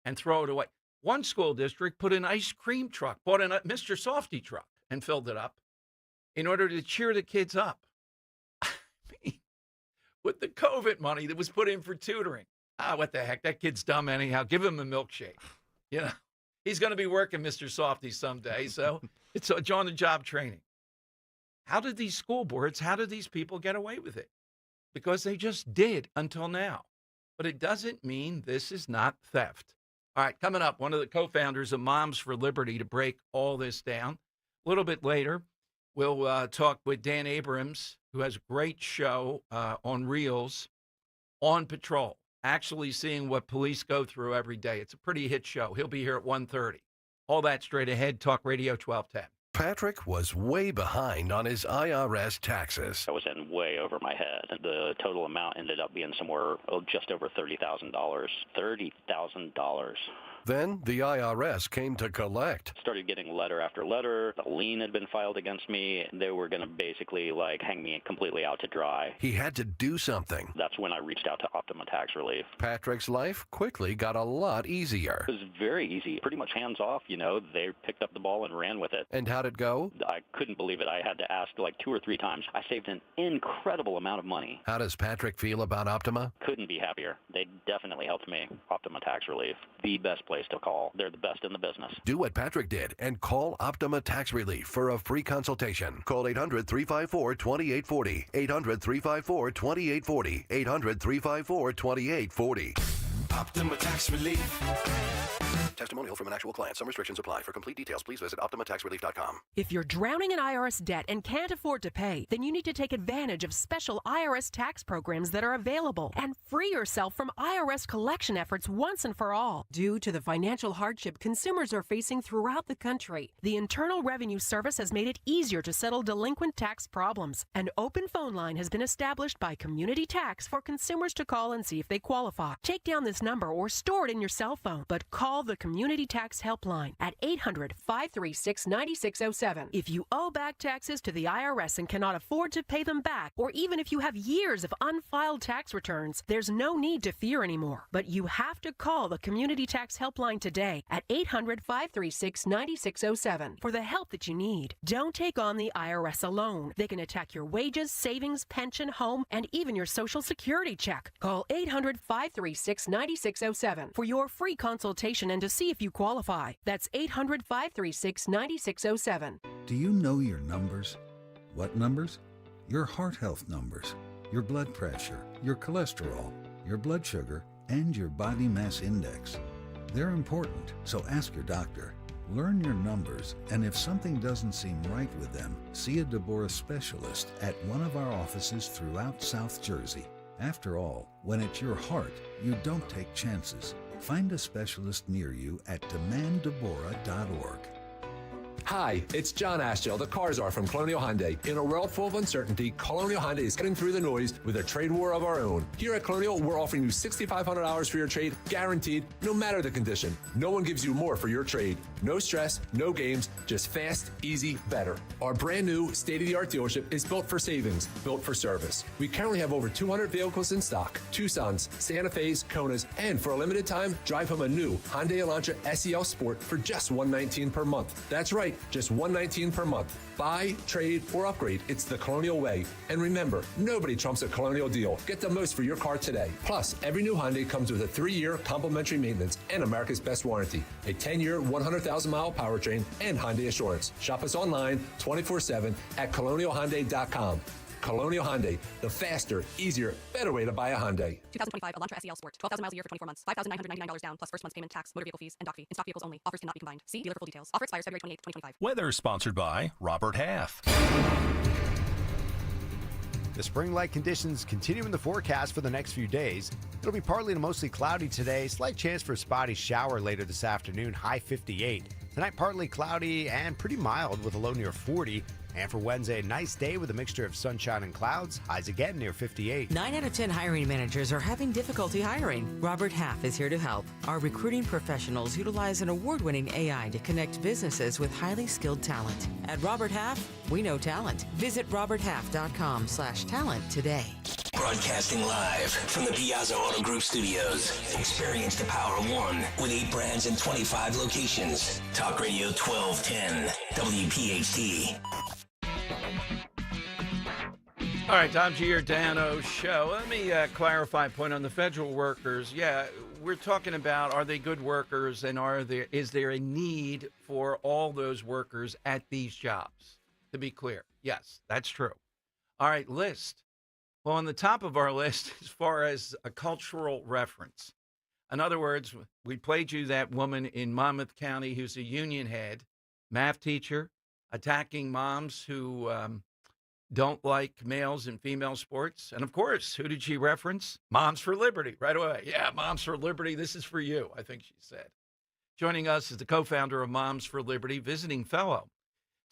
and throw it away. One school district put an ice cream truck, bought a Mr. Softy truck and filled it up in order to cheer the kids up. I mean, with the COVID money that was put in for tutoring. What the heck? That kid's dumb anyhow. Give him a milkshake. You know, he's going to be working Mr. Softy someday. So it's on-the-job training. How did these school boards, how did these people get away with it? Because they just did until now. But it doesn't mean this is not theft. All right, coming up, one of the co-founders of Moms for Liberty to break all this down. A little bit later, we'll talk with Dan Abrams, who has a great show on Reels, On Patrol, actually seeing what police go through every day. It's a pretty hit show. He'll be here at 1:30. All that straight ahead, Talk Radio 1210. Patrick was way behind on his IRS taxes. I was in way over my head. The total amount ended up being somewhere just over $30,000. $30,000. Then the IRS came to collect. Started getting letter after letter. A lien had been filed against me. They were going to basically hang me completely out to dry. He had to do something. That's when I reached out to Optima Tax Relief. Patrick's life quickly got a lot easier. It was very easy. Pretty much hands off, They picked up the ball and ran with it. And how how'd it go? I couldn't believe it. I had to ask like 2 or 3 times. I saved an incredible amount of money. How does Patrick feel about Optima? Couldn't be happier. They definitely helped me. Optima Tax Relief, the best place to call. They're the best in the business. Do what Patrick did and call Optima Tax Relief for a free consultation. Call 800-354-2840. 800-354-2840. 800-354-2840. Optima Tax Relief. Testimonial from an actual client. Some restrictions apply. For complete details, please visit OptimaTaxRelief.com. If you're drowning in IRS debt and can't afford to pay, then you need to take advantage of special IRS tax programs that are available and free yourself from IRS collection efforts once and for all. Due to the financial hardship consumers are facing throughout the country, the Internal Revenue Service has made it easier to settle delinquent tax problems. An open phone line has been established by Community Tax for consumers to call and see if they qualify. Take down this number or store it in your cell phone, but call the Community Tax Helpline at 800-536-9607. If you owe back taxes to the IRS and cannot afford to pay them back, or even if you have years of unfiled tax returns, there's no need to fear anymore. But you have to call the Community Tax Helpline today at 800-536-9607 for the help that you need. Don't take on the IRS alone. They can attack your wages, savings, pension, home, and even your Social Security check. Call 800-536-9607 for your free consultation and to see if you qualify. That's 800-536-9607. Do you know your numbers? What numbers? Your heart health numbers, your blood pressure, your cholesterol, your blood sugar, and your body mass index. They're important, so ask your doctor. Learn your numbers, and if something doesn't seem right with them, see a Deborah specialist at one of our offices throughout South Jersey. After all, when it's your heart, you don't take chances. Find a specialist near you at demanddeborah.org. Hi, it's John Ashdale, the car czar from Colonial Hyundai. In a world full of uncertainty, Colonial Hyundai is cutting through the noise with a trade war of our own. Here at Colonial, we're offering you $6,500 for your trade, guaranteed, no matter the condition. No one gives you more for your trade. No stress, no games, just fast, easy, better. Our brand new state-of-the-art dealership is built for savings, built for service. We currently have over 200 vehicles in stock, Tucsons, Santa Fe's, Konas, and for a limited time, drive home a new Hyundai Elantra SEL Sport for just $119 per month. That's right. Just $119 per month. Buy, trade, or upgrade. It's the Colonial way. And remember, nobody trumps a Colonial deal. Get the most for your car today. Plus, every new Hyundai comes with a 3-year complimentary maintenance and America's best warranty, a 10-year, 100,000-mile powertrain, and Hyundai Assurance. Shop us online 24/7 at colonialhyundai.com. Colonial Hyundai, the faster, easier, better way to buy a Hyundai. 2025 Elantra SEL Sport. 12,000 miles a year for 24 months. $5,999 down plus first month's payment, tax, motor vehicle fees, and doc fee. In stock vehicles only. Offers cannot be combined. See dealer for full details. Offer expires February 28, 2025. Weather sponsored by Robert Half. The spring-like conditions continue in the forecast for the next few days. It'll be partly to mostly cloudy today. Slight chance for a spotty shower later this afternoon. High 58. Tonight, partly cloudy and pretty mild with a low near 40. And for Wednesday, a nice day with a mixture of sunshine and clouds. Highs again near 58. 9 out of 10 hiring managers are having difficulty hiring. Robert Half is here to help. Our recruiting professionals utilize an award-winning AI to connect businesses with highly skilled talent. At Robert Half, we know talent. Visit roberthalf.com/talent today. Broadcasting live from the Piazza Auto Group studios. Experience the power of one with 8 brands and 25 locations. Talk Radio 1210, WPHT. All right, Tom Giordano show. Let me clarify a point on the federal workers. Yeah, we're talking about, are they good workers, and is there a need for all those workers at these jobs? To be clear, yes, that's true. All right, list. Well, on the top of our list, as far as a cultural reference. In other words, we played you that woman in Monmouth County who's a union head, math teacher, attacking moms who don't like males and female sports. And of course, who did she reference? Moms for Liberty, right away. Yeah, Moms for Liberty, this is for you, I think she said. Joining us is the co-founder of Moms for Liberty, visiting fellow,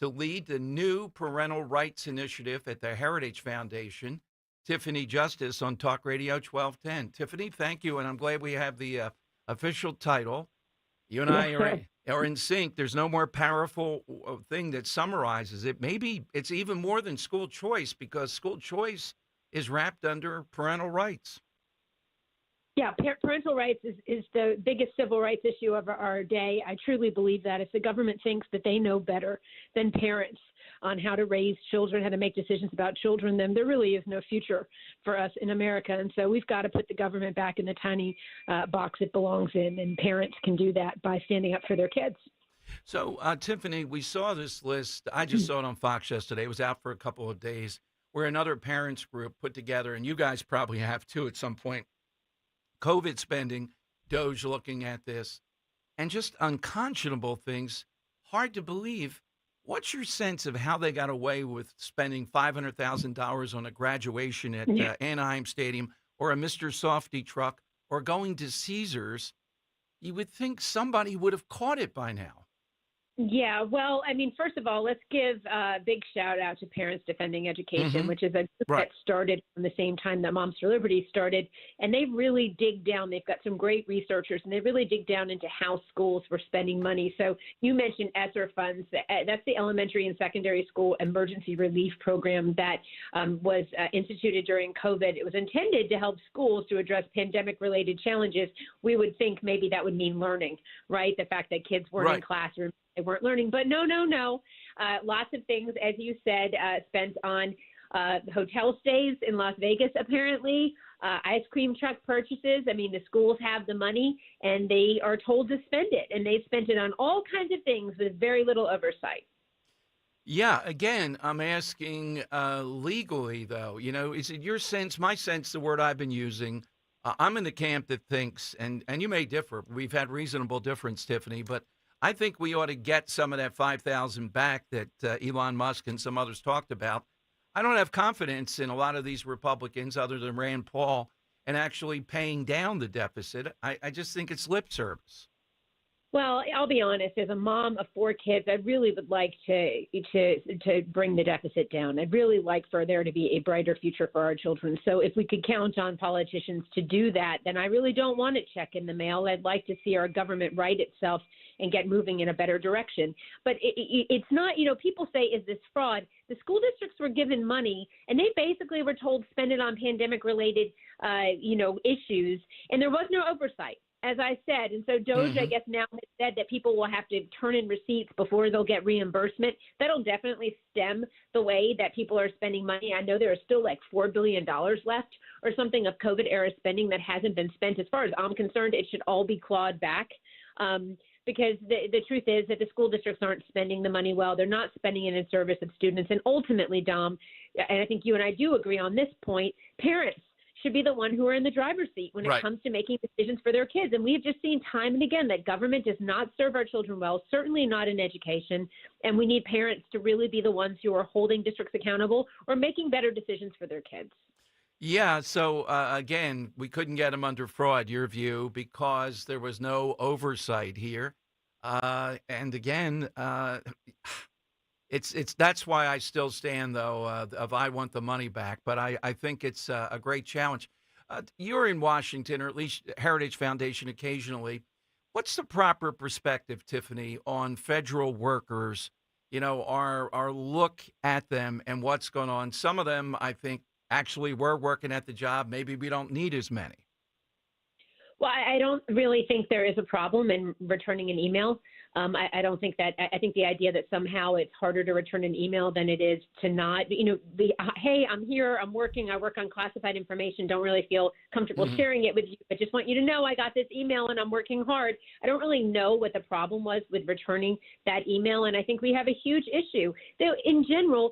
to lead the new parental rights initiative at the Heritage Foundation, Tiffany Justice on Talk Radio 1210. Tiffany, thank you, and I'm glad we have the official title. You and I are in sync. There's no more powerful thing that summarizes it. Maybe it's even more than school choice, because school choice is wrapped under parental rights. Yeah, parental rights is the biggest civil rights issue of our day. I truly believe that. If the government thinks that they know better than parents on how to raise children, how to make decisions about children, then there really is no future for us in America. And so we've got to put the government back in the tiny box it belongs in, and parents can do that by standing up for their kids. So, Tiffany, we saw this list. I just saw it on Fox yesterday. It was out for a couple of days, where another parents group put together, and you guys probably have too at some point, COVID spending, DOGE looking at this, and just unconscionable things. Hard to believe. What's your sense of how they got away with spending $500,000 on a graduation at Anaheim Stadium, or a Mr. Softy truck, or going to Caesars? You would think somebody would have caught it by now. Yeah, well, I mean, first of all, let's give a big shout out to Parents Defending Education, which is a group that started from the same time that Moms for Liberty started. And they really dig down. They've got some great researchers, and they really dig down into how schools were spending money. So you mentioned ESSER funds. That's the Elementary and Secondary School Emergency Relief Program that was instituted during COVID. It was intended to help schools to address pandemic-related challenges. We would think maybe that would mean learning, right? The fact that kids weren't in classrooms. They weren't learning, but no. Lots of things, as you said, spent on hotel stays in Las Vegas, apparently, ice cream truck purchases. I mean, the schools have the money, and they are told to spend it, and they spent it on all kinds of things with very little oversight. Yeah, again, I'm asking legally, though. You know, is it your sense, my sense, the word I've been using, I'm in the camp that thinks, and you may differ, we've had reasonable difference, Tiffany, but I think we ought to get some of that $5,000 back that Elon Musk and some others talked about. I don't have confidence in a lot of these Republicans, other than Rand Paul, and actually paying down the deficit. I just think it's lip service. Well, I'll be honest. As a mom of 4 kids, I really would like to bring the deficit down. I'd really like for there to be a brighter future for our children. So if we could count on politicians to do that, then I really don't want a check in the mail. I'd like to see our government right itself and get moving in a better direction. But it's not, people say, is this fraud? The school districts were given money, and they basically were told spend it on pandemic-related, issues, and there was no oversight, as I said. And so DOGE, I guess, now has said that people will have to turn in receipts before they'll get reimbursement. That'll definitely stem the way that people are spending money. I know there is still like $4 billion left or something of COVID-era spending that hasn't been spent. As far as I'm concerned, it should all be clawed back. Because the truth is that the school districts aren't spending the money well. They're not spending it in service of students. And ultimately, Dom, and I think you and I do agree on this point, parents should be the one who are in the driver's seat when it comes to making decisions for their kids. And we've just seen time and again that government does not serve our children well, certainly not in education. And we need parents to really be the ones who are holding districts accountable or making better decisions for their kids. Yeah, so again, we couldn't get them under fraud, your view, because there was no oversight here. And again, it's that's why I still stand, though, of I want the money back. But I think it's a great challenge. You're in Washington, or at least Heritage Foundation occasionally. What's the proper perspective, Tiffany, on federal workers, our look at them and what's going on? Some of them, I think, actually we're working at the job. Maybe we don't need as many. Well, I don't really think there is a problem in returning an email. I don't think that. I think the idea that somehow it's harder to return an email than it is to not, hey, I'm here, I'm working, I work on classified information, don't really feel comfortable sharing it with you, but just want you to know I got this email and I'm working hard. I don't really know what the problem was with returning that email, and I think we have a huge issue. So in general,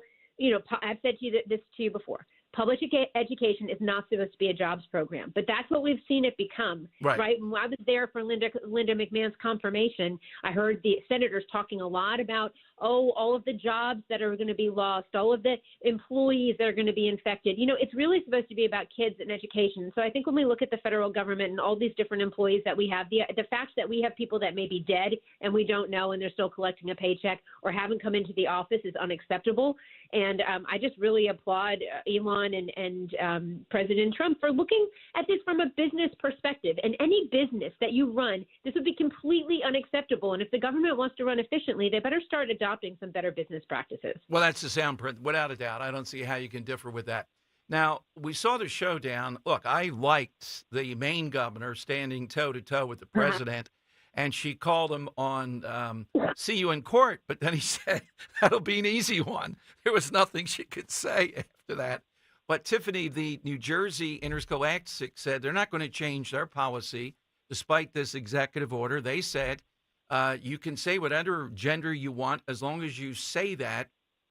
I've said this to you before. Public education is not supposed to be a jobs program, but that's what we've seen it become, right? When I was there for Linda McMahon's confirmation, I heard the senators talking a lot about, all of the jobs that are going to be lost, all of the employees that are going to be infected. It's really supposed to be about kids and education. So I think when we look at the federal government and all these different employees that we have, the fact that we have people that may be dead and we don't know and they're still collecting a paycheck or haven't come into the office is unacceptable. And I just really applaud Elon and President Trump for looking at this from a business perspective. And any business that you run, this would be completely unacceptable. And if the government wants to run efficiently, they better start adopting some better business practices. Well, that's the sound print, without a doubt. I don't see how you can differ with that. Now, we saw the showdown. Look, I liked the Maine governor standing toe-to-toe with the president, and she called him on see you in court, but then he said, that'll be an easy one. There was nothing she could say after that. But Tiffany, the New Jersey Interscholastic said they're not going to change their policy despite this executive order. They said you can say whatever gender you want as long as you say that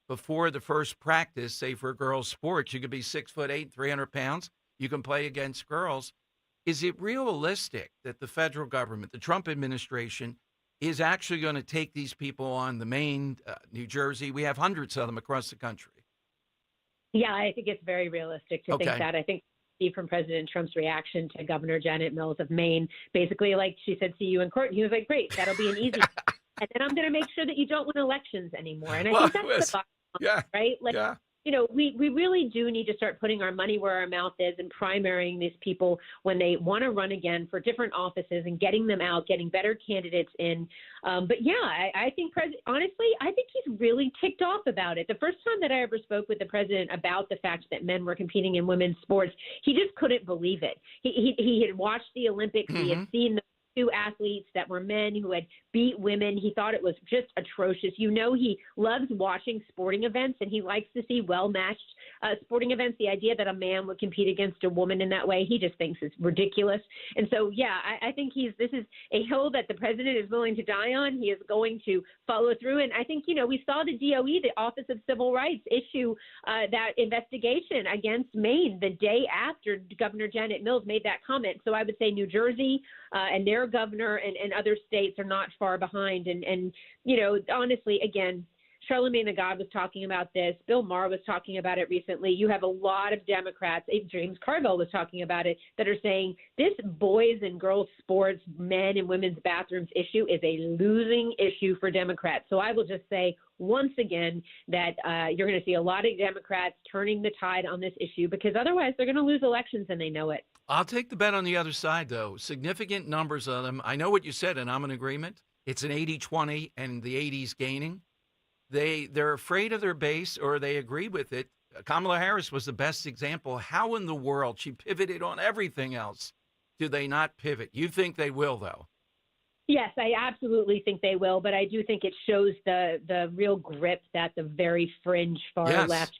before the first practice, say for girls' sports. You could be 6'8", 300 pounds. You can play against girls. Is it realistic that the federal government, the Trump administration, is actually going to take these people on, the Maine, New Jersey? We have hundreds of them across the country. Yeah, I think it's very realistic to think that. I think from President Trump's reaction to Governor Janet Mills of Maine, basically, like she said, see you in court. And he was like, great, that'll be an easy one. And then I'm going to make sure that you don't win elections anymore. And I think that's the bottom line, right? Like, you know, we really do need to start putting our money where our mouth is and primarying these people when they want to run again for different offices and getting them out, getting better candidates in. But yeah, I think honestly, I think he's really ticked off about it. The first time that I ever spoke with the president about the fact that men were competing in women's sports, he just couldn't believe it. He had watched the Olympics. He had seen the two athletes that were men who had beat women. He thought it was just atrocious. You know, he loves watching sporting events, and he likes to see well-matched sporting events. The idea that a man would compete against a woman in that way, he just thinks is ridiculous. And so, yeah, I think this is a hill that the president is willing to die on. He is going to follow through. And I think, you know, we saw the DOE, the Office of Civil Rights, issue that investigation against Maine the day after Governor Janet Mills made that comment. So I would say New Jersey and their governor and other states are not far behind. And you know, honestly, again, Charlamagne the God was talking about this. Bill Maher was talking about it recently. You have a lot of Democrats, James Carville was talking about it, that are saying this boys and girls sports, men and women's bathrooms issue is a losing issue for Democrats. So I will just say once again that you're going to see a lot of Democrats turning the tide on this issue, because otherwise they're going to lose elections, and they know it. I'll take the bet on the other side, though. Significant numbers of them. I know what you said, and I'm in agreement. It's an 80-20, and the 80s gaining. They're afraid of their base, or they agree with it. Kamala Harris was the best example. How in the world she pivoted on everything else? Do they not pivot? You think they will, though? Yes, I absolutely think they will, but I do think it shows the real grip that the very fringe far left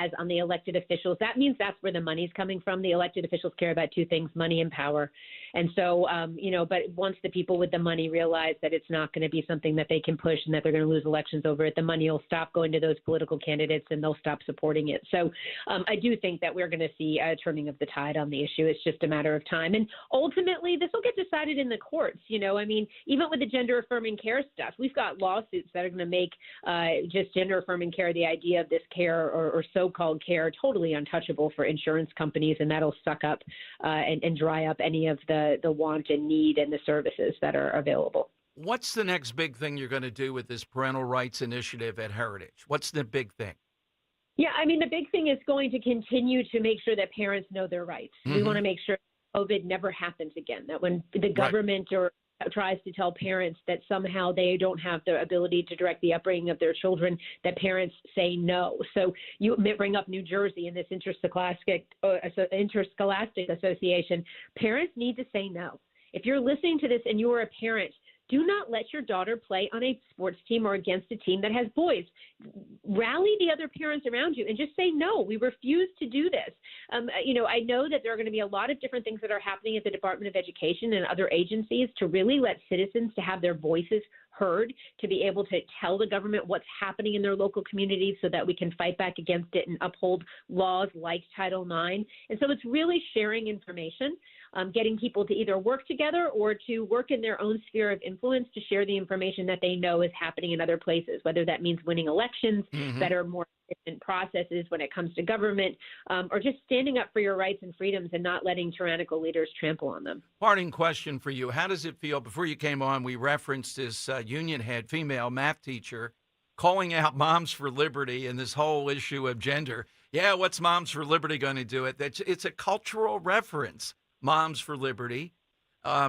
has on the elected officials. That means that's where the money's coming from. The elected officials care about two things: money and power. And so, you know, but once the people with the money realize that it's not going to be something that they can push and that they're going to lose elections over it, the money will stop going to those political candidates and they'll stop supporting it. So I do think that we're going to see a turning of the tide on the issue. It's just a matter of time. And ultimately, this will get decided in the courts. You know, I mean, even with the gender affirming care stuff, we've got lawsuits that are going to make just gender affirming care, the idea of this care or so-called care, totally untouchable for insurance companies, and that'll suck up and dry up any of the want and need and the services that are available. What's the next big thing you're going to do with this parental rights initiative at Heritage? What's the big thing? Yeah, I mean, the big thing is going to continue to make sure that parents know their rights. We want to make sure COVID never happens again, that when the government or tries to tell parents that somehow they don't have the ability to direct the upbringing of their children, that parents say no. So you bring up New Jersey and this interscholastic association. Parents need to say no. If you're listening to this and you are a parent, do not let your daughter play on a sports team or against a team that has boys. Rally the other parents around you and just say, no, we refuse to do this. You know, I know that there are going to be a lot of different things that are happening at the Department of Education and other agencies to really let citizens to have their voices heard, to be able to tell the government what's happening in their local communities so that we can fight back against it and uphold laws like Title IX. And so it's really sharing information, getting people to either work together or to work in their own sphere of influence to share the information that they know is happening in other places, whether that means winning elections, better, more efficient processes when it comes to government, or just standing up for your rights and freedoms and not letting tyrannical leaders trample on them. Parting question for you. How does it feel? Before you came on, we referenced this union head, female math teacher, calling out Moms for Liberty and this whole issue of gender. Yeah, what's Moms for Liberty going to do it? It's a cultural reference, Moms for Liberty.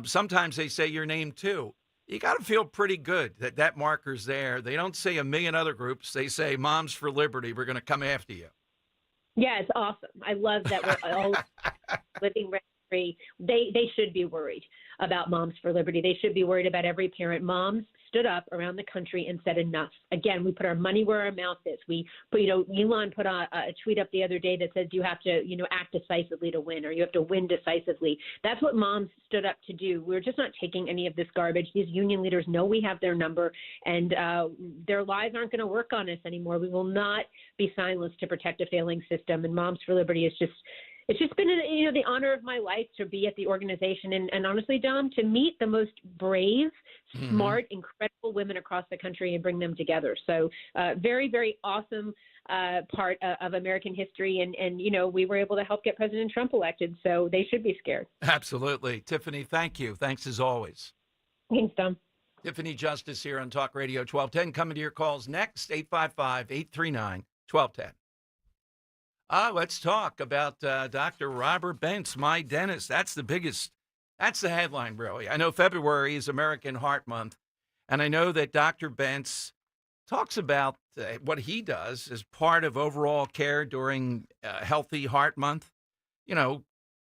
Sometimes they say your name too. You got to feel pretty good that that marker's there. They don't say a million other groups. They say Moms for Liberty, we're going to come after you. Yeah, it's awesome. I love that we're all living rent-free. They should be worried about Moms for Liberty. They should be worried about every parent. Moms stood up around the country and said enough. Again, we put our money where our mouth is. We put, Elon put a tweet up the other day that says you have to, act decisively to win, or you have to win decisively. That's what moms stood up to do. We're just not taking any of this garbage. These union leaders know we have their number, and their lies aren't going to work on us anymore. We will not be silenced to protect a failing system. And Moms for Liberty is just, it's just been, the honor of my life to be at the organization, and honestly, Dom, to meet the most brave, smart, incredible women across the country and bring them together. So very, very awesome part of American history. And, we were able to help get President Trump elected. So they should be scared. Absolutely. Tiffany, thank you. Thanks as always. Thanks, Dom. Tiffany Justice here on Talk Radio 1210. Coming to your calls next, 855-839-1210. Let's talk about Dr. Robert Bentz, my dentist. That's the headline, really. I know February is American Heart Month, and I know that Dr. Bentz talks about what he does as part of overall care during Healthy Heart Month.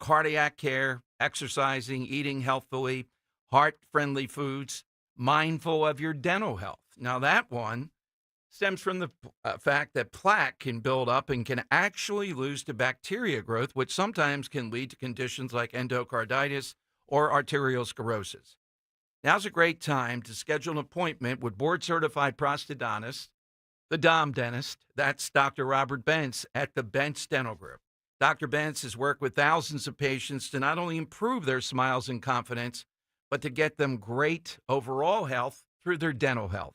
Cardiac care, exercising, eating healthfully, heart-friendly foods, mindful of your dental health. Now, that one stems from the fact that plaque can build up and can actually lose to bacteria growth, which sometimes can lead to conditions like endocarditis or arteriosclerosis. Now's a great time to schedule an appointment with board-certified prosthodontist, the Dom dentist. That's Dr. Robert Bentz at the Bentz Dental Group. Dr. Bentz has worked with thousands of patients to not only improve their smiles and confidence, but to get them great overall health through their dental health.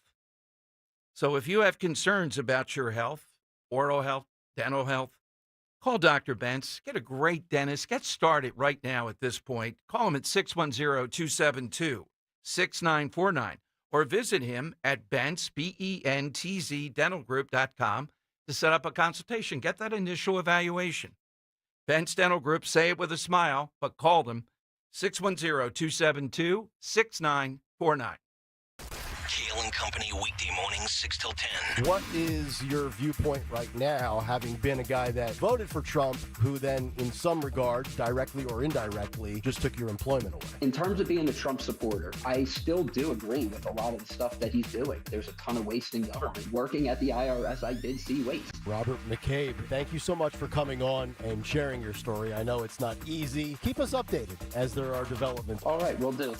So if you have concerns about your health, oral health, dental health, call Dr. Bentz. Get a great dentist. Get started right now at this point. Call him at 610-272-6949 or visit him at Bentz, B-E-N-T-Z, dentalgroup.com to set up a consultation. Get that initial evaluation. Bentz Dental Group, say it with a smile, but call them 610-272-6949. Kale & Company, weekday mornings, 6 till 10. What is your viewpoint right now, having been a guy that voted for Trump, who then, in some regard, directly or indirectly, just took your employment away? In terms of being a Trump supporter, I still do agree with a lot of the stuff that he's doing. There's a ton of waste in government. Working at the IRS, I did see waste. Robert McCabe, thank you so much for coming on and sharing your story. I know it's not easy. Keep us updated as there are developments. All right, we'll do.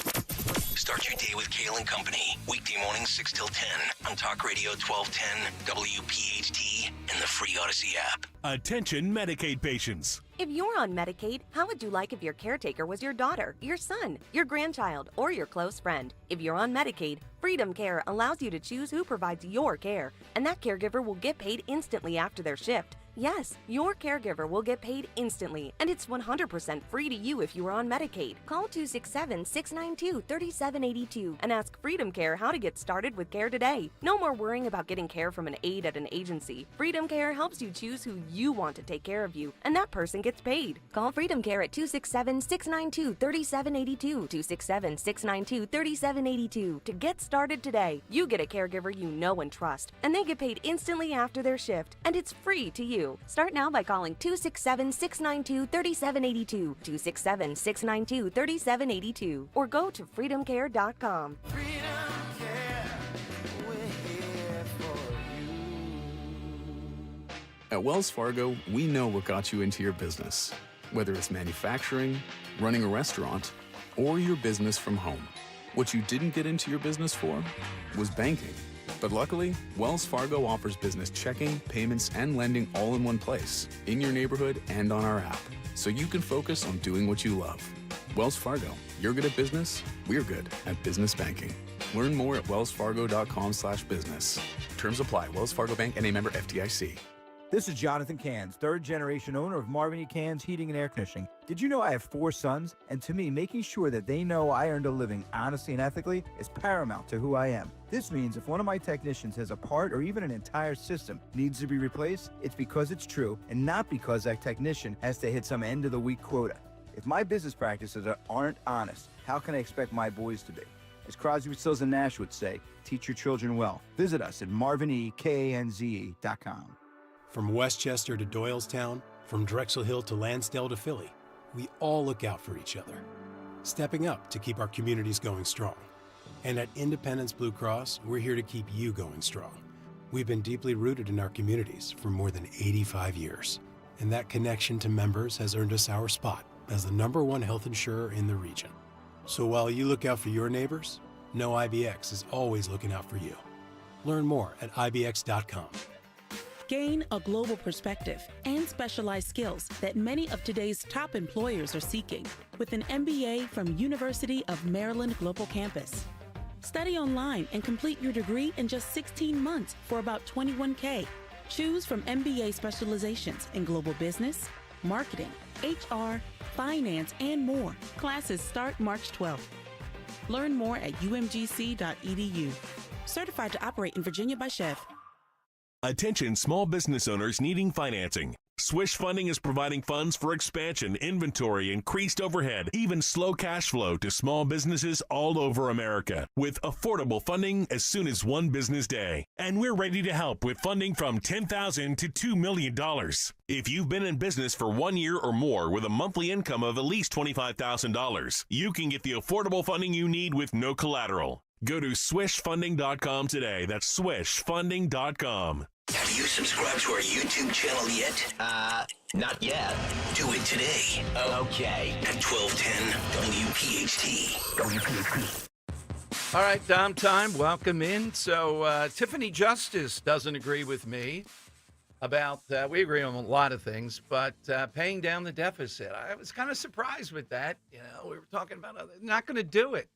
Start your day with Kale & Company. Weekday mornings 6 till 10 on Talk Radio 1210, WPHT, and the free Odyssey app. Attention Medicaid patients. If you're on Medicaid, how would you like if your caretaker was your daughter, your son, your grandchild, or your close friend? If you're on Medicaid, Freedom Care allows you to choose who provides your care, and that caregiver will get paid instantly after their shift. Yes, your caregiver will get paid instantly, and it's 100% free to you if you are on Medicaid. Call 267-692-3782 and ask Freedom Care how to get started with care today. No more worrying about getting care from an aide at an agency. Freedom Care helps you choose who you want to take care of you, and that person gets paid. Call Freedom Care at 267-692-3782, 267-692-3782 to get started today. You get a caregiver you know and trust, and they get paid instantly after their shift, and it's free to you. Start now by calling 267-692-3782, 267-692-3782, or go to freedomcare.com. At Wells Fargo, we know what got you into your business, whether it's manufacturing, running a restaurant, or your business from home. What you didn't get into your business for was banking. But luckily, Wells Fargo offers business checking, payments, and lending all in one place, in your neighborhood and on our app, so you can focus on doing what you love. Wells Fargo, you're good at business, we're good at business banking. Learn more at wellsfargo.com/business. Terms apply. Wells Fargo Bank and a member FDIC. This is Jonathan Cans, third-generation owner of Marvin E. Cans Heating and Air Conditioning. Did you know I have 4 sons? And to me, making sure that they know I earned a living honestly and ethically is paramount to who I am. This means if one of my technicians has a part or even an entire system needs to be replaced, it's because it's true and not because that technician has to hit some end-of-the-week quota. If my business practices aren't honest, how can I expect my boys to be? As Crosby, Stills, and Nash would say, teach your children well. Visit us at marvinekanze.com. From Westchester to Doylestown, from Drexel Hill to Lansdale to Philly, we all look out for each other, stepping up to keep our communities going strong. And at Independence Blue Cross, we're here to keep you going strong. We've been deeply rooted in our communities for more than 85 years, and that connection to members has earned us our spot as the #1 health insurer in the region. So while you look out for your neighbors, know IBX is always looking out for you. Learn more at IBX.com. Gain a global perspective and specialized skills that many of today's top employers are seeking with an MBA from University of Maryland Global Campus. Study online and complete your degree in just 16 months for about $21K. Choose from MBA specializations in global business, marketing, HR, finance, and more. Classes start March 12th. Learn more at umgc.edu. Certified to operate in Virginia by Chev. Attention small business owners needing financing. Swish Funding is providing funds for expansion, inventory, increased overhead, even slow cash flow to small businesses all over America with affordable funding as soon as one business day. And we're ready to help with funding from $10,000 to $2 million. If you've been in business for 1 year or more with a monthly income of at least $25,000, you can get the affordable funding you need with no collateral. Go to swishfunding.com today. That's swishfunding.com. Have you subscribed to our YouTube channel yet? Not yet. Do it today. Okay. At 1210 WPHT. All right, Dom time. Welcome in. So Tiffany Justice doesn't agree with me about, we agree on a lot of things, but paying down the deficit. I was kind of surprised with that. You know, we were talking about not going to do it.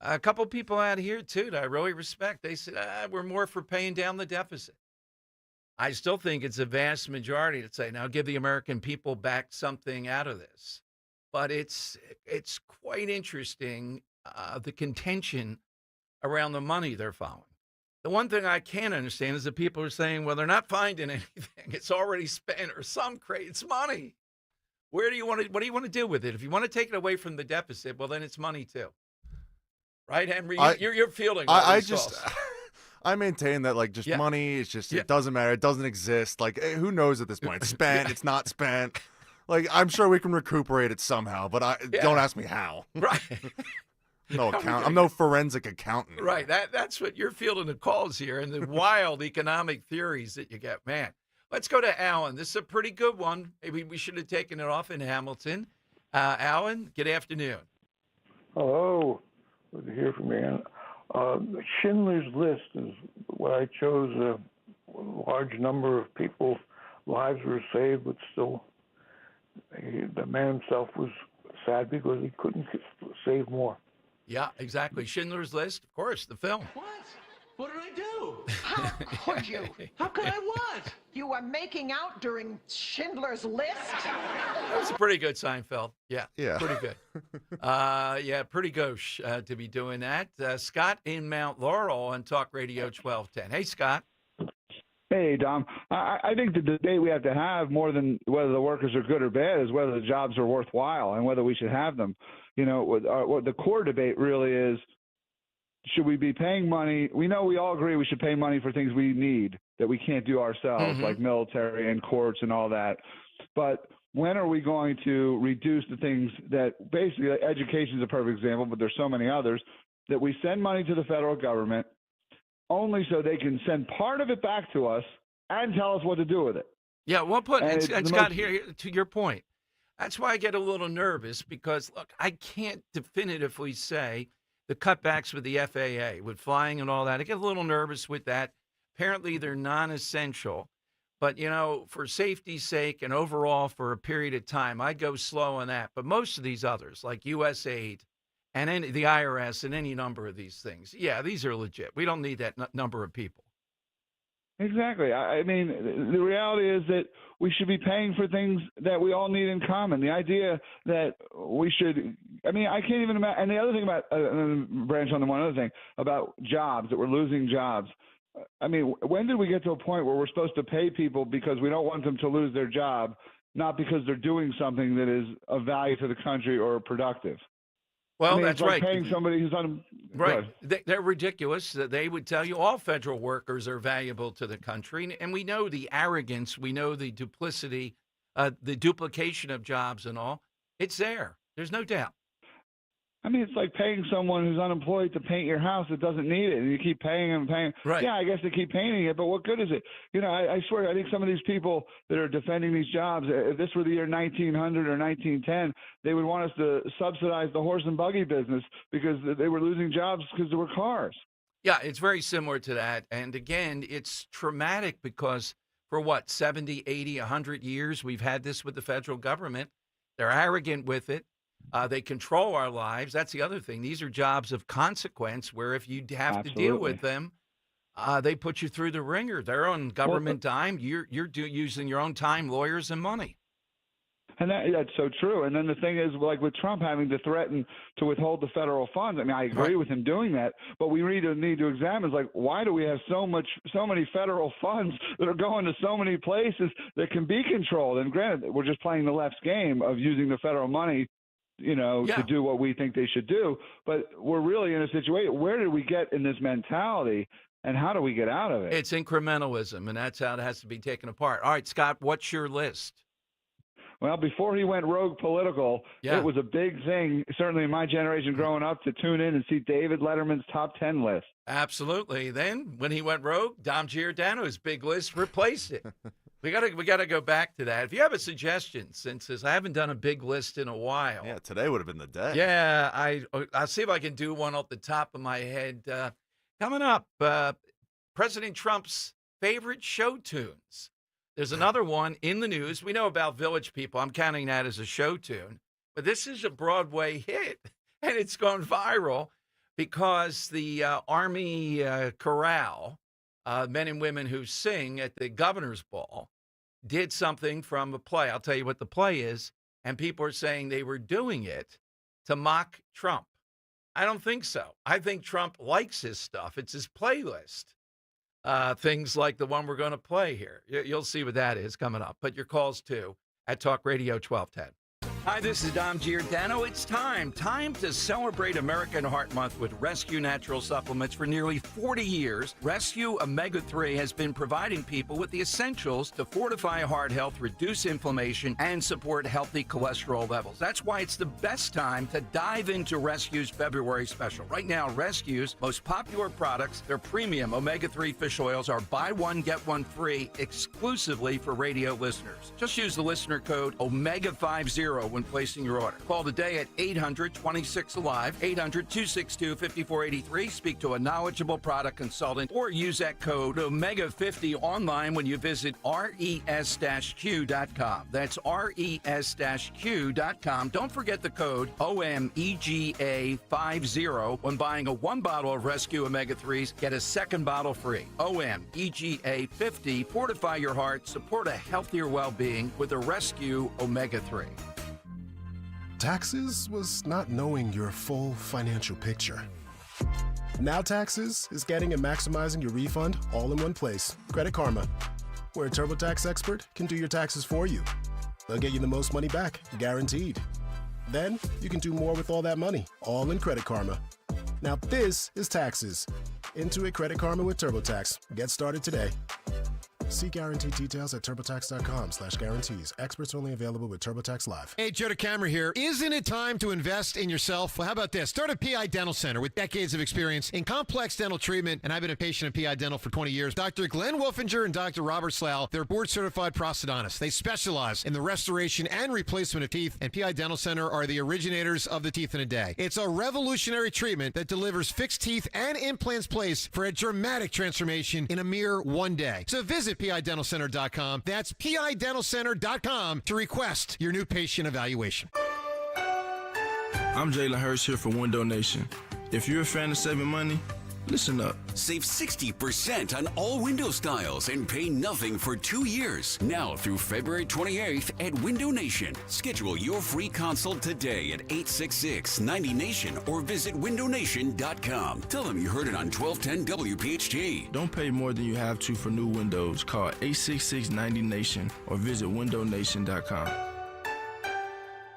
A couple people out here, too, that I really respect, they said, we're more for paying down the deficit. I still think it's a vast majority to say, now give the American people back something out of this. But it's quite interesting, the contention around the money they're following. The one thing I can't understand is that people are saying, well, they're not finding anything. It's already spent or it's money. What do you want to do with it? If you want to take it away from the deficit, well, then it's money, too. Right, Henry? You're fielding. I maintain that, like, money is just, it doesn't matter. It doesn't exist. Like, who knows at this point? It's spent. It's not spent. Like, I'm sure we can recuperate it somehow, but don't ask me how. Right. I'm no forensic accountant. Right. That's what you're fielding the calls here and the wild economic theories that you get. Man, let's go to Alan. This is a pretty good one. Maybe we should have taken it off in Hamilton. Alan, good afternoon. Hello. Good to hear from you. Schindler's List is what I chose. A large number of people's lives were saved, but still the man himself was sad because he couldn't save more. Yeah, exactly. Schindler's List, of course, the film. What? What did I do? How could you? How could I what? You were making out during Schindler's List? That was a pretty good Seinfeld. Yeah. Pretty good. Pretty gauche to be doing that. Scott in Mount Laurel on Talk Radio 1210. Hey, Scott. Hey, Dom. I think the debate we have to have more than whether the workers are good or bad is whether the jobs are worthwhile and whether we should have them. You know, what the core debate really is, should we be paying money? We know we all agree we should pay money for things we need that we can't do ourselves, like military and courts and all that. But when are we going to reduce the things that basically, like education is a perfect example, but there's so many others, that we send money to the federal government only so they can send part of it back to us and tell us what to do with it. Yeah, one point, and Scott, here, to your point, that's why I get a little nervous because, look, I can't definitively say the cutbacks with the FAA, with flying and all that. I get a little nervous with that. Apparently, they're non-essential. But, you know, for safety's sake and overall for a period of time, I'd go slow on that. But most of these others, like USAID and the IRS and any number of these things, yeah, these are legit. We don't need that number of people. Exactly. I mean, the reality is that we should be paying for things that we all need in common. The idea that we should, I mean, I can't even imagine. And the other thing about, branch on the one other thing, about jobs, that we're losing jobs. I mean, when did we get to a point where we're supposed to pay people because we don't want them to lose their job, not because they're doing something that is of value to the country or productive? Well, I mean, that's it's like right. paying somebody who's Right. They're ridiculous. They would tell you all federal workers are valuable to the country. And we know the arrogance. We know the duplicity, the duplication of jobs and all. It's there. There's no doubt. I mean, it's like paying someone who's unemployed to paint your house that doesn't need it, and you keep paying them, paying. Right. Yeah, I guess they keep painting it, but what good is it? You know, I swear, I think some of these people that are defending these jobs, if this were the year 1900 or 1910, they would want us to subsidize the horse and buggy business because they were losing jobs because there were cars. Yeah, it's very similar to that. And again, it's traumatic because for what, 70, 80, 100 years, we've had this with the federal government. They're arrogant with it. They control our lives. That's the other thing. These are jobs of consequence where if you have to deal with them, they put you through the ringer. They're on government dime. You're using your own time, lawyers, and money. And that's so true. And then the thing is, like with Trump having to threaten to withhold the federal funds, I mean, I agree with him doing that, but we really need to examine, like, why do we have so many federal funds that are going to so many places that can be controlled? And granted, we're just playing the left's game of using the federal money, you know, to do what we think they should do. But we're really in a situation, where did we get in this mentality and how do we get out of it? It's incrementalism, and that's how it has to be taken apart. All right, Scott, what's your list? Well, before he went rogue political, it was a big thing, certainly in my generation growing up, to tune in and see David Letterman's top 10 list. Absolutely. Then when he went rogue, Dom Giordano's big list replaced it. We gotta go back to that. If you have a suggestion, since I haven't done a big list in a while. Yeah, today would have been the day. Yeah, I'll see if I can do one off the top of my head. Coming up, President Trump's favorite show tunes. There's another one in the news. We know about Village People. I'm counting that as a show tune. But this is a Broadway hit, and it's gone viral because the Army Chorale, men and women who sing at the governor's ball, did something from a play. I'll tell you what the play is, and people are saying they were doing it to mock Trump. I don't think so. I think Trump likes his stuff. It's his playlist. Things like the one we're going to play here. You'll see what that is coming up. But your calls, too, at Talk Radio 1210. Hi, this is Dom Giordano. It's time to celebrate American Heart Month with Rescue Natural Supplements. For nearly 40 years, Rescue Omega-3 has been providing people with the essentials to fortify heart health, reduce inflammation, and support healthy cholesterol levels. That's why it's the best time to dive into Rescue's February special. Right now, Rescue's most popular products, their premium omega-3 fish oils, are buy one, get one free exclusively for radio listeners. Just use the listener code OMEGA50 when placing your order. Call today at 800-26-ALIVE, 800-262-5483. Speak to a knowledgeable product consultant or use that code OMEGA50 online when you visit res-q.com. That's res-q.com. Don't forget the code OMEGA50 when buying a one bottle of Rescue Omega-3s. Get a second bottle free. OMEGA50. Fortify your heart. Support a healthier well-being with a Rescue Omega-3. Taxes was not knowing your full financial picture. Now Taxes is getting and maximizing your refund all in one place. Credit Karma, where a TurboTax expert can do your taxes for you. They'll get you the most money back, guaranteed. Then you can do more with all that money, all in Credit Karma. Now this is Taxes. Intuit Credit Karma with TurboTax. Get started today. See guaranteed details at TurboTax.com/guarantees. Experts only available with TurboTax Live. Hey, Joe DeCamera here. Isn't it time to invest in yourself? Well, how about this? Start a PI Dental Center with decades of experience in complex dental treatment, and I've been a patient of PI Dental for 20 years. Dr. Glenn Wolfinger and Dr. Robert Slough, they're board-certified prosthodontists. They specialize in the restoration and replacement of teeth, and PI Dental Center are the originators of the teeth in a day. It's a revolutionary treatment that delivers fixed teeth and implants placed for a dramatic transformation in a mere one day. So visit PIDentalCenter.com. That's PIDentalCenter.com to request your new patient evaluation. I'm Jalen Hurst here for Window Nation. If you're a fan of saving money, listen up. Save 60% on all window styles and pay nothing for 2 years. Now through February 28th at Window Nation. Schedule your free consult today at 866-90-NATION or visit windownation.com. Tell them you heard it on 1210 WPHT. Don't pay more than you have to for new windows. Call 866-90-NATION or visit windownation.com.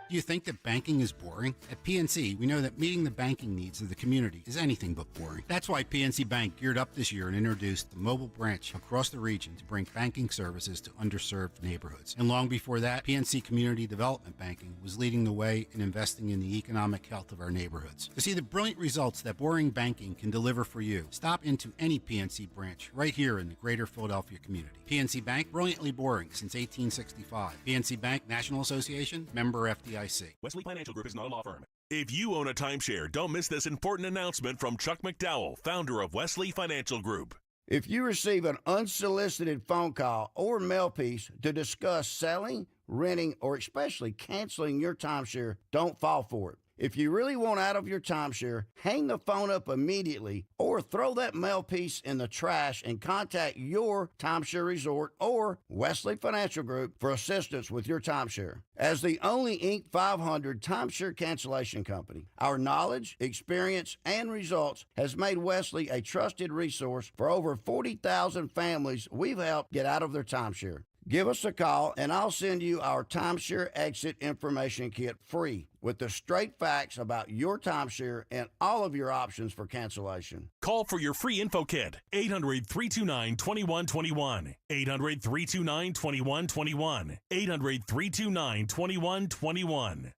Do you think that banking is boring? At PNC, we know that meeting the banking needs of the community is anything but boring. That's why PNC Bank geared up this year and introduced the mobile branch across the region to bring banking services to underserved neighborhoods. And long before that, PNC Community Development Banking was leading the way in investing in the economic health of our neighborhoods. To see the brilliant results that boring banking can deliver for you, stop into any PNC branch right here in the greater Philadelphia community. PNC Bank, brilliantly boring since 1865. PNC Bank, National Association, member FDIC. Wesley Financial Group is not a law firm. If you own a timeshare, don't miss this important announcement from Chuck McDowell, founder of Wesley Financial Group. If you receive an unsolicited phone call or mail piece to discuss selling, renting, or especially canceling your timeshare, don't fall for it. If you really want out of your timeshare, hang the phone up immediately or throw that mail piece in the trash and contact your timeshare resort or Wesley Financial Group for assistance with your timeshare. As the only Inc. 500 timeshare cancellation company, our knowledge, experience, and results has made Wesley a trusted resource for over 40,000 families we've helped get out of their timeshare. Give us a call, and I'll send you our timeshare exit information kit free with the straight facts about your timeshare and all of your options for cancellation. Call for your free info kit, 800-329-2121, 800-329-2121, 800-329-2121.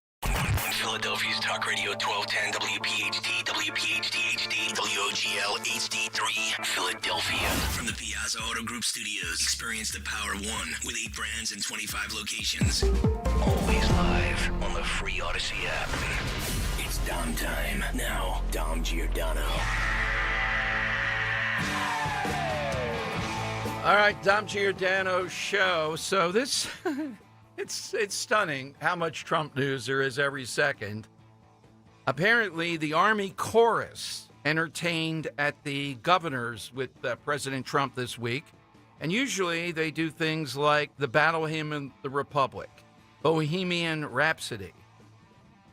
Philadelphia's Talk Radio 1210 WPHT, WPHT HD, WOGL HD3, Philadelphia. From the Piazza Auto Group Studios, experience the power of one with 8 brands and 25 locations. Always live on the free Odyssey app. It's Dom time. Now, Dom Giordano. All right, Dom Giordano show. So this... It's stunning how much Trump news there is every second. Apparently, the Army chorus entertained at the governor's with President Trump this week. And usually they do things like the Battle Hymn of the Republic, Bohemian Rhapsody.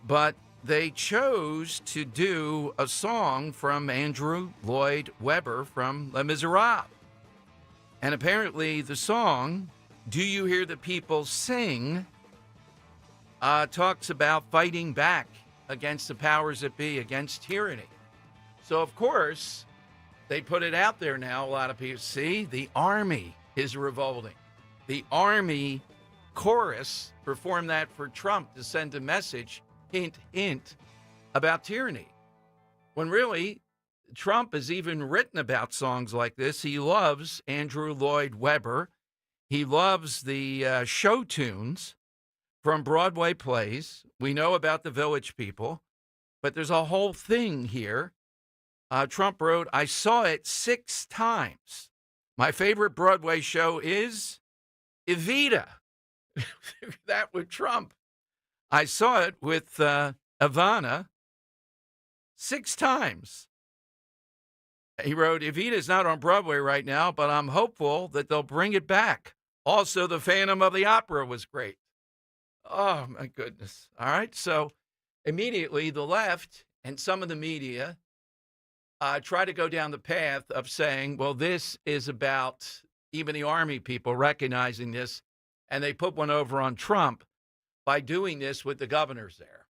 But they chose to do a song from Andrew Lloyd Webber from Les Miserables. And apparently the song... Do You Hear the People Sing talks about fighting back against the powers that be, against tyranny. So, of course, they put it out there now. A lot of people see the Army is revolting. The Army chorus performed that for Trump to send a message, hint, hint, about tyranny. When really, Trump has even written about songs like this. He loves Andrew Lloyd Webber. He loves the show tunes from Broadway plays. We know about the Village People, but there's a whole thing here. Trump wrote, I saw it 6 times. My favorite Broadway show is Evita. That with Trump. I saw it with Ivana 6 times. He wrote, Evita is not on Broadway right now, but I'm hopeful that they'll bring it back. Also, the Phantom of the Opera was great. Oh, my goodness. All right. So immediately the left and some of the media try to go down the path of saying, well, this is about even the Army people recognizing this. And they put one over on Trump by doing this with the governors there.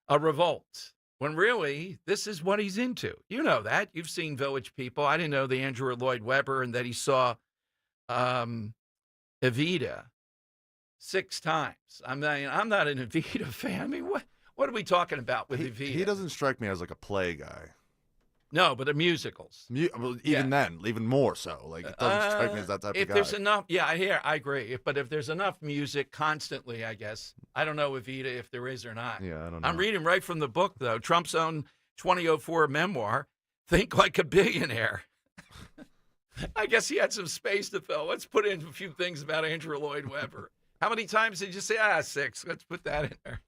A revolt. When really, this is what he's into. You know that. You've seen Village People. I didn't know the Andrew Lloyd Webber and that he saw Evita 6 times. I'm not an Evita fan. I mean, what are we talking about with Evita? He doesn't strike me as like a play guy. No, but the musicals. Well, even then, even more so. Like, it doesn't strike me as that type of guy. If there's enough, I agree. But if there's enough music constantly, I guess. I don't know, Evita, if there is or not. Yeah, I don't know. I'm reading right from the book, though. Trump's own 2004 memoir, Think Like a Billionaire. I guess he had some space to fill. Let's put in a few things about Andrew Lloyd Webber. How many times did you say, 6? Let's put that in there.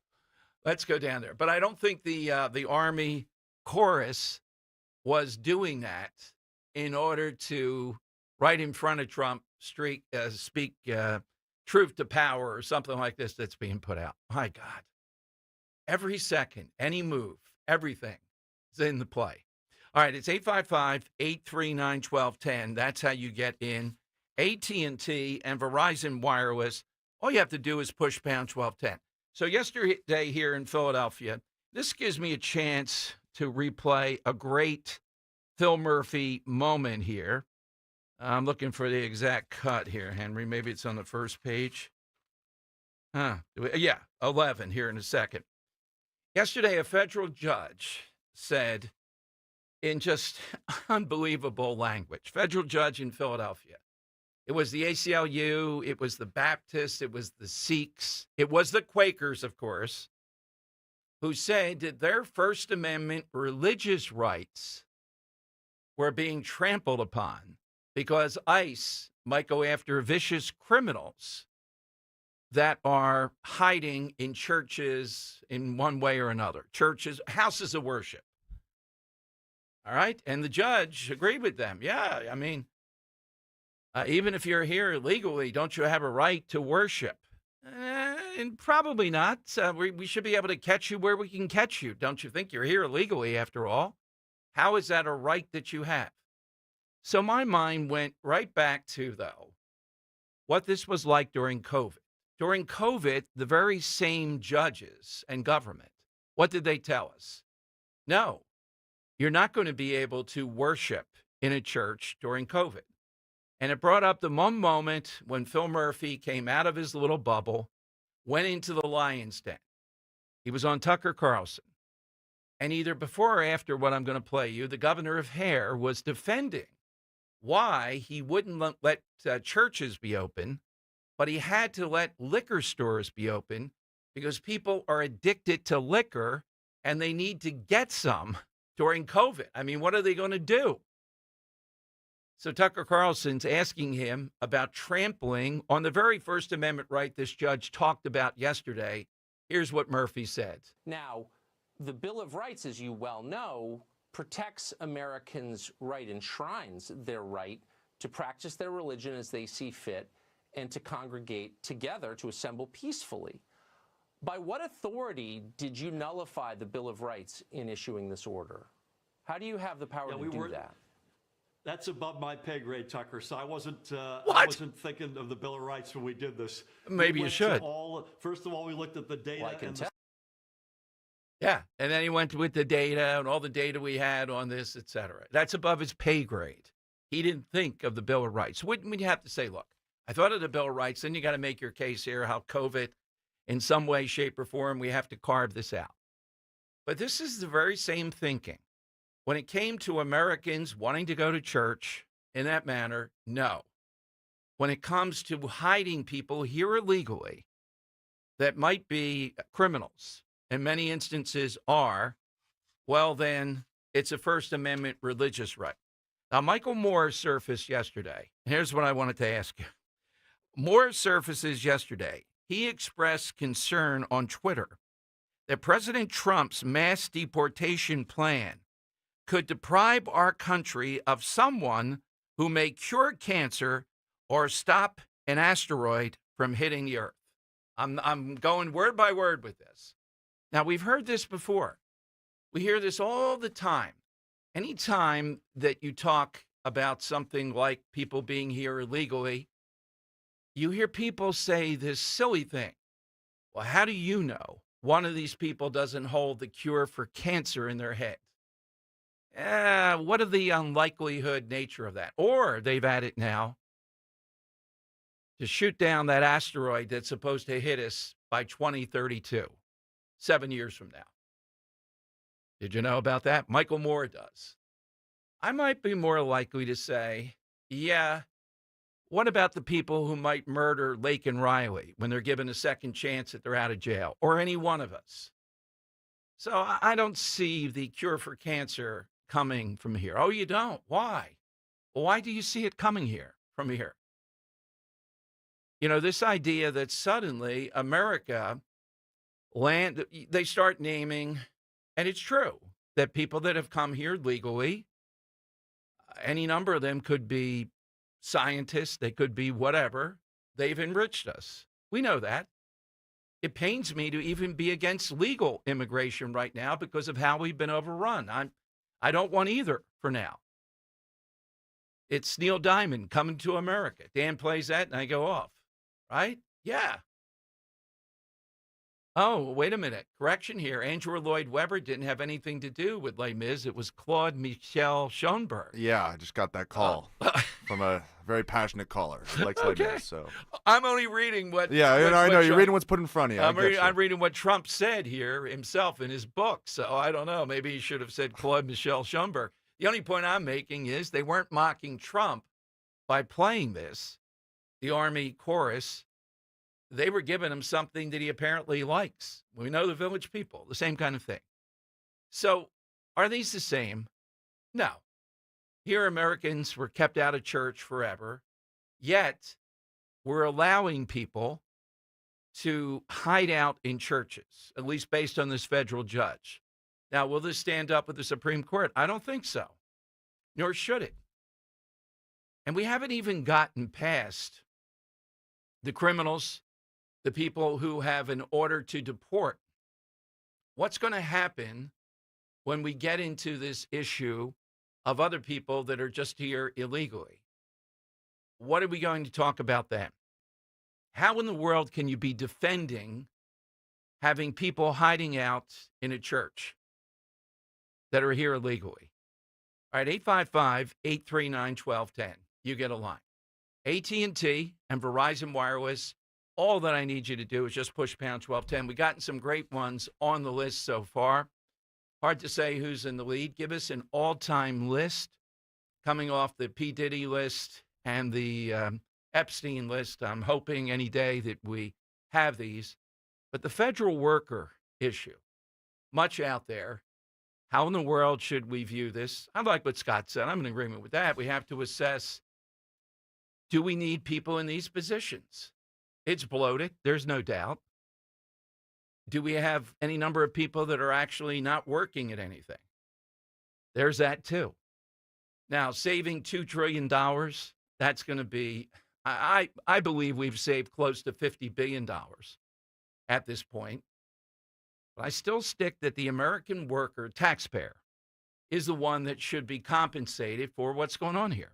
Let's go down there. But I don't think the Army chorus was doing that in order to, right in front of Trump, speak truth to power or something like this that's being put out. My God. Every second, any move, everything is in the play. All right, it's 855-839-1210. That's how you get in. AT&T and Verizon Wireless All you have to do is push pound 1210. So yesterday here in Philadelphia, this gives me a chance to replay a great Phil Murphy moment here. I'm looking for the exact cut here, Henry. Maybe it's on the first page. Yeah, 11 here in a second. Yesterday, a federal judge said in just unbelievable language, federal judge in Philadelphia, it was the ACLU, it was the Baptists, it was the Sikhs, it was the Quakers, of course, who said that their First Amendment religious rights were being trampled upon because ICE might go after vicious criminals that are hiding in churches in one way or another, churches, houses of worship. All right? And the judge agreed with them. Yeah, I mean, even if you're here illegally, don't you have a right to worship? And probably not. We should be able to catch you where we can catch you. Don't you think? You're here illegally, after all. How is that a right that you have? So my mind went right back to, though, what this was like during COVID. During COVID, the very same judges and government, what did they tell us? No, you're not going to be able to worship in a church during COVID. And it brought up the one moment when Phil Murphy came out of his little bubble, went into the lion's den. He was on Tucker Carlson. And either before or after what I'm going to play you, the governor of Hare was defending why he wouldn't let churches be open, but he had to let liquor stores be open because people are addicted to liquor and they need to get some during COVID. I mean, what are they going to do? So Tucker Carlson's asking him about trampling on the very First Amendment right this judge talked about yesterday. Here's what Murphy said. Now, the Bill of Rights, as you well know, protects Americans' right, enshrines their right to practice their religion as they see fit and to congregate together to assemble peacefully. By what authority did you nullify the Bill of Rights in issuing this order? How do you have the power to do that? That's above my pay grade, Tucker. So I wasn't thinking of the Bill of Rights when we did this. Maybe you should. First of all, we looked at the data. Well, I can tell. Yeah, and then he went with the data and all the data we had on this, et cetera. That's above his pay grade. He didn't think of the Bill of Rights. Wouldn't you have to say, look, I thought of the Bill of Rights, then you got to make your case here how COVID, in some way, shape, or form, we have to carve this out. But this is the very same thinking. When it came to Americans wanting to go to church in that manner, no. When it comes to hiding people here illegally that might be criminals, in many instances are, well, then it's a First Amendment religious right. Now, Michael Moore surfaced yesterday. Here's what I wanted to ask you. Moore surfaces yesterday. He expressed concern on Twitter that President Trump's mass deportation plan could deprive our country of someone who may cure cancer or stop an asteroid from hitting the earth. I'm going word by word with this. Now, we've heard this before. We hear this all the time. Anytime that you talk about something like people being here illegally, you hear people say this silly thing. Well, how do you know one of these people doesn't hold the cure for cancer in their head? What are the unlikelihood nature of that? Or they've added now to shoot down that asteroid that's supposed to hit us by 2032, 7 years from now. Did you know about that? Michael Moore does. I might be more likely to say, yeah, what about the people who might murder Lake and Riley when they're given a second chance that they're out of jail, or any one of us? So I don't see the cure for cancer coming from here. Oh, you don't? Why? Well, why do you see it coming here from here? You know, this idea that suddenly America they start naming, and it's true, that people that have come here legally, any number of them could be scientists, they could be whatever, they've enriched us. We know that. It pains me to even be against legal immigration right now because of how we've been overrun. I don't want either for now. It's Neil Diamond coming to America. Dan plays that and I go off, right? Yeah, Oh, wait a minute. Correction here. Andrew Lloyd Webber didn't have anything to do with Les Mis. It was Claude Michel Schoenberg. Yeah, I just got that call from a very passionate caller who likes Les Mis. So I'm only reading what. Yeah, I know. You're reading what's put in front of you. I'm reading what Trump said here himself in his book. So I don't know. Maybe he should have said Claude Michel Schoenberg. The only point I'm making is they weren't mocking Trump by playing this, the Army chorus. They were giving him something that he apparently likes. We know the Village People, the same kind of thing. So are these the same? No. Here, Americans were kept out of church forever, yet we're allowing people to hide out in churches, at least based on this federal judge. Now, will this stand up with the Supreme Court? I don't think so, nor should it. And we haven't even gotten past the criminals, the people who have an order to deport. What's going to happen when we get into this issue of other people that are just here illegally? What are we going to talk about then? How in the world can you be defending having people hiding out in a church that are here illegally? All right, 855-839-1210. You get a line. AT&T and Verizon Wireless, all that I need you to do is just push pound 1210. We've gotten some great ones on the list so far. Hard to say who's in the lead. Give us an all-time list coming off the P. Diddy list and the Epstein list. I'm hoping any day that we have these. But the federal worker issue, much out there. How in the world should we view this? I like what Scott said. I'm in agreement with that. We have to assess, do we need people in these positions? It's bloated. There's no doubt. Do we have any number of people that are actually not working at anything? There's that too. Now, saving $2 trillion, that's going to be, I believe we've saved close to $50 billion at this point. But I still stick that the American worker, taxpayer, is the one that should be compensated for what's going on here.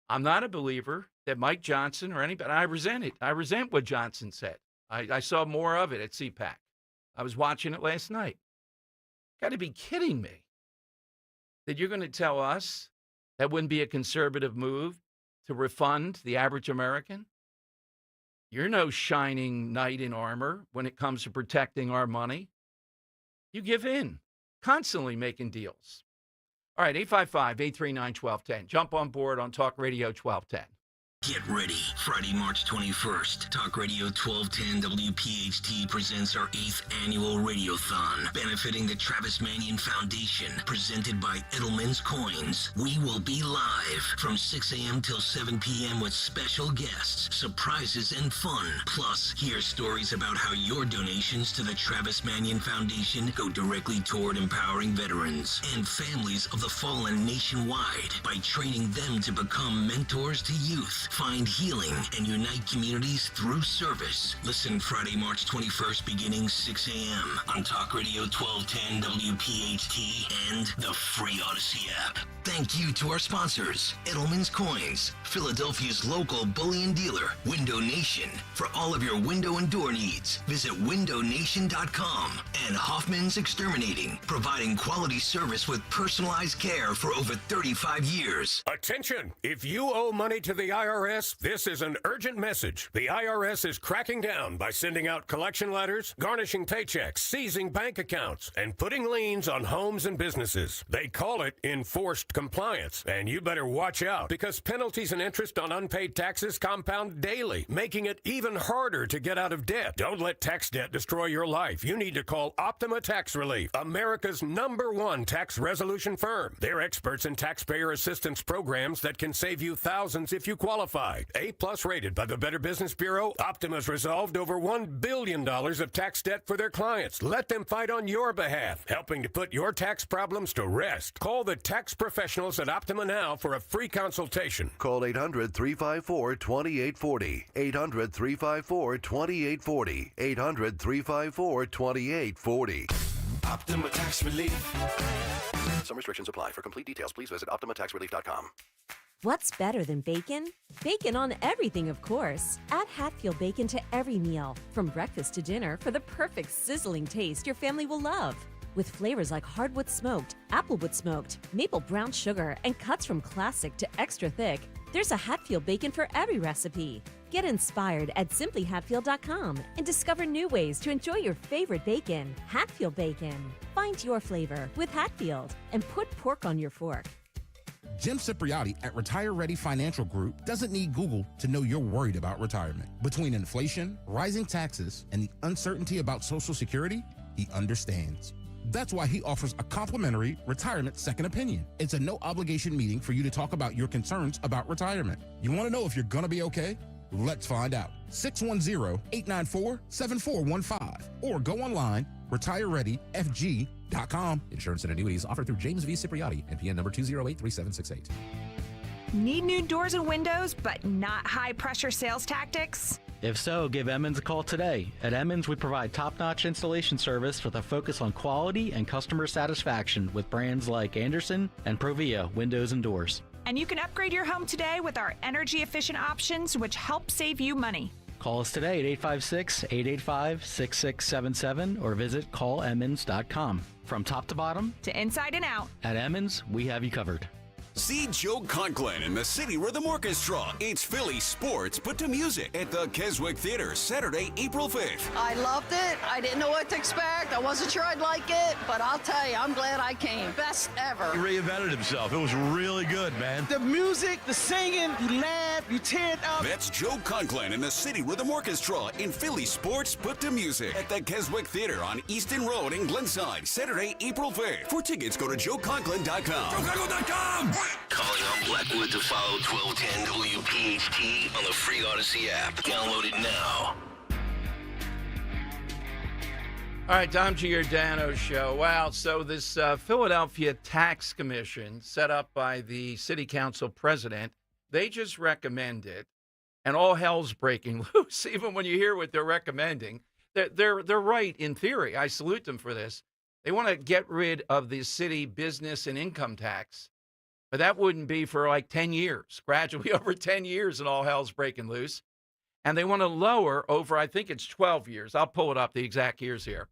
I'm not a believer that Mike Johnson or anybody, I resent it. I resent what Johnson said. I saw more of it at CPAC. I was watching it last night. Got to be kidding me that you're going to tell us that wouldn't be a conservative move to refund the average American? You're no shining knight in armor when it comes to protecting our money. You give in, constantly making deals. All right, 855-839-1210. Jump on board on Talk Radio 1210. Get ready. Friday, March 21st, Talk Radio 1210 WPHT presents our 8th annual Radiothon, benefiting the Travis Manion Foundation, presented by Edelman's Coins. We will be live from 6 a.m. till 7 p.m. with special guests, surprises, and fun. Plus, hear stories about how your donations to the Travis Manion Foundation go directly toward empowering veterans and families of the fallen nationwide by training them to become mentors to youth. Find healing and unite communities through service. Listen Friday, March 21st, beginning 6 a.m. on Talk Radio 1210 WPHT and the free Odyssey app. Thank you to our sponsors, Edelman's Coins, Philadelphia's local bullion dealer, Window Nation. For all of your window and door needs, visit windownation.com. And Hoffman's Exterminating, providing quality service with personalized care for over 35 years. Attention! If you owe money to the IRS, this is an urgent message. The IRS is cracking down by sending out collection letters, garnishing paychecks, seizing bank accounts, and putting liens on homes and businesses. They call it enforced compliance, and you better watch out because penalties and interest on unpaid taxes compound daily, making it even harder to get out of debt. Don't let tax debt destroy your life. You need to call Optima Tax Relief, America's #1 tax resolution firm. They're experts in taxpayer assistance programs that can save you thousands if you qualify. A+ rated by the Better Business Bureau, Optima's resolved over $1 billion of tax debt for their clients. Let them fight on your behalf, helping to put your tax problems to rest. Call the tax professionals at Optima now for a free consultation. Call 800-354-2840. 800-354-2840. 800-354-2840. Optima Tax Relief. Some restrictions apply. For complete details, please visit OptimaTaxRelief.com. What's better than bacon? Bacon on everything, of course. Add Hatfield bacon to every meal, from breakfast to dinner, for the perfect sizzling taste your family will love. With flavors like hardwood smoked, applewood smoked, maple brown sugar, and cuts from classic to extra thick, there's a Hatfield bacon for every recipe. Get inspired at simplyhatfield.com and discover new ways to enjoy your favorite bacon. Hatfield bacon. Find your flavor with Hatfield and put pork on your fork. Jim Cipriotti at Retire Ready Financial Group doesn't need Google to know you're worried about retirement. Between inflation, rising taxes, and the uncertainty about Social Security, he understands. That's why he offers a complimentary retirement second opinion. It's a no-obligation meeting for you to talk about your concerns about retirement. You want to know if you're going to be okay? Let's find out. 610-894-7415 or go online, retirereadyfg.com. Insurance and annuities offered through James V. Cipriotti, NPN number 2083768. Need new doors and windows, but not high-pressure sales tactics? If so, give Emmons a call today. At Emmons, we provide top-notch installation service with a focus on quality and customer satisfaction with brands like Anderson and Provia windows and doors. And you can upgrade your home today with our energy-efficient options, which help save you money. Call us today at 856-885-6677 or visit callemmons.com. From top to bottom, to inside and out, at Emmons, we have you covered. See Joe Conklin and the City Rhythm Orchestra. It's Philly sports put to music at the Keswick Theater, Saturday, April 5th. I loved it. I didn't know what to expect. I wasn't sure I'd like it, but I'll tell you, I'm glad I came. Best ever. He reinvented himself. It was really good, man. The music, the singing, you laugh, you tear it up. That's Joe Conklin and the City Rhythm Orchestra in Philly sports put to music at the Keswick Theater on Easton Road in Glenside, Saturday, April 5th. For tickets, go to joeconklin.com. joeconklin.com. Calling on Blackwood to follow 1210 WPHT on the free Odyssey app. Download it now. All right, Tom Giordano show. Wow, so this Philadelphia Tax Commission set up by the city council president, they just recommended, and all hell's breaking loose, even when you hear what they're recommending. They're right in theory. I salute them for this. They want to get rid of the city business and income tax. But that wouldn't be for like 10 years, gradually over 10 years, and all hell's breaking loose. And they want to lower over, I think it's 12 years. I'll pull it up, the exact years here.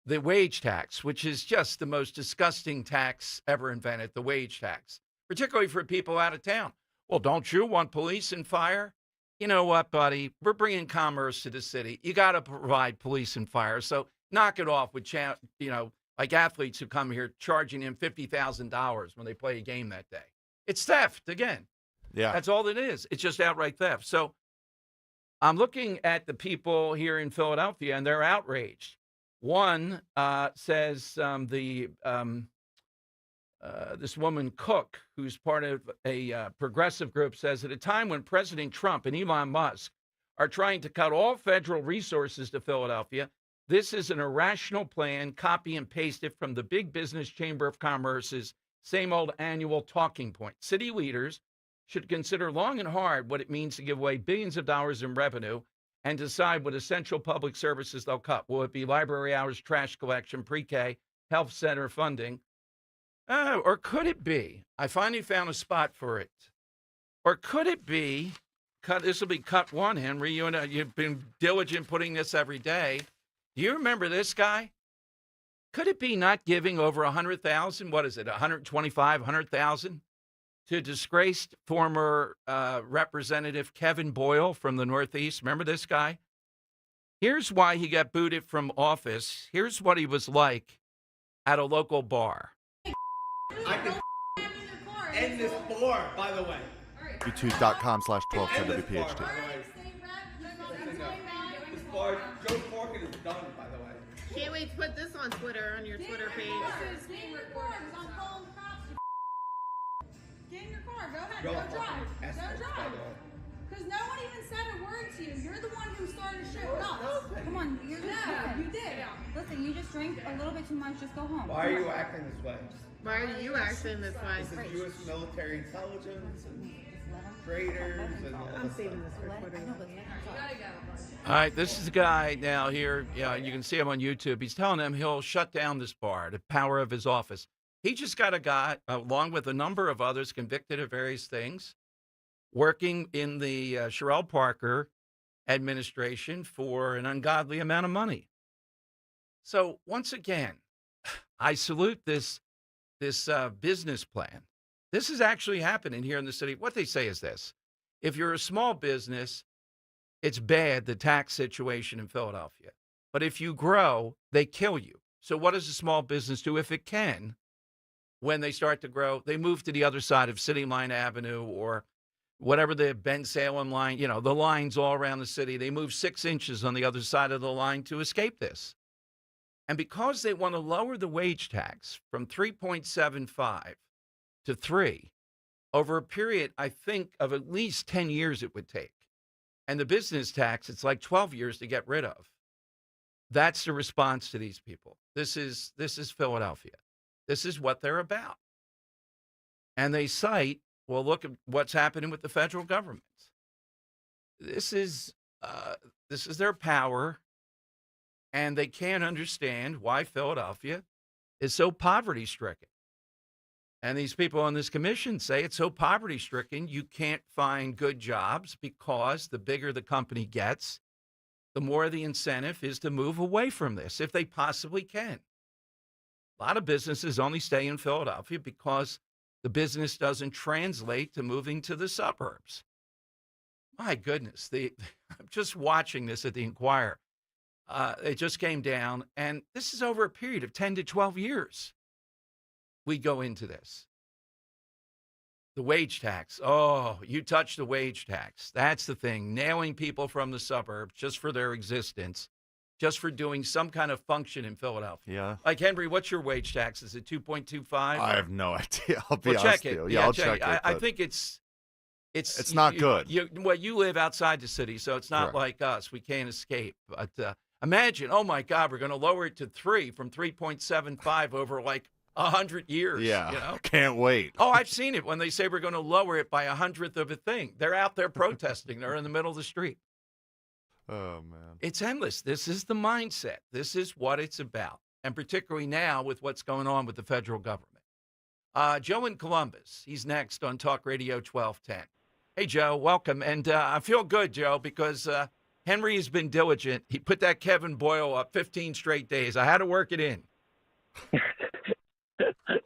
The wage tax, which is just the most disgusting tax ever invented, the wage tax, particularly for people out of town. Well, don't you want police and fire? You know what, buddy? We're bringing commerce to the city. You got to provide police and fire. So knock it off with, like athletes who come here charging him $50,000 when they play a game that day. It's theft, again. Yeah. That's all it is. It's just outright theft. So I'm looking at the people here in Philadelphia, and they're outraged. One says this woman, Cook, who's part of a progressive group, says, at a time when President Trump and Elon Musk are trying to cut all federal resources to Philadelphia, this is an irrational plan, copy and paste it from the Big Business Chamber of Commerce's same old annual talking point. City leaders should consider long and hard what it means to give away billions of dollars in revenue and decide what essential public services they'll cut. Will it be library hours, trash collection, pre-K, health center funding? Or could it be, I finally found a spot for it, or could it be, this will be cut one, Henry, you've been diligent putting this every day. Do you remember this guy? Could it be not giving over 100,000? What is it, 125, 100,000 to disgraced former Representative Kevin Boyle from the Northeast? Remember this guy? Here's why he got booted from office. Here's what he was like at a local bar. I can end this bar, by the way. YouTube.com/1210WPHT. This bar, Joe Corkin is done, by the way. Can't wait to put this on Twitter, on your Twitter page. Get in your car, because I'm calling cops. Get in your car. Go ahead. Go Don't drive. That's Don't drive. Because no one even said a word to you. You're the one who started shit with us. Come on, you're the you did. Listen, you just drank a little bit too much. Just go home. Why are you acting this way? Why are you acting this way? This is U.S. military intelligence and traitors and all I'm this saving stuff. this for Twitter. All right, this is a guy now here. You can see him on YouTube. He's telling them he'll shut down this bar, the power of his office. He just got a guy, along with a number of others convicted of various things, working in the Sherelle Parker administration for an ungodly amount of money. So once again, I salute this business plan. This is actually happening here in the city. What they say is this: if you're a small business, it's bad, the tax situation in Philadelphia. But if you grow, they kill you. So what does a small business do if it can? When they start to grow, they move to the other side of City Line Avenue or whatever the Ben Salem line, the lines all around the city. They move 6 inches on the other side of the line to escape this. And because they want to lower the wage tax from 3.75 to 3 over a period, I think, of at least 10 years it would take. And the business tax, it's like 12 years to get rid of. That's the response to these people. This is Philadelphia. This is what they're about. And they cite, well, look at what's happening with the federal government. This is their power, and they can't understand why Philadelphia is so poverty-stricken. And these people on this commission say it's so poverty-stricken, you can't find good jobs because the bigger the company gets, the more the incentive is to move away from this, if they possibly can. A lot of businesses only stay in Philadelphia because the business doesn't translate to moving to the suburbs. My goodness, I'm just watching this at the Inquirer. It just came down, and this is over a period of 10 to 12 years. We go into this. The wage tax. Oh, you touch the wage tax. That's the thing. Nailing people from the suburbs just for their existence, just for doing some kind of function in Philadelphia. Yeah. Like, Henry, what's your wage tax? Is it 2.25? I have no idea. I'll be honest check with it. you. Yeah, I'll check it. I think it's not good. You live outside the city, so it's not like us. We can't escape. But imagine, oh, my God, we're going to lower it to 3 from 3.75 over like 100 years. Yeah, can't wait. Oh, I've seen it when they say we're going to lower it by 100th of a thing. They're out there protesting. They're in the middle of the street. Oh, man. It's endless. This is the mindset. This is what it's about, and particularly now with what's going on with the federal government. Joe in Columbus, he's next on Talk Radio 1210. Hey, Joe, welcome. And I feel good, Joe, because Henry has been diligent. He put that Kevin Boyle up 15 straight days. I had to work it in.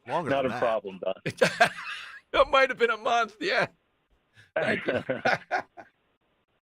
Not a problem, Don. It might have been a month, yeah. Thank you.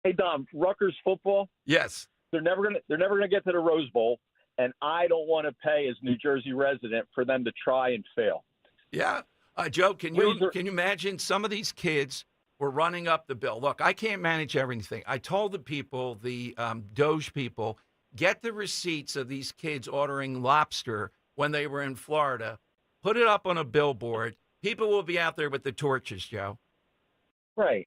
Hey, Don, Rutgers football. Yes. They're never gonna get to the Rose Bowl, and I don't want to pay as New Jersey resident for them to try and fail. Yeah, Joe, can you imagine some of these kids were running up the bill? Look, I can't manage everything. I told the people, the DOGE people, get the receipts of these kids ordering lobster when they were in Florida. Put it up on a billboard. People will be out there with the torches, Joe. Right.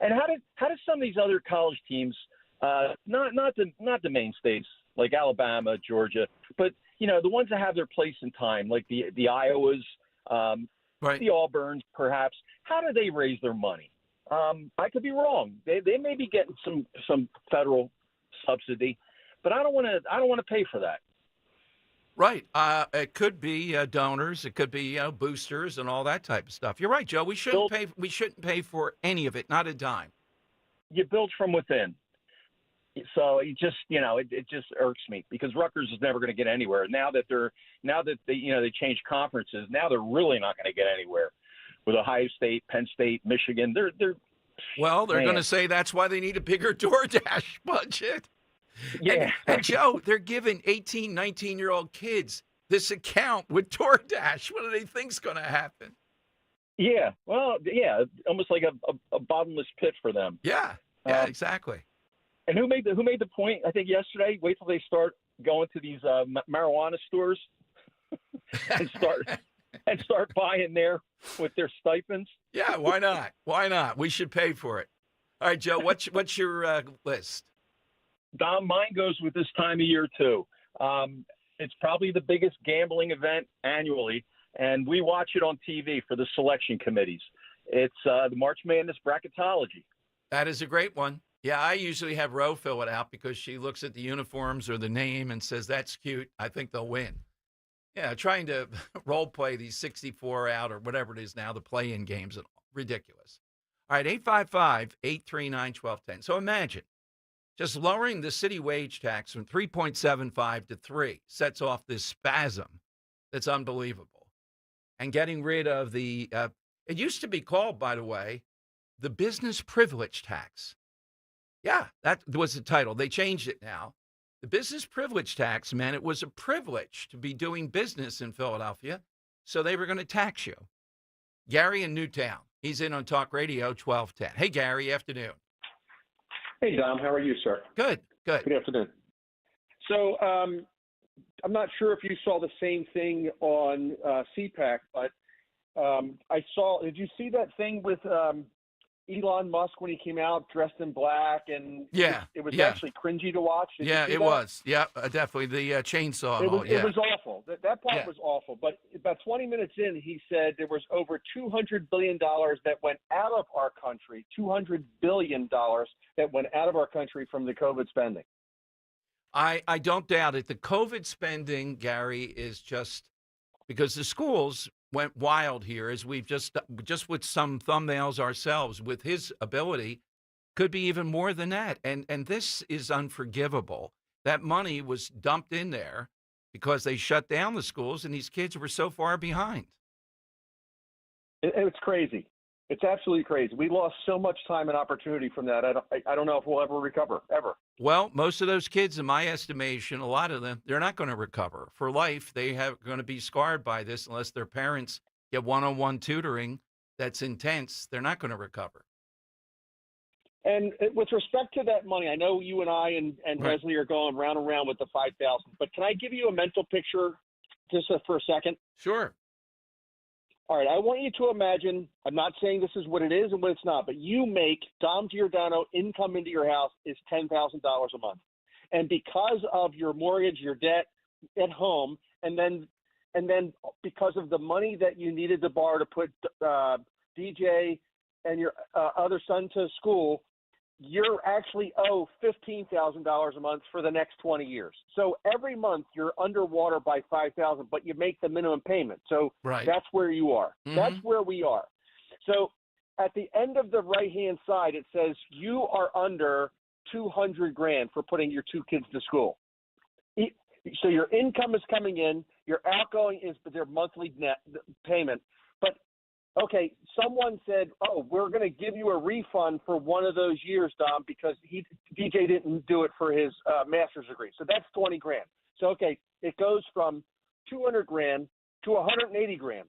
And how did some of these other college teams, not the mainstays like Alabama, Georgia, but the ones that have their place in time, like the Iowas, right, the Auburns, perhaps. How do they raise their money? I could be wrong. They may be getting some federal subsidy, but I don't want to pay for that. Right. It could be donors. It could be boosters and all that type of stuff. You're right, Joe. We shouldn't pay for any of it, not a dime. You build from within. So it just irks me because Rutgers is never going to get anywhere. Now that they changed conferences, now they're really not going to get anywhere with Ohio State, Penn State, Michigan. They're going to say that's why they need a bigger DoorDash budget. Yeah. And Joe, they're giving 18, 19-year-old kids this account with DoorDash. What do they think's going to happen? Yeah. Well, yeah, almost like a bottomless pit for them. Yeah. Exactly. And who made the point? I think yesterday. Wait till they start going to these marijuana stores and start buying there with their stipends. Yeah. Why not? Why not? We should pay for it. All right, Joe. What's your list? Dom, mine goes with this time of year too. It's probably the biggest gambling event annually, and we watch it on TV for the selection committees. It's the March Madness bracketology. That is a great one. Yeah, I usually have Ro fill it out because she looks at the uniforms or the name and says, that's cute. I think they'll win. Yeah, trying to role play these 64 out or whatever it is now, the play-in games. Ridiculous. All right, 855-839-1210. So imagine just lowering the city wage tax from 3.75 to 3 sets off this spasm that's unbelievable. And getting rid of the, it used to be called, by the way, the business privilege tax. Yeah, that was the title. They changed it now. The business privilege tax meant it was a privilege to be doing business in Philadelphia, so they were going to tax you. Gary in Newtown. He's in on Talk Radio 1210. Hey, Gary, afternoon. Hey, Dom. How are you, sir? Good. Good afternoon. So I'm not sure if you saw the same thing on CPAC, but did you see that thing with Elon Musk when he came out dressed in black, and it was actually cringy to watch. Did you see that? Was. Yeah, definitely the chainsaw. It was awful. That part was awful. But about 20 minutes in, he said there was over $200 billion that went out of our country. $200 billion that went out of our country from the COVID spending. I don't doubt it. The COVID spending, Gary, is just because the schools went wild here, as we've just with some thumbnails ourselves. With his ability, could be even more than that. And this is unforgivable. That money was dumped in there because they shut down the schools, and these kids were so far behind. It's crazy. It's absolutely crazy. We lost so much time and opportunity from that. I don't know if we'll ever recover, ever. Well, most of those kids, in my estimation, a lot of them, they're not going to recover for life. They are going to be scarred by this unless their parents get one-on-one tutoring that's intense. They're not going to recover. And with respect to that money, I know you and I and Right. Leslie are going round and round with the 5,000, but can I give you a mental picture just for a second? Sure. All right, I want you to imagine, I'm not saying this is what it is and what it's not, but you make, Dom Giordano, income into your house is $10,000 a month. And because of your mortgage, your debt at home, and then because of the money that you needed to borrow to put DJ and your other son to school, you're actually owe $15,000 a month for the next 20 years. So every month you're underwater by $5,000, but you make the minimum payment. So that's where you are. Mm-hmm. That's where we are. So at the end of the right-hand side, it says you are under $200,000 for putting your two kids to school. So your income is coming in, your outgoing is their monthly net payment. But okay, someone said, "Oh, we're going to give you a refund for one of those years, Dom, because DJ didn't do it for his master's degree." So that's $20,000. So okay, it goes from $200,000 to $180,000.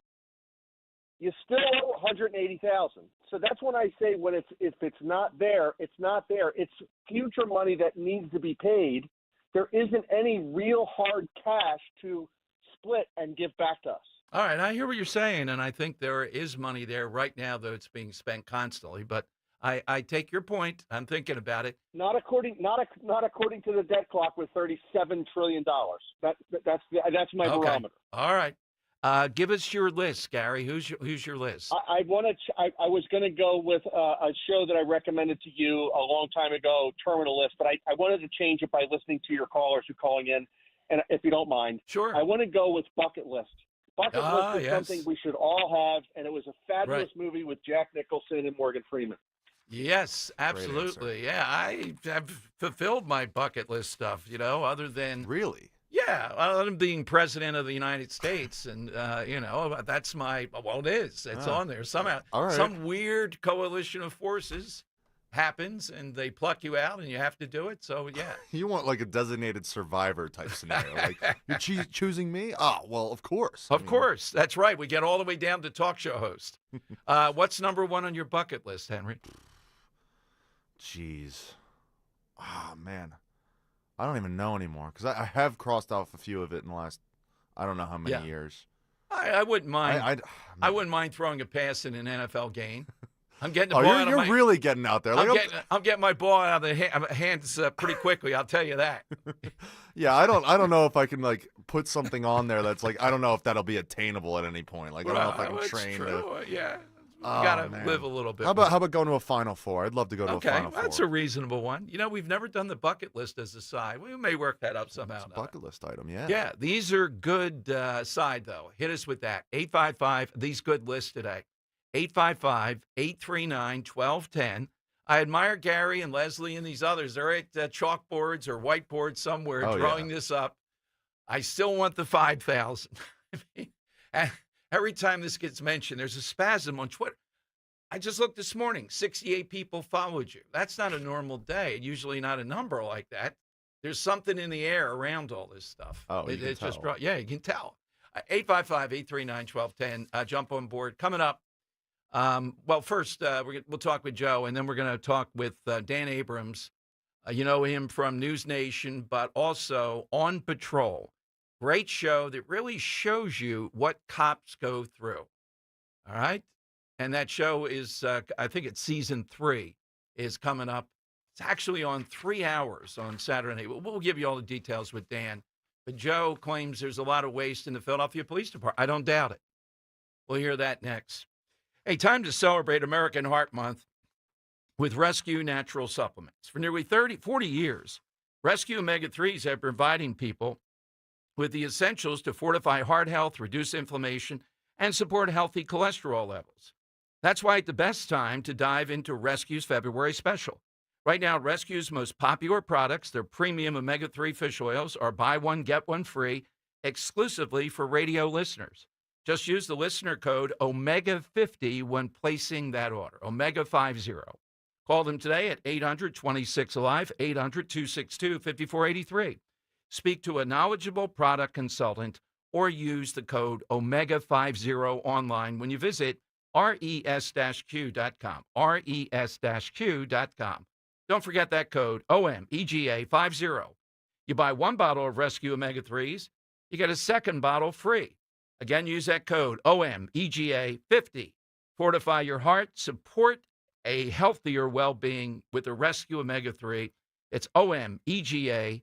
You still owe $180,000. So that's when I say if it's not there, it's not there. It's future money that needs to be paid. There isn't any real hard cash to split and give back to us. All right, I hear what you're saying, and I think there is money there right now, though it's being spent constantly. But I take your point. I'm thinking about it. Not according to the debt clock with $37 trillion. That's my barometer. All right. Give us your list, Gary. Who's your list? I was going to go with a show that I recommended to you a long time ago, Terminal List, but I wanted to change it by listening to your callers who are calling in, and if you don't mind. Sure. I want to go with Bucket List. Bucket List is yes. something we should all have, and it was a fabulous movie with Jack Nicholson and Morgan Freeman. Yes, absolutely. Yeah, I have fulfilled my bucket list stuff, other than... Really? Yeah, other than being president of the United States, and, that's my... Well, it is. It's on there. Somehow, some weird coalition of forces happens, and they pluck you out, and you have to do it, so, yeah. You want, like, a designated survivor type scenario. Like, you're choosing me? Oh, well, of course. Of course. That's right. We get all the way down to talk show host. What's number one on your bucket list, Henry? Jeez. Oh, man. I don't even know anymore, because I have crossed off a few of it in the last, I don't know how many years. I wouldn't mind. I wouldn't mind throwing a pass in an NFL game. I'm getting the ball out of you're really getting out there. I'm getting my ball out of the hands pretty quickly. I'll tell you that. Yeah, I don't know if I can put something on there that's I don't know if that'll be attainable at any point. I don't know if I can train. True. Yeah, gotta man. live a little bit. How about going to a Final Four? I'd love to go to a Okay, Final Four. that's a reasonable one. We've never done the bucket list as a side. We may work that up somehow. It's a bucket list item, yeah. Yeah, these are good side, though. Hit us with that. 855, these good lists today. 855-839-1210. I admire Gary and Leslie and these others. They're at chalkboards or whiteboards somewhere drawing this up. I still want the 5,000. Every time this gets mentioned, there's a spasm on Twitter. I just looked this morning. 68 people followed you. That's not a normal day. Usually not a number like that. There's something in the air around all this stuff. Oh, you can tell. You can tell. 855-839-1210. Jump on board. Coming up. Well, first, we'll talk with Joe, and then we're going to talk with Dan Abrams. You know him from News Nation, but also On Patrol. Great show that really shows you what cops go through. All right? And that show is, I think it's season 3 is coming up. It's actually on 3 hours on Saturday. We'll give you all the details with Dan. But Joe claims there's a lot of waste in the Philadelphia Police Department. I don't doubt it. We'll hear that next. Hey, time to celebrate American Heart Month with Rescue Natural Supplements. For nearly 40 years, Rescue Omega-3s have been providing people with the essentials to fortify heart health, reduce inflammation, and support healthy cholesterol levels. That's why it's the best time to dive into Rescue's February special. Right now, Rescue's most popular products, their premium omega-3 fish oils, are buy one, get one free, exclusively for radio listeners. Just use the listener code OMEGA50 when placing that order, OMEGA50. Call them today at 800-26-ALIVE, 800-262-5483. Speak to a knowledgeable product consultant or use the code OMEGA50 online when you visit res-q.com, res-q.com. Don't forget that code, OMEGA50. You buy one bottle of Rescue Omega-3s, you get a second bottle free. Again, use that code, OMEGA50. Fortify your heart, support a healthier well-being with the Rescue Omega-3. It's OMEGA50.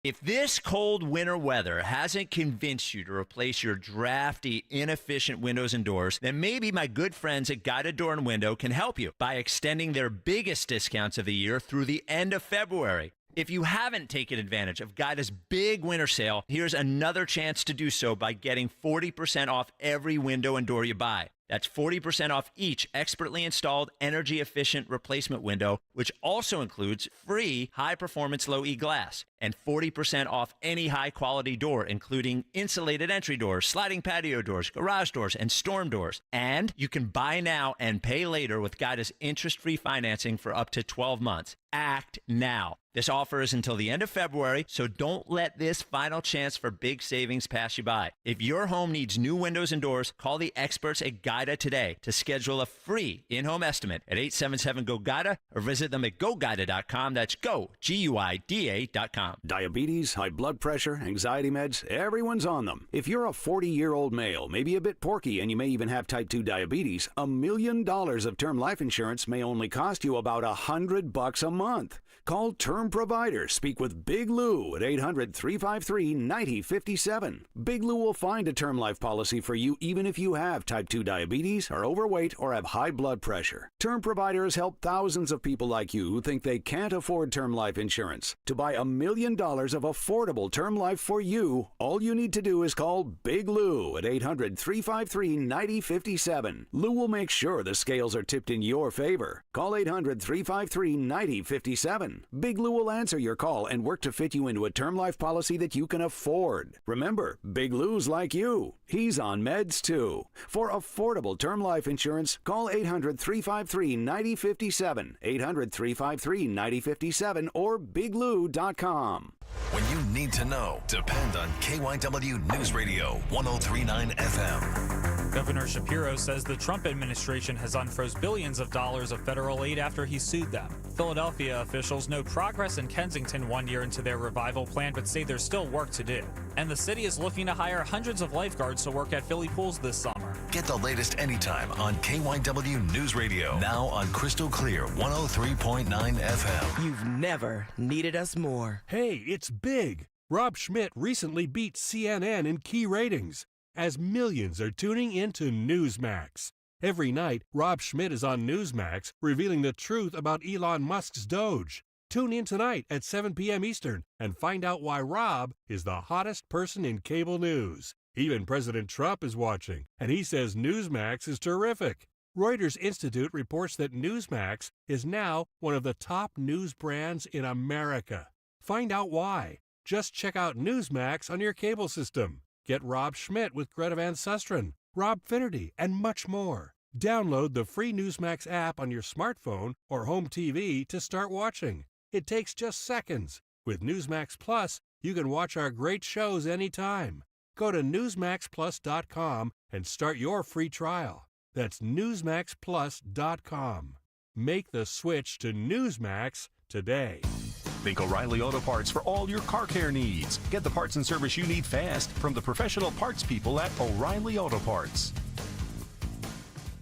If this cold winter weather hasn't convinced you to replace your drafty, inefficient windows and doors, then maybe my good friends at Guided Door and Window can help you by extending their biggest discounts of the year through the end of February. If you haven't taken advantage of Guida's big winter sale, here's another chance to do so by getting 40% off every window and door you buy. That's 40% off each expertly installed energy-efficient replacement window, which also includes free high-performance low-E glass, and 40% off any high-quality door, including insulated entry doors, sliding patio doors, garage doors, and storm doors. And you can buy now and pay later with Guida's interest-free financing for up to 12 months. Act now. This offer is until the end of February, so don't let this final chance for big savings pass you by. If your home needs new windows and doors, call the experts at Guida today to schedule a free in-home estimate at 877-GO-GUIDA or visit them at GoGuida.com. That's go, GUIDA.com. Diabetes, high blood pressure, anxiety meds, everyone's on them. If you're a 40-year-old male, maybe a bit porky, and you may even have type 2 diabetes, $1 million of term life insurance may only cost you about $100 a month. Call Term Provider. Speak with Big Lou at 800-353-9057. Big Lou will find a term life policy for you even if you have type 2 diabetes, are overweight, or have high blood pressure. Term Provider has helped thousands of people like you who think they can't afford term life insurance. To buy $1 million of affordable term life for you, all you need to do is call Big Lou at 800-353-9057. Lou will make sure the scales are tipped in your favor. Call 800-353-9057. Big Lou will answer your call and work to fit you into a term life policy that you can afford. Remember, Big Lou's like you. He's on meds too. For affordable term life insurance, call 800-353-9057, 800-353-9057, or biglou.com. When you need to know, depend on KYW News Radio 103.9 FM. Governor Shapiro says the Trump administration has unfroze billions of dollars of federal aid after he sued them. Philadelphia officials note progress in Kensington 1 year into their revival plan, but say there's still work to do. And the city is looking to hire hundreds of lifeguards to work at Philly pools this summer. Get the latest anytime on KYW News Radio. Now on Crystal Clear 103.9 FM. You've never needed us more. Hey, it's big. Rob Schmidt recently beat CNN in key ratings as millions are tuning into Newsmax. Every night, Rob Schmidt is on Newsmax revealing the truth about Elon Musk's DOGE. Tune in tonight at 7 p.m. Eastern and find out why Rob is the hottest person in cable news. Even President Trump is watching, and he says Newsmax is terrific. Reuters Institute reports that Newsmax is now one of the top news brands in America. Find out why. Just check out Newsmax on your cable system. Get Rob Schmidt with Greta Van Susteren, Rob Finnerty, and much more. Download the free Newsmax app on your smartphone or home TV to start watching. It takes just seconds. With Newsmax Plus, you can watch our great shows anytime. Go to NewsmaxPlus.com and start your free trial. That's NewsmaxPlus.com. Make the switch to Newsmax today. Think O'Reilly Auto Parts for all your car care needs. Get the parts and service you need fast from the professional parts people at O'Reilly Auto Parts.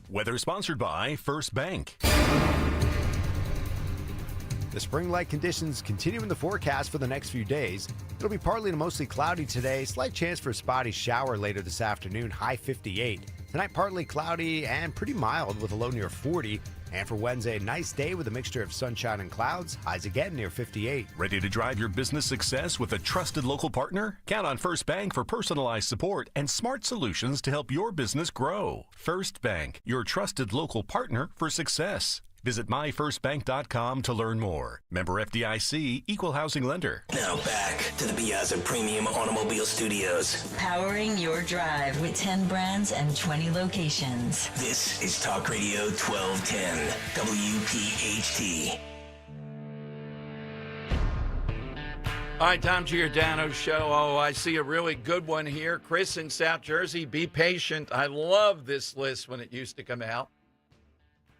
Weather sponsored by First Bank. The spring-like conditions continue in the forecast for the next few days. It'll be partly to mostly cloudy today. Slight chance for a spotty shower later this afternoon, high 58. Tonight, partly cloudy and pretty mild with a low near 40. And for Wednesday, a nice day with a mixture of sunshine and clouds. Highs again near 58. Ready to drive your business success with a trusted local partner? Count on First Bank for personalized support and smart solutions to help your business grow. First Bank, your trusted local partner for success. Visit myfirstbank.com to learn more. Member FDIC, Equal Housing Lender. Now back to the Piazza Premium Automobile Studios. Powering your drive with 10 brands and 20 locations. This is Talk Radio 1210, WPHT. All right, Tom Giordano show. Oh, I see a really good one here. Chris in South Jersey, be patient. I love this list when it used to come out.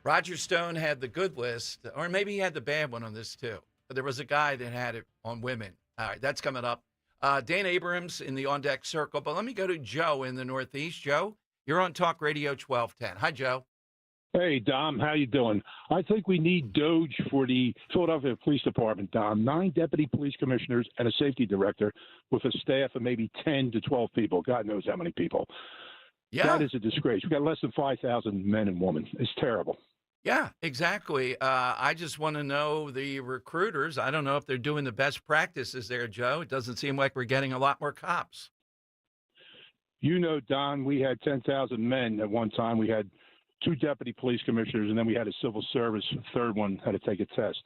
Roger Stone had the good list, or maybe he had the bad one on this too. But there was a guy that had it on women. All right, that's coming up. Dan Abrams in the On Deck Circle. But let me go to Joe in the Northeast. Joe, you're on Talk Radio 1210. Hi, Joe. Hey, Dom, how you doing? I think we need DOGE for the Philadelphia Police Department, Dom. 9 deputy police commissioners and a safety director with a staff of maybe 10 to 12 people. God knows how many people. Yeah. That is a disgrace. We've got less than 5,000 men and women. It's terrible. Yeah, exactly. I just want to know the recruiters. I don't know if they're doing the best practices there, Joe. It doesn't seem like we're getting a lot more cops. You know, Don, we had 10,000 men at one time. We had 2 deputy police commissioners, and then we had a civil service. The third one had to take a test.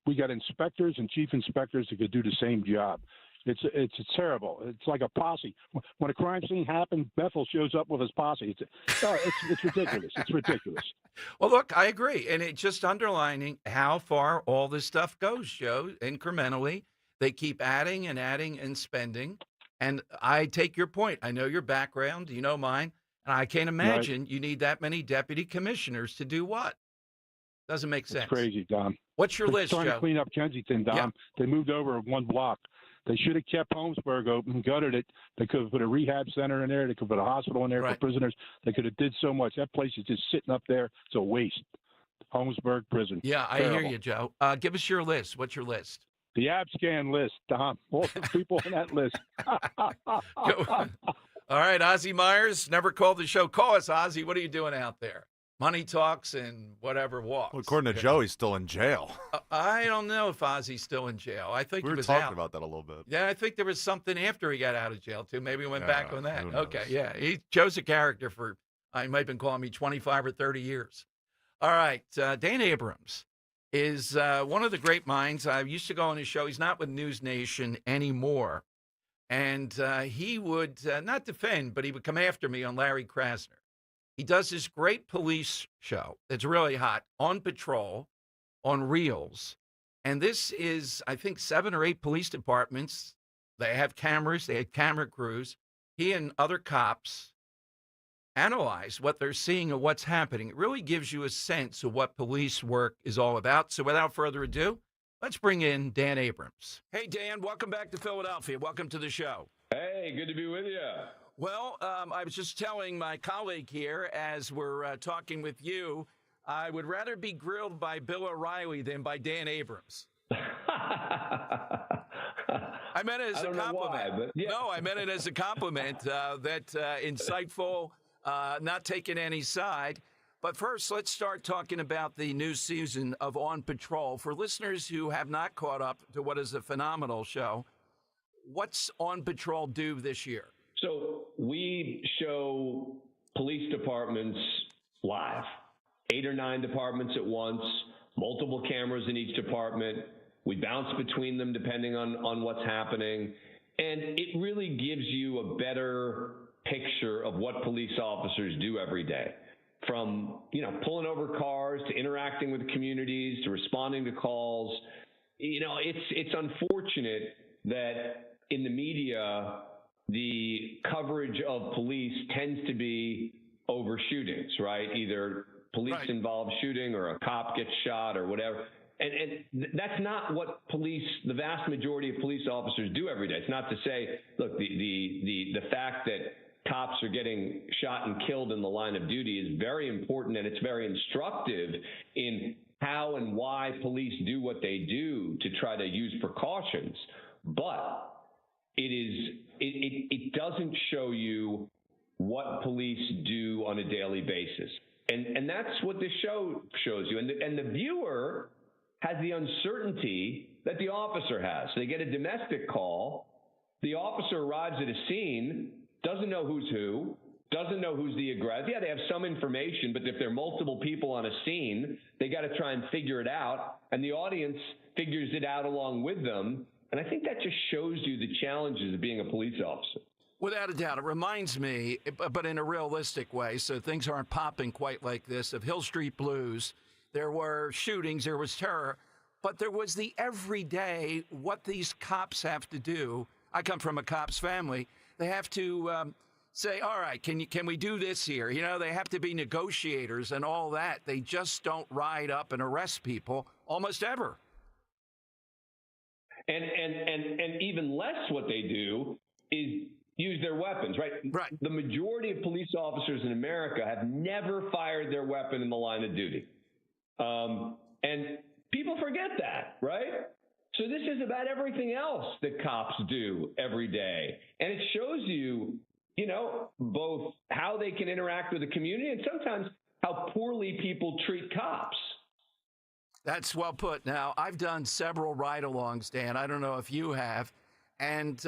We got inspectors and chief inspectors that could do the same job. It's terrible. It's like a posse. When a crime scene happened, Bethel shows up with his posse. It's ridiculous. It's ridiculous. Well, look, I agree. And it's just underlining how far all this stuff goes, Joe, incrementally. They keep adding and adding and spending. And I take your point. I know your background. You know mine. And I can't imagine you need that many deputy commissioners to do what? Doesn't make sense. It's crazy, Dom. What's your list, Joe? Trying to clean up Kensington, Dom. Yeah. They moved over 1 block. They should have kept Holmesburg open, gutted it. They could have put a rehab center in there. They could put a hospital in there for prisoners. They could have did so much. That place is just sitting up there. It's a waste. Holmesburg Prison. Yeah, Terrible. I hear you, Joe. Give us your list. What's your list? The ABSCAN list, Dom. All the people on that list. All right, Ozzie Myers, never called the show. Call us, Ozzie. What are you doing out there? Money talks and whatever walks. Well, according to Joe, he's still in jail. I don't know if Ozzie's still in jail. I think we were he was talking out. about that a little bit. Yeah, I think there was something after he got out of jail, too. Maybe he went back on that. Okay, yeah. He chose a character for, he might have been calling me 25 or 30 years. All right, Dan Abrams is one of the great minds. I used to go on his show. He's not with News Nation anymore. And he would not defend, but he would come after me on Larry Krasner. He does this great police show that's really hot, On Patrol, on Reels. And this is, I think, 7 or 8 police departments. They have cameras. They had camera crews. He and other cops analyze what they're seeing and what's happening. It really gives you a sense of what police work is all about. So without further ado, let's bring in Dan Abrams. Hey, Dan, welcome back to Philadelphia. Welcome to the show. Hey, good to be with you. Well, I was just telling my colleague here as we're talking with you, I would rather be grilled by Bill O'Reilly than by Dan Abrams. I meant it as a compliment. Why, yeah. No, I meant it as a compliment. That insightful, not taking any side. But first, let's start talking about the new season of On Patrol. For listeners who have not caught up to what is a phenomenal show, what's On Patrol do this year? So we show police departments live, 8 or 9 departments at once, multiple cameras in each department. We bounce between them depending on what's happening. And it really gives you a better picture of what police officers do every day. From, pulling over cars to interacting with communities to responding to calls. It's unfortunate that in the media, the coverage of police tends to be over shootings, right? Either police-involved shooting or a cop gets shot or whatever. And that's not what the vast majority of police officers do every day. It's not to say, look, the fact that cops are getting shot and killed in the line of duty is very important, and it's very instructive in how and why police do what they do to try to use precautions. But it doesn't show you what police do on a daily basis. And that's what this show shows you. And the viewer has the uncertainty that the officer has. So they get a domestic call. The officer arrives at a scene, doesn't know who's who, doesn't know who's the aggressor. Yeah, they have some information, but if there are multiple people on a scene, they got to try and figure it out. And the audience figures it out along with them. And I think that just shows you the challenges of being a police officer. Without a doubt. It reminds me, but in a realistic way, so things aren't popping quite like this, of Hill Street Blues. There were shootings, there was terror, but there was the everyday, what these cops have to do. I come from a cops family. They have to say, all right, can we do this here? They have to be negotiators and all that. They just don't ride up and arrest people almost ever. And even less what they do is use their weapons, right? Right. The majority of police officers in America have never fired their weapon in the line of duty. And people forget that, right? So this is about everything else that cops do every day. And it shows you, both how they can interact with the community and sometimes how poorly people treat cops. That's well put. Now, I've done several ride-alongs, Dan. I don't know if you have. And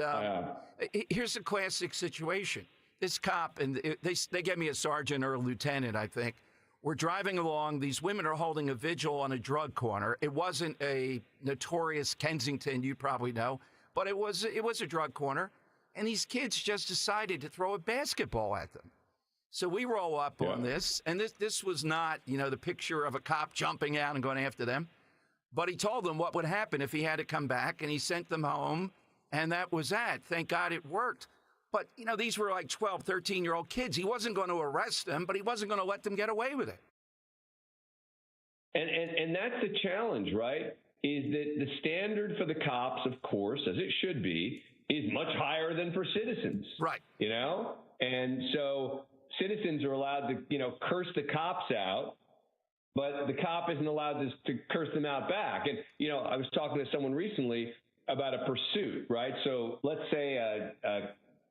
here's a classic situation. This cop, and they gave me a sergeant or a lieutenant, I think. We're driving along. These women are holding a vigil on a drug corner. It wasn't a notorious Kensington, you probably know, but it was a drug corner. And these kids just decided to throw a basketball at them. So we roll up on this, and this was not, the picture of a cop jumping out and going after them. But he told them what would happen if he had to come back, and he sent them home, and that was that. Thank God it worked. But, these were like 12, 13-year-old kids. He wasn't going to arrest them, but he wasn't going to let them get away with it. And that's the challenge, right, is that the standard for the cops, of course, as it should be, is much higher than for citizens. Right. And so citizens are allowed to, curse the cops out, but the cop isn't allowed to curse them out back. And, I was talking to someone recently about a pursuit, right? So let's say a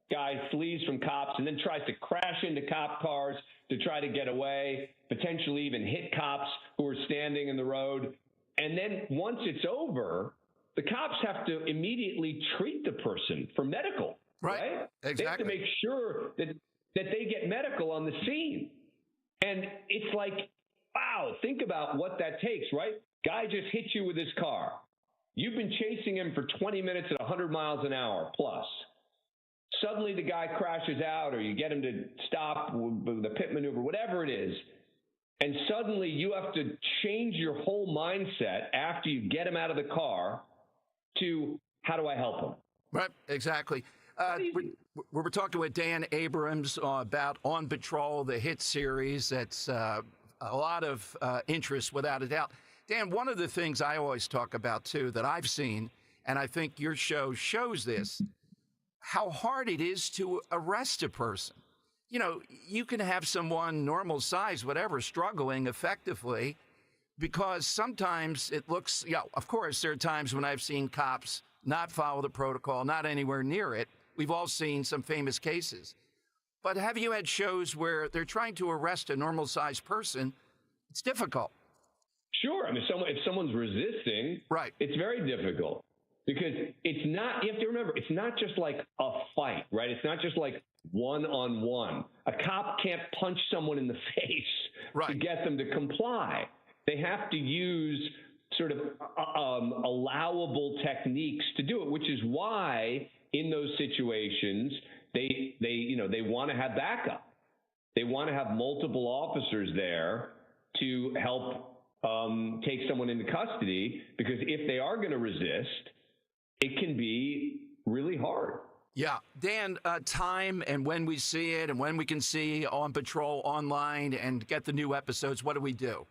guy flees from cops and then tries to crash into cop cars to try to get away, potentially even hit cops who are standing in the road. And then once it's over, the cops have to immediately treat the person for medical, right? Exactly. They have to make sure that they get medical on the scene. And it's like, wow, think about what that takes, right? Guy just hit you with his car. You've been chasing him for 20 minutes at 100 miles an hour plus. Suddenly the guy crashes out, or you get him to stop with the pit maneuver, whatever it is. And suddenly you have to change your whole mindset after you get him out of the car to, how do I help him? Right, exactly. We were talking with Dan Abrams about On Patrol, the hit series. That's a lot of interest, without a doubt. Dan, one of the things I always talk about, too, that I've seen, and I think your show shows this, how hard it is to arrest a person. You can have someone normal size, whatever, struggling effectively, because sometimes it looks, of course, there are times when I've seen cops not follow the protocol, not anywhere near it. We've all seen some famous cases. But have you had shows where they're trying to arrest a normal-sized person? It's difficult. Sure. I mean, if someone's resisting, right, it's very difficult because it's not. You have to remember, it's not just like a fight, right? It's not just like one-on-one. A cop can't punch someone in the face to get them to comply. They have to use sort of allowable techniques to do it, which is why in those situations they want to have backup. They want to have multiple officers there to help take someone into custody, because if they are going to resist, it can be really hard. Yeah. Dan, time and when we see it and when we can see On Patrol online and get the new episodes, what do we do?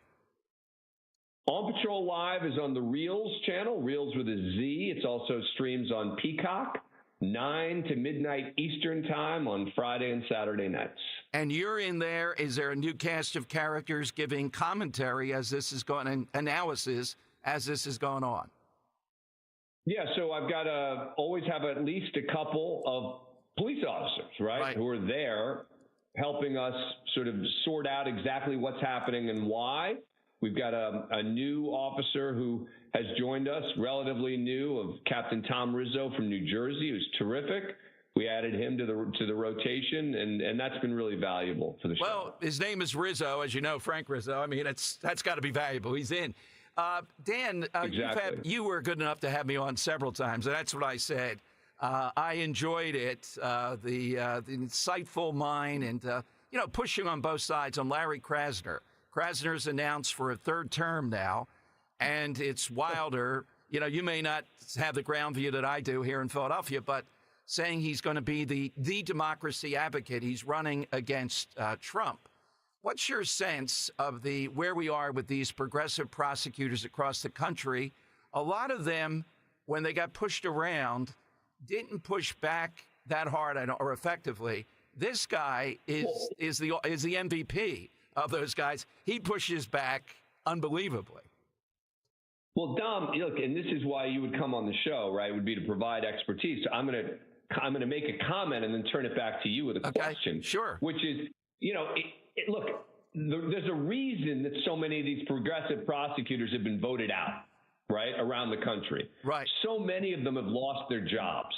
On Patrol Live is on the Reels channel, Reels with a Z. It's also streams on Peacock, 9 to midnight Eastern time on Friday and Saturday nights. And you're in there. Is there a new cast of characters giving commentary as this is going, and analysis as this is going on? Yeah, so I've got to always have at least a couple of police officers, right, who are there helping us sort of sort out exactly what's happening and why. We've got a new officer who has joined us, relatively new, of Captain Tom Rizzo from New Jersey, who's terrific. We added him to the rotation, and that's been really valuable for the show. Well, his name is Rizzo, as you know, Frank Rizzo. I mean, that's got to be valuable. He's in. Dan, exactly. You were good enough to have me on several times, and that's what I said. I enjoyed it, the insightful mind, and pushing on both sides on Larry Krasner. Krasner's announced for a third term now, and it's wilder. You may not have the ground view that I do here in Philadelphia, but saying he's going to be the democracy advocate. He's running against Trump. What's your sense of where we are with these progressive prosecutors across the country? A lot of them, when they got pushed around, didn't push back that hard or effectively. This guy is the MVP of those guys. He pushes back unbelievably. Well, Dom, look, and this is why you would come on the show, right? Would be to provide expertise. So I'm going to make a comment and then turn it back to you with a question. Sure. Which is, look, there's a reason that so many of these progressive prosecutors have been voted out, right, around the country. Right. So many of them have lost their jobs.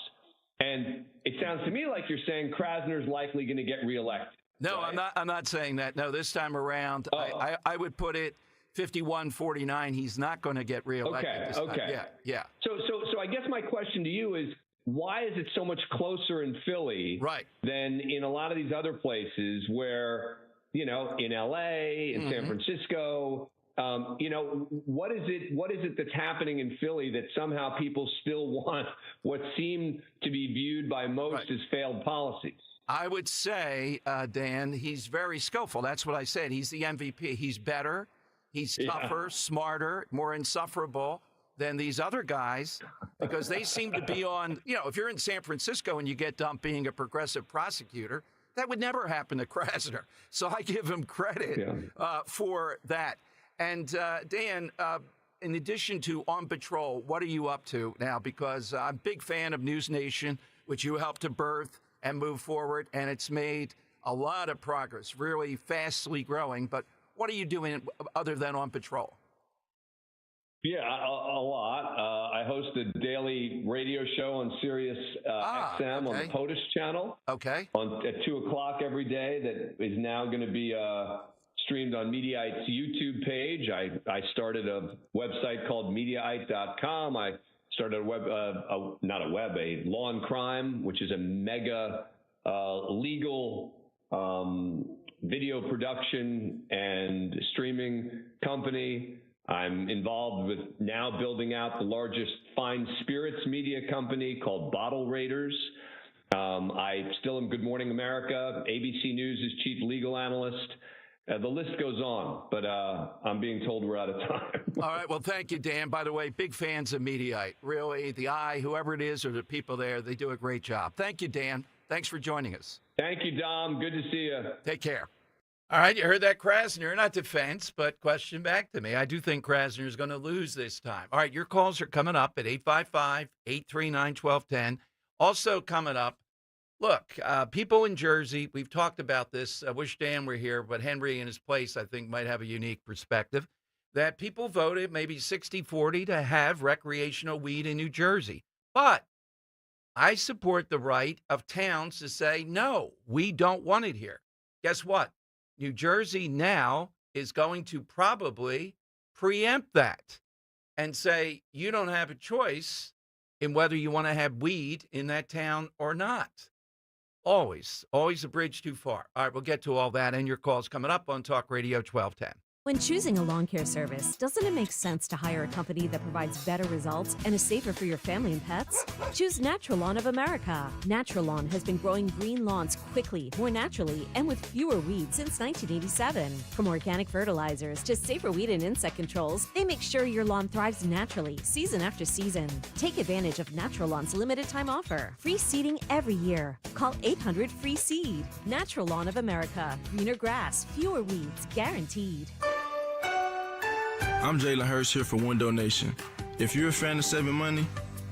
And it sounds to me like you're saying Krasner's likely going to get reelected. No, right? I'm not saying that. No, this time around, I would put it 51-49. He's not going to get reelected. Okay. Yeah. So I guess my question to you is, why is it so much closer in Philly than in a lot of these other places where, in LA, in San Francisco, what is it that's happening in Philly that somehow people still want what seem to be viewed by most as failed policies? I would say, Dan, he's very skillful. That's what I said. He's the MVP. He's better. He's tougher, smarter, more insufferable than these other guys, because they seem to be on, if you're in San Francisco and you get dumped being a progressive prosecutor, that would never happen to Krasner. So I give him credit for that. And Dan, in addition to On Patrol, what are you up to now? Because I'm a big fan of News Nation, which you helped to birth and move forward, and it's made a lot of progress, really fastly growing. But what are you doing other than On Patrol? Yeah, a lot. I host a daily radio show on Sirius XM on the POTUS channel. Okay. At 2 o'clock every day, that is now going to be streamed on Mediaite's YouTube page. I started a website called Mediaite.com. I started a law and crime, which is a mega legal video production and streaming company. I'm involved with now building out the largest fine spirits media company called Bottle Raiders. I still am Good Morning America, ABC News' chief legal analyst. The list goes on, but I'm being told we're out of time. All right. Well, thank you, Dan. By the way, big fans of Mediaite. Really, the eye, whoever it is, or the people there, they do a great job. Thank you, Dan. Thanks for joining us. Thank you, Dom. Good to see you. Take care. All right, you heard that, Krasner. Not defense, but question back to me. I do think Krasner is going to lose this time. All right, your calls are coming up at 855-839-1210. Also coming up, Look, people in Jersey, we've talked about this. I wish Dan were here, but Henry in his place, I think, might have a unique perspective, that people voted maybe 60-40 to have recreational weed in New Jersey. But I support the right of towns to say, no, we don't want it here. Guess what? New Jersey now is going to probably preempt that and say, you don't have a choice in whether you want to have weed in that town or not. Always a bridge too far. All right, we'll get to all that and your calls coming up on Talk Radio 1210. When choosing a lawn care service, doesn't it make sense to hire a company that provides better results and is safer for your family and pets? Choose Natural Lawn of America. Natural Lawn has been growing green lawns quickly, more naturally, and with fewer weeds since 1987. From organic fertilizers to safer weed and insect controls, they make sure your lawn thrives naturally, season after season. Take advantage of Natural Lawn's limited time offer. Free seeding every year. Call 800-FREE-SEED. Natural Lawn of America. Greener grass, fewer weeds, guaranteed. I'm Jalen Hurst here for Window Nation. If you're a fan of saving money,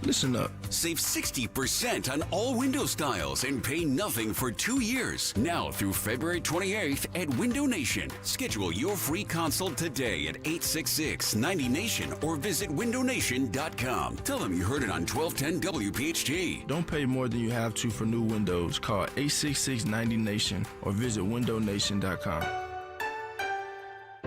listen up. Save 60% on all window styles and pay nothing for 2 years. Now through February 28th at Window Nation. Schedule your free consult today at 866-90-NATION or visit windownation.com. Tell them you heard it on 1210 WPHT. Don't pay more than you have to for new windows. Call 866-90-NATION or visit windownation.com.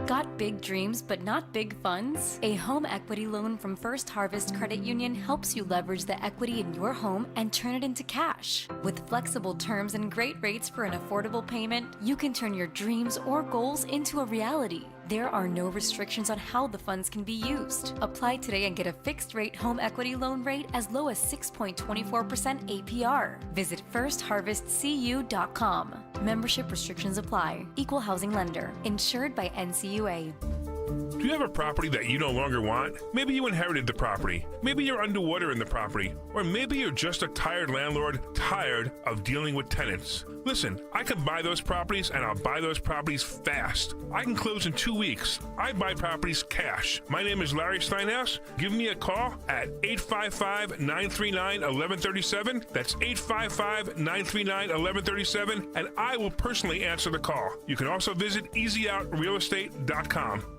Got big dreams but not big funds? A home equity loan from First Harvest Credit Union helps you leverage the equity in your home and turn it into cash. With flexible terms and great rates for an affordable payment, you can turn your dreams or goals into a reality. There are no restrictions on how the funds can be used. Apply today and get a fixed-rate home equity loan rate as low as 6.24% APR. Visit firstharvestcu.com. Membership restrictions apply. Equal housing lender. Insured by NCUA. Do you have a property that you no longer want? Maybe you inherited the property. Maybe you're underwater in the property. Or maybe you're just a tired landlord, tired of dealing with tenants. Listen, I can buy those properties and I'll buy those properties fast. I can close in 2 weeks. I buy properties cash. My name is Larry Steinhaus. Give me a call at 855-939-1137. That's 855-939-1137, and I will personally answer the call. You can also visit easyOutRealEstate.com.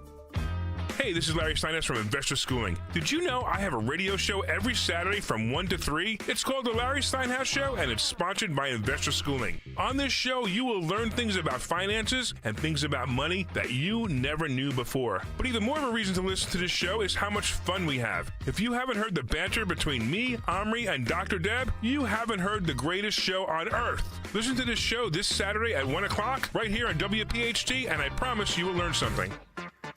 Hey, this is Larry Steinhaus from Investor Schooling. Did you know I have a radio show every Saturday from 1 to 3? It's called The Larry Steinhaus Show, and it's sponsored by Investor Schooling. On this show, you will learn things about finances and things about money that you never knew before. But even more of a reason to listen to this show is how much fun we have. If you haven't heard the banter between me, Omri, and Dr. Deb, you haven't heard the greatest show on earth. Listen to this show this Saturday at 1 o'clock right here on WPHT, and I promise you will learn something.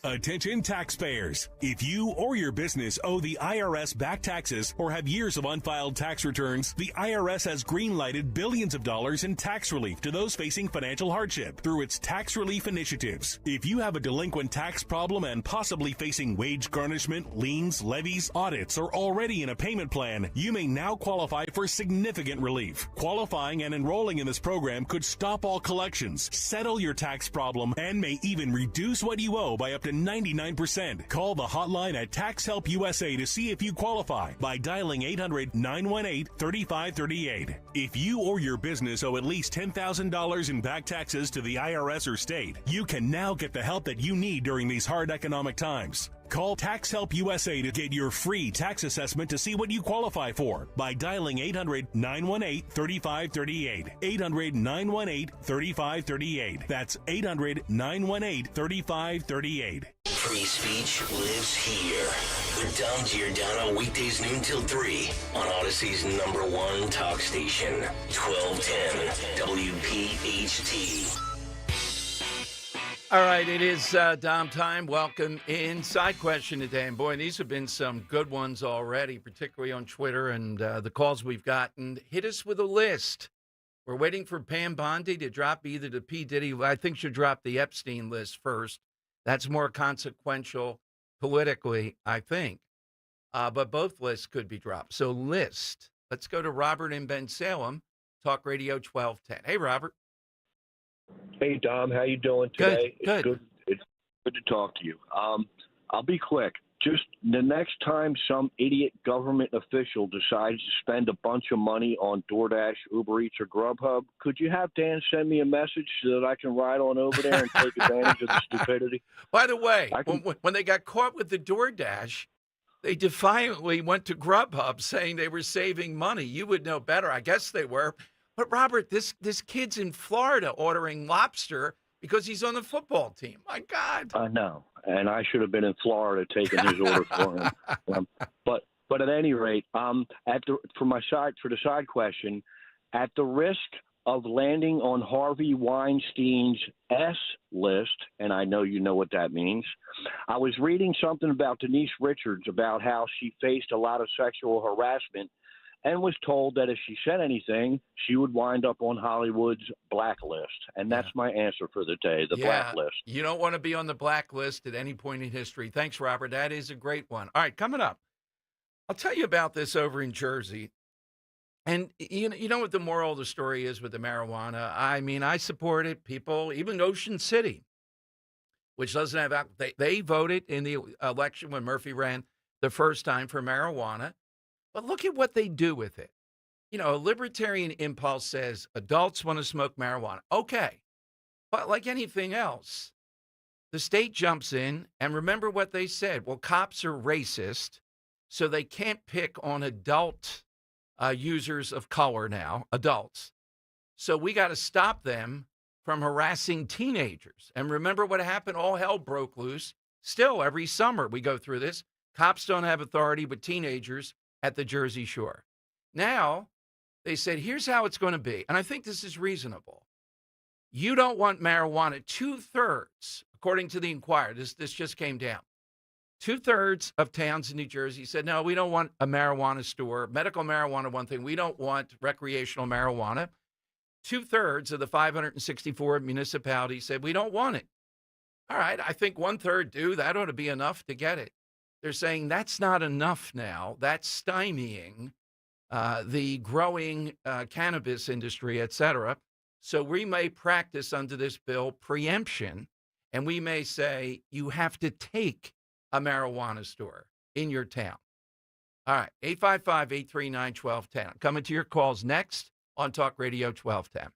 Attention taxpayers. If you or your business owe the IRS back taxes or have years of unfiled tax returns, the IRS has green-lighted billions of dollars in tax relief to those facing financial hardship through its tax relief initiatives. If you have a delinquent tax problem and possibly facing wage garnishment, liens, levies, audits, or already in a payment plan, you may now qualify for significant relief. Qualifying and enrolling in this program could stop all collections, settle your tax problem, and may even reduce what you owe by up to 99%. Call the hotline at Tax Help USA to see if you qualify by dialing 800-918-3538. If you or your business owe at least $10,000 in back taxes to the IRS or state, you can now get the help that you need during these hard economic times. Call Tax Help USA to get your free tax assessment to see what you qualify for by dialing 800-918-3538. 800-918-3538. That's 800-918-3538. Free speech lives here. With Dom Giordano, weekdays noon till 3 on Odyssey's #1 talk station, 1210 WPHT. All right, it is Dom time. Welcome in. Side question today. And boy, these have been some good ones already, particularly on Twitter and the calls we've gotten. Hit us with a list. We're waiting for Pam Bondi to drop either the P. Diddy. I think she'll drop the Epstein list first. That's more consequential politically, I think. But both lists could be dropped. So list. Let's go to Robert in Bensalem, Talk Radio 1210. Hey, Robert. Hey, Dom. How you doing today? Good. It's good to talk to you. I'll be quick. just the next time some idiot government official decides to spend a bunch of money on DoorDash, Uber Eats, or Grubhub, could you have Dan send me a message so that I can ride on over there and take advantage of the stupidity? By the way, when they got caught with the DoorDash, they defiantly went to Grubhub saying they were saving money. You would know better. I guess they were. But, Robert, this kid's in Florida ordering lobster because he's on the football team. My God. I know. And I should have been in Florida taking his order for him. But at any rate, for the side question, at the risk of landing on Harvey Weinstein's S list, and I know you know what that means, I was reading something about Denise Richards about how she faced a lot of sexual harassment and was told that if she said anything, she would wind up on Hollywood's blacklist. And that's my answer for the day, the blacklist. You don't want to be on the blacklist at any point in history. Thanks, Robert. That is a great one. All right, coming up, I'll tell you about this over in Jersey. And you know what the moral of the story is with the marijuana? I mean, I support it. People, even Ocean City, which doesn't have they voted in the election when Murphy ran the first time for marijuana. But look at what they do with it. You know, a libertarian impulse says adults want to smoke marijuana. Okay. But like anything else, the state jumps in and remember what they said. Well, cops are racist, so they can't pick on adult users of color now, adults. So we got to stop them from harassing teenagers. And remember what happened? All hell broke loose. Still, every summer we go through this. Cops don't have authority with teenagers at the Jersey Shore. Now, they said, here's how it's going to be. And I think this is reasonable. You don't want marijuana. 2/3, according to the Inquirer, this just came down. 2/3 of towns in New Jersey said, no, we don't want a marijuana store. Medical marijuana, one thing. We don't want recreational marijuana. 2/3 of the 564 municipalities said, we don't want it. All right, I think 1/3 do. That ought to be enough to get it. They're saying that's not enough now. That's stymieing the growing cannabis industry, et cetera. So we may practice under this bill preemption, and we may say you have to take a marijuana store in your town. All right, 855-839-1210. I'm coming to your calls next on Talk Radio 1210.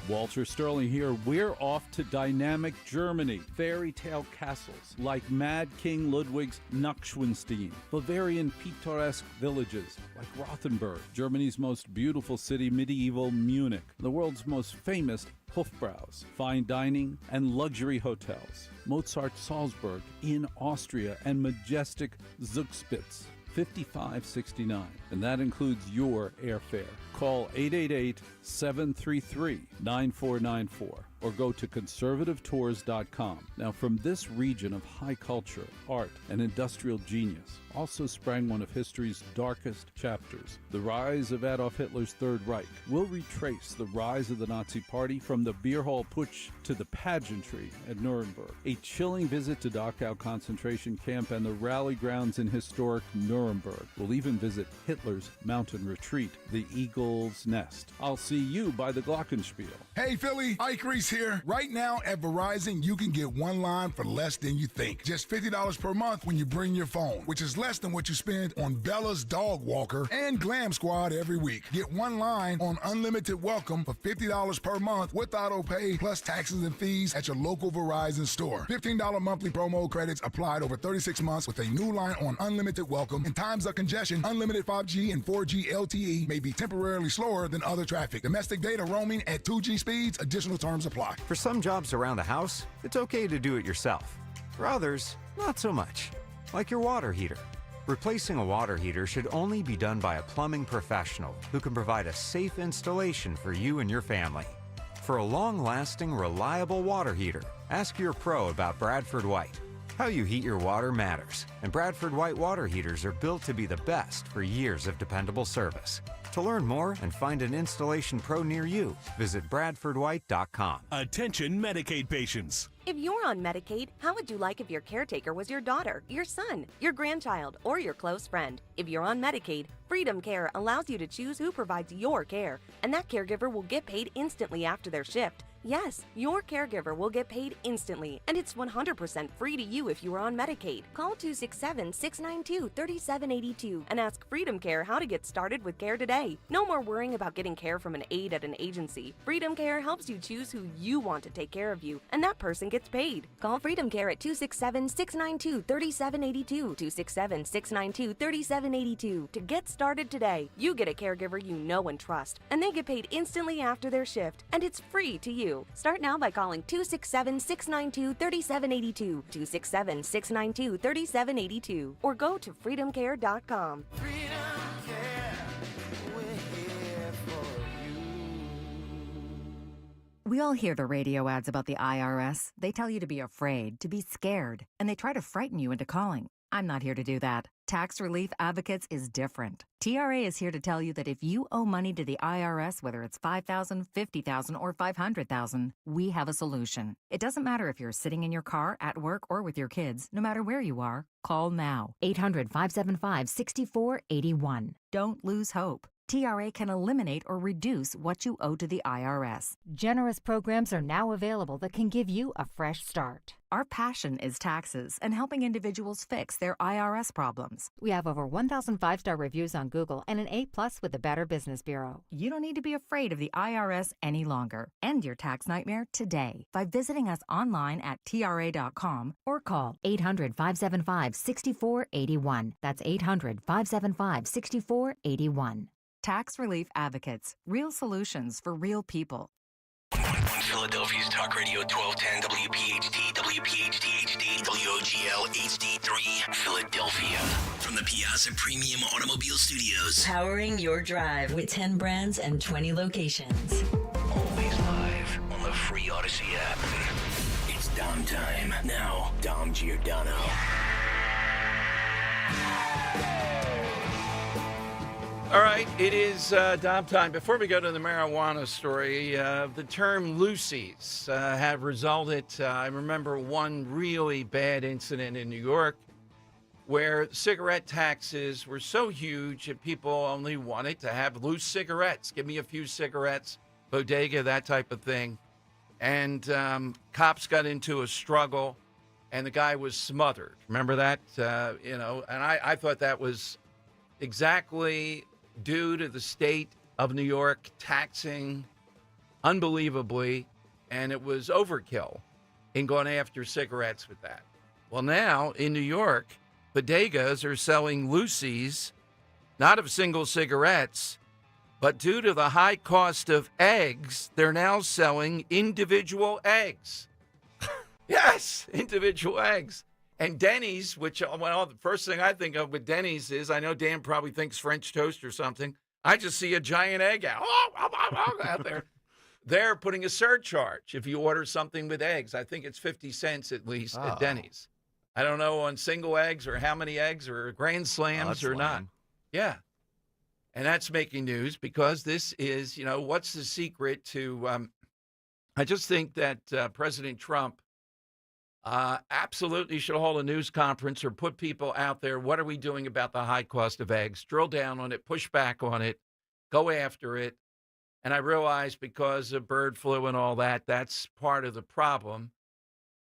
Walter Sterling here. We're off to dynamic Germany. Fairy tale castles like Mad King Ludwig's Neuschwanstein. Bavarian pittoresque villages like Rothenburg. Germany's most beautiful city, medieval Munich. The world's most famous Hofbräus. Fine dining and luxury hotels. Mozart Salzburg in Austria and majestic Zugspitze. 5569, and that includes your airfare. Call 888-733-9494 or go to conservativetours.com. Now, from this region of high culture, art, and industrial genius also sprang one of history's darkest chapters, the rise of Adolf Hitler's Third Reich. We'll retrace the rise of the Nazi Party from the beer hall putsch to the pageantry at Nuremberg, a chilling visit to Dachau concentration camp and the rally grounds in historic Nuremberg. We'll even visit Hitler's mountain retreat, the Eagle's Nest. I'll see you by the Glockenspiel. Hey Philly, Ike Reese here. Right now at Verizon, you can get one line for less than you think. Just $50 per month when you bring your phone, which is less than what you spend on Bella's Dog Walker and Glam Squad every week. Get one line on Unlimited Welcome for $50 per month with auto pay plus taxes and fees at your local Verizon store. $15 monthly promo credits applied over 36 months with a new line on Unlimited Welcome. In times of congestion, unlimited 5G and 4G LTE may be temporarily slower than other traffic. Domestic data roaming at 2G speeds, additional terms apply. For some jobs around the house, it's okay to do it yourself. For others, not so much. Like your water heater. Replacing a water heater should only be done by a plumbing professional who can provide a safe installation for you and your family. For a long-lasting, reliable water heater, ask your pro about Bradford White. How you heat your water matters, and Bradford White water heaters are built to be the best for years of dependable service. To learn more and find an installation pro near you, visit bradfordwhite.com. Attention Medicaid patients. If you're on Medicaid, how would you like if your caretaker was your daughter, your son, your grandchild, or your close friend? If you're on Medicaid, Freedom Care allows you to choose who provides your care, and that caregiver will get paid instantly after their shift. Yes, your caregiver will get paid instantly, and it's 100% free to you if you are on Medicaid. Call 267-692-3782 and ask Freedom Care how to get started with care today. No more worrying about getting care from an aide at an agency. Freedom Care helps you choose who you want to take care of you, and that person gets paid. Call Freedom Care at 267-692-3782, 267-692-3782 to get started today. You get a caregiver you know and trust, and they get paid instantly after their shift, and it's free to you. Start now by calling 267-692-3782, 267-692-3782, or go to freedomcare.com. We all hear the radio ads about the IRS. They tell you to be afraid, to be scared, and they try to frighten you into calling. I'm not here to do that. Tax Relief Advocates is different. TRA is here to tell you that if you owe money to the IRS, whether it's $5,000, $50,000, or $500,000, we have a solution. It doesn't matter if you're sitting in your car, at work, or with your kids. No matter where you are, call now. 800-575-6481. Don't lose hope. TRA can eliminate or reduce what you owe to the IRS. Generous programs are now available that can give you a fresh start. Our passion is taxes and helping individuals fix their IRS problems. We have over 1,000 5-star reviews on Google and an A+ with the Better Business Bureau. You don't need to be afraid of the IRS any longer. End your tax nightmare today by visiting us online at TRA.com or call 800-575-6481. That's 800-575-6481. Tax Relief Advocates. Real solutions for real people. On Philadelphia's Talk Radio 1210 WPHT, WPHT HD, WOGL HD3, Philadelphia. From the Piazza Premium Automobile Studios. Powering your drive with 10 brands and 20 locations. Always live on the free Odyssey app. It's Dom time. Now, Dom Giordano. All right, it is Dom time. Before we go to the marijuana story, the term loosies have resulted. I remember one really bad incident in New York where cigarette taxes were so huge that people only wanted to have loose cigarettes. Give me a few cigarettes, bodega, that type of thing. And cops got into a struggle, and the guy was smothered. Remember that? And I thought that was exactly due to the state of New York taxing unbelievably, and it was overkill in going after cigarettes with that. Well, now in New York, bodegas are selling loosies, not of single cigarettes, but due to the high cost of eggs, they're now selling individual eggs. Yes, individual eggs. And Denny's, which, well, the first thing I think of with Denny's is, I know Dan probably thinks French toast or something. I just see a giant egg out there. They're putting a surcharge if you order something with eggs. I think it's 50 cents at least at Denny's. I don't know on single eggs or how many eggs or grand slams or not. Yeah. And that's making news because this is, what's the secret to, I just think that President Trump absolutely should hold a news conference or put people out there. What are we doing about the high cost of eggs? Drill down on it, push back on it, go after it. And I realize because of bird flu and all that, that's part of the problem.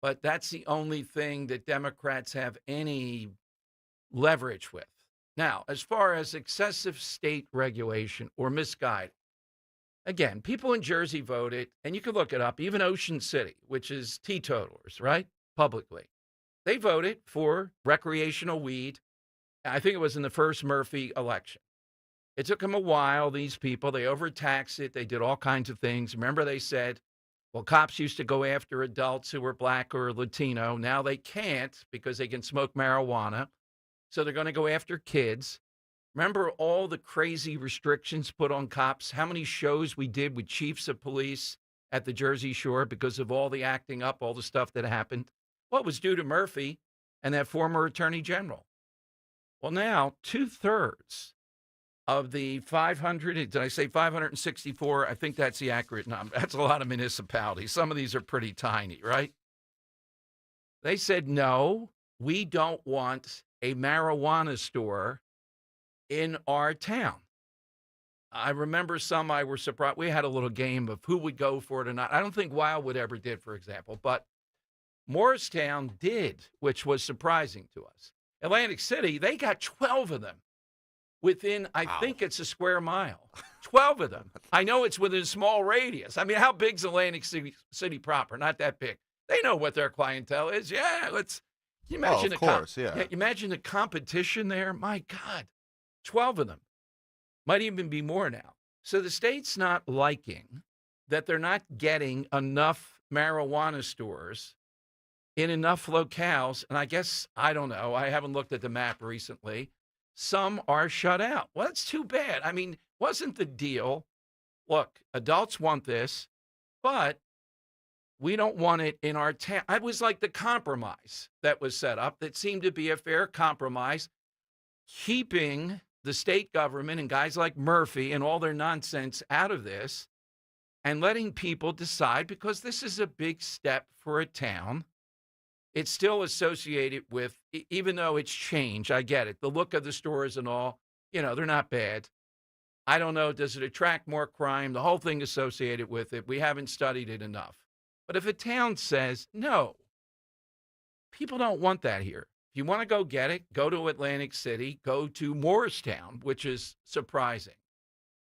But that's the only thing that Democrats have any leverage with. Now, as far as excessive state regulation or misguided, again, people in Jersey voted, and you can look it up, even Ocean City, which is teetotalers, right? Publicly. They voted for recreational weed. I think it was in the first Murphy election. It took them a while, these people. They overtaxed it. They did all kinds of things. Remember, they said, well, cops used to go after adults who were black or Latino. Now they can't because they can smoke marijuana. So they're going to go after kids. Remember all the crazy restrictions put on cops? How many shows we did with chiefs of police at the Jersey Shore because of all the acting up, all the stuff that happened? What was due to Murphy and that former attorney general? Well, now 2/3 of the 500, did I say 564? I think that's the accurate number. That's a lot of municipalities. Some of these are pretty tiny, right? They said, no, we don't want a marijuana store in our town. I remember some I were surprised. We had a little game of who would go for it or not. I don't think Wildwood ever did, for example, but Morristown did, which was surprising to us. Atlantic City, they got 12 of them within, I think it's a square mile. 12 of them. I know it's within a small radius. I mean, how big's Atlantic City proper? Not that big. They know what their clientele is. Yeah, let's. Can you imagine of course, yeah. Imagine the competition there. My God, 12 of them. Might even be more now. So the state's not liking that they're not getting enough marijuana stores in enough locales. And I guess, I don't know, I haven't looked at the map recently. Some are shut out. Well, that's too bad. I mean, wasn't the deal, look, adults want this, but we don't want it in our town. It was like the compromise that was set up that seemed to be a fair compromise, keeping the state government and guys like Murphy and all their nonsense out of this and letting people decide, because this is a big step for a town. It's still associated with, even though it's changed, I get it, the look of the stores and all, they're not bad. I don't know, does it attract more crime? The whole thing associated with it, we haven't studied it enough. But if a town says, no, people don't want that here. If you want to go get it, go to Atlantic City, go to Morristown, which is surprising.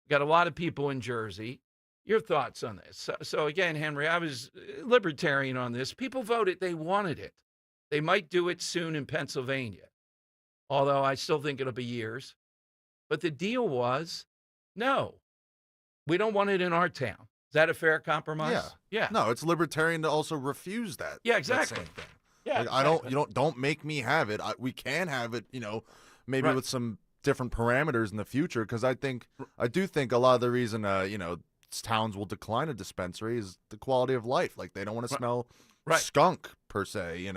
We've got a lot of people in Jersey. Your thoughts on this? So again, Henry, I was libertarian on this. People voted. They wanted it. They might do it soon in Pennsylvania, although I still think it'll be years. But the deal was, no, we don't want it in our town. Is that a fair compromise? Yeah. No, it's libertarian to also refuse that. Yeah, exactly. That same thing. Yeah, like, exactly. Don't make me have it. We can have it, maybe with some different parameters in the future. Because I do think a lot of the reason, towns will decline a dispensary is the quality of life. Like, they don't want to smell skunk per se,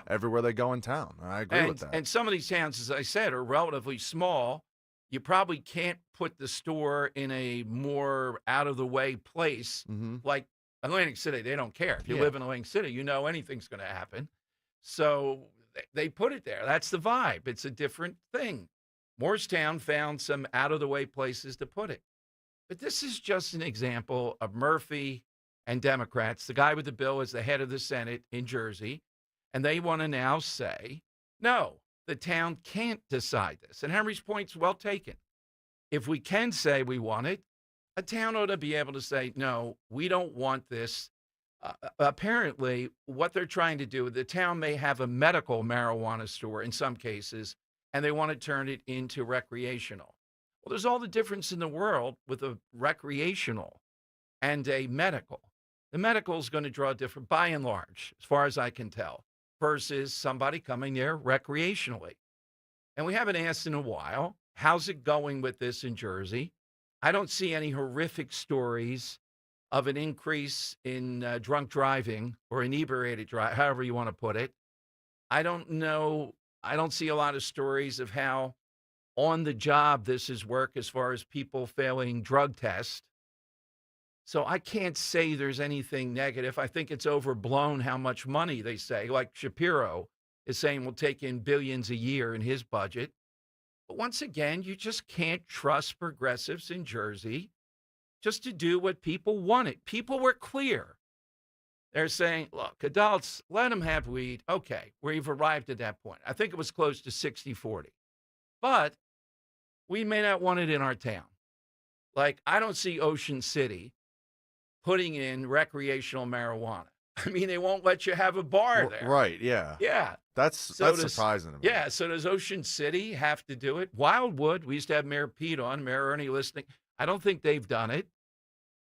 everywhere they go in town. I agree with that. And some of these towns, as I said, are relatively small. You probably can't put the store in a more out-of-the-way place like Atlantic City. They don't care. If you live in Atlantic City, anything's going to happen. So they put it there. That's the vibe. It's a different thing. Morristown found some out-of-the-way places to put it. But this is just an example of Murphy and Democrats. The guy with the bill is the head of the Senate in Jersey, and they want to now say, no, the town can't decide this. And Henry's point's well taken. If we can say we want it, a town ought to be able to say, no, we don't want this. Apparently, what they're trying to do, the town may have a medical marijuana store in some cases, and they want to turn it into recreational. Well, there's all the difference in the world with a recreational and a medical. The medical is going to draw different, by and large, as far as I can tell, versus somebody coming there recreationally. And we haven't asked in a while, how's it going with this in Jersey? I don't see any horrific stories of an increase in drunk driving or inebriated driving, however you want to put it. I don't know. I don't see a lot of stories of how on the job this is work as far as people failing drug tests. So I can't say there's anything negative. I think it's overblown how much money they say. Like Shapiro is saying we'll take in billions a year in his budget. But once again, you just can't trust progressives in Jersey just to do what people wanted. People were clear. They're saying, look, adults, let them have weed. Okay, we've arrived at that point. I think it was close to 60-40. But we may not want it in our town. Like, I don't see Ocean City putting in recreational marijuana. I mean, they won't let you have a bar there. Right, yeah. Yeah. That's surprising to me. Yeah, so does Ocean City have to do it? Wildwood, we used to have Mayor Pete on, Mayor Ernie listening. I don't think they've done it.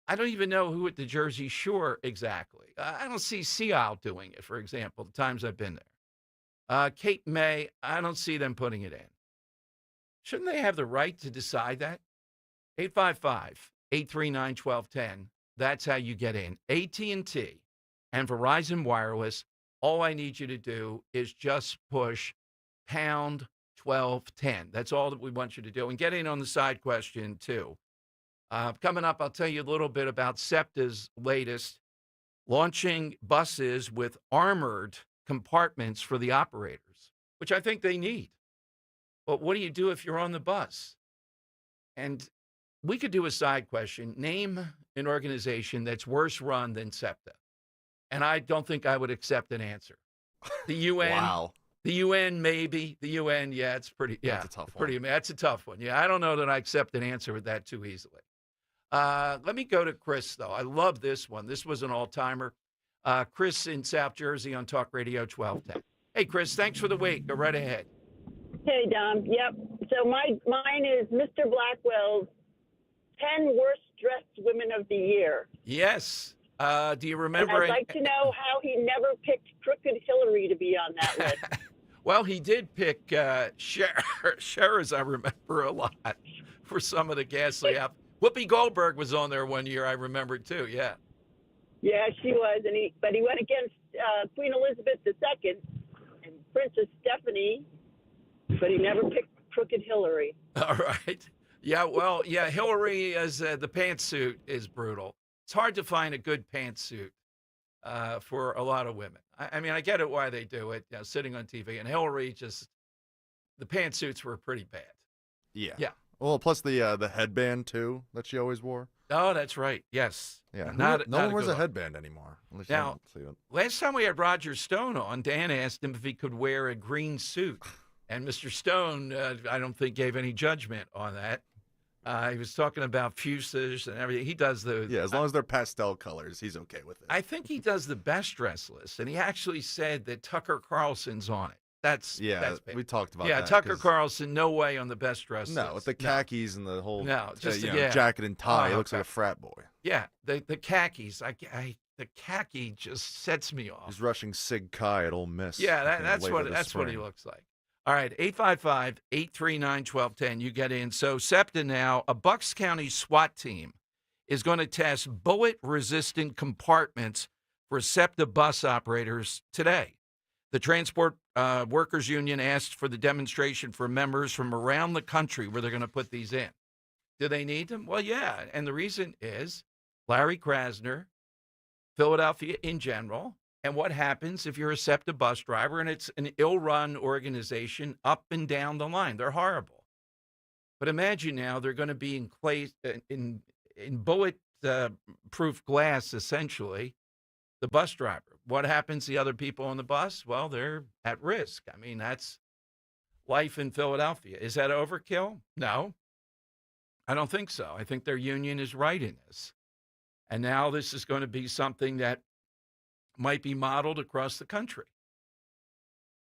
I don't even know who at the Jersey Shore exactly. I don't see Sea Isle doing it, for example, the times I've been there. Cape May, I don't see them putting it in. Shouldn't they have the right to decide that? 855-839-1210. That's how you get in. AT&T and Verizon Wireless, all I need you to do is just push pound 1210. That's all that we want you to do. And get in on the side question, too. Coming up, I'll tell you a little bit about SEPTA's latest, launching buses with armored compartments for the operators, which I think they need. But what do you do if you're on the bus? And we could do a side question. Name an organization that's worse run than SEPTA. And I don't think I would accept an answer. The UN. Wow. The UN, maybe. The UN, yeah, it's pretty. Yeah, that's a tough one. That's a tough one. Yeah, I don't know that I accept an answer with that too easily. Let me go to Chris, though. I love this one. This was an all-timer. Chris in South Jersey on Talk Radio 1210. Hey, Chris, thanks for the wait. Go right ahead. Hey, Dom. Yep. So mine is Mr. Blackwell's 10 worst dressed women of the year. Yes. Do you remember? And I'd like to know how he never picked Crooked Hillary to be on that list. Well, he did pick Cher, as I remember, a lot for some of the ghastly out. Whoopi Goldberg was on there one year, I remember, too. Yeah. Yeah, she was. But he went against Queen Elizabeth II and Princess Stephanie, but he never picked Crooked Hillary. All right. Yeah, well, yeah, Hillary, as the pantsuit is brutal. It's hard to find a good pantsuit for a lot of women. I mean, I get it why they do it, sitting on TV. And Hillary, the pantsuits were pretty bad. Yeah. Yeah. Well, plus the headband, too, that she always wore. Oh, that's right. Yes. Yeah. No one wears a headband anymore. Now, last time we had Roger Stone on, Dan asked him if he could wear a green suit. And Mr. Stone, I don't think, gave any judgment on that. He was talking about fuchsias and everything. He does as long as they're pastel colors, he's okay with it. I think he does the best dress list, and he actually said that Tucker Carlson's on it. That's bad. We talked about that. Yeah, Tucker Carlson, no way on the best dress list. No, with the khakis and the whole jacket and tie, he looks like a frat boy. Yeah, the khakis. The khaki just sets me off. He's rushing Sig Kai at Ole Miss. Yeah, that's what he looks like. All right, 855-839-1210. You get in. So SEPTA now, a Bucks County SWAT team is going to test bullet-resistant compartments for SEPTA bus operators today. The Transport Workers Union asked for the demonstration for members from around the country where they're going to put these in. Do they need them? Well, yeah, and the reason is Larry Krasner, Philadelphia in general. And what happens if you're a SEPTA bus driver and it's an ill-run organization up and down the line? They're horrible. But imagine now they're going to be in bullet-proof glass, essentially, the bus driver. What happens to the other people on the bus? Well, they're at risk. I mean, that's life in Philadelphia. Is that overkill? No, I don't think so. I think their union is right in this. And now this is going to be something that might be modeled across the country.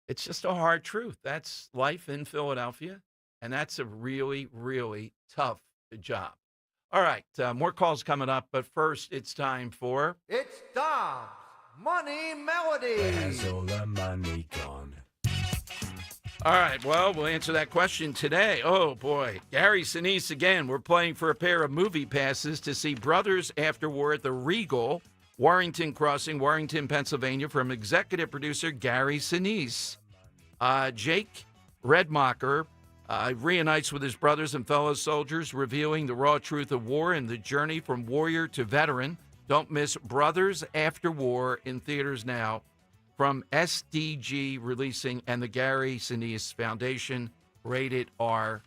It's just a hard truth. That's life in Philadelphia, and that's a really, really tough job. All right, more calls coming up, but first it's time for... It's Dom's Money Melody. Where's all the money gone? All right, well, we'll answer that question today. Oh, boy. Gary Sinise again. We're playing for a pair of movie passes to see Brothers After War at the Regal, Warrington Crossing, Warrington, Pennsylvania, from executive producer Gary Sinise. Jake Redmacher reunites with his brothers and fellow soldiers, revealing the raw truth of war and the journey from warrior to veteran. Don't miss Brothers After War in theaters now from SDG Releasing and the Gary Sinise Foundation. Rated R.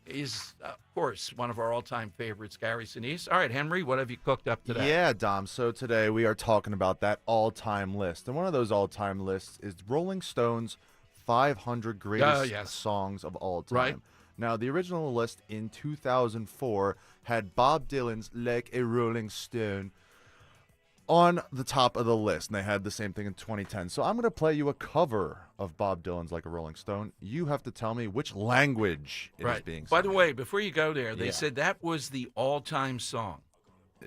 Is, of course, one of our all-time favorites, Gary Sinise. All right, Henry, what have you cooked up today? Yeah, Dom. So today we are talking about that all-time list. And one of those all-time lists is Rolling Stone's 500 greatest songs of all time. Right. Now, the original list in 2004 had Bob Dylan's Like a Rolling Stone on the top of the list, and they had the same thing in 2010. So I'm going to play you a cover of Bob Dylan's Like a Rolling Stone. You have to tell me which language it is being sung. By the way, before you go there, they said that was the all-time song.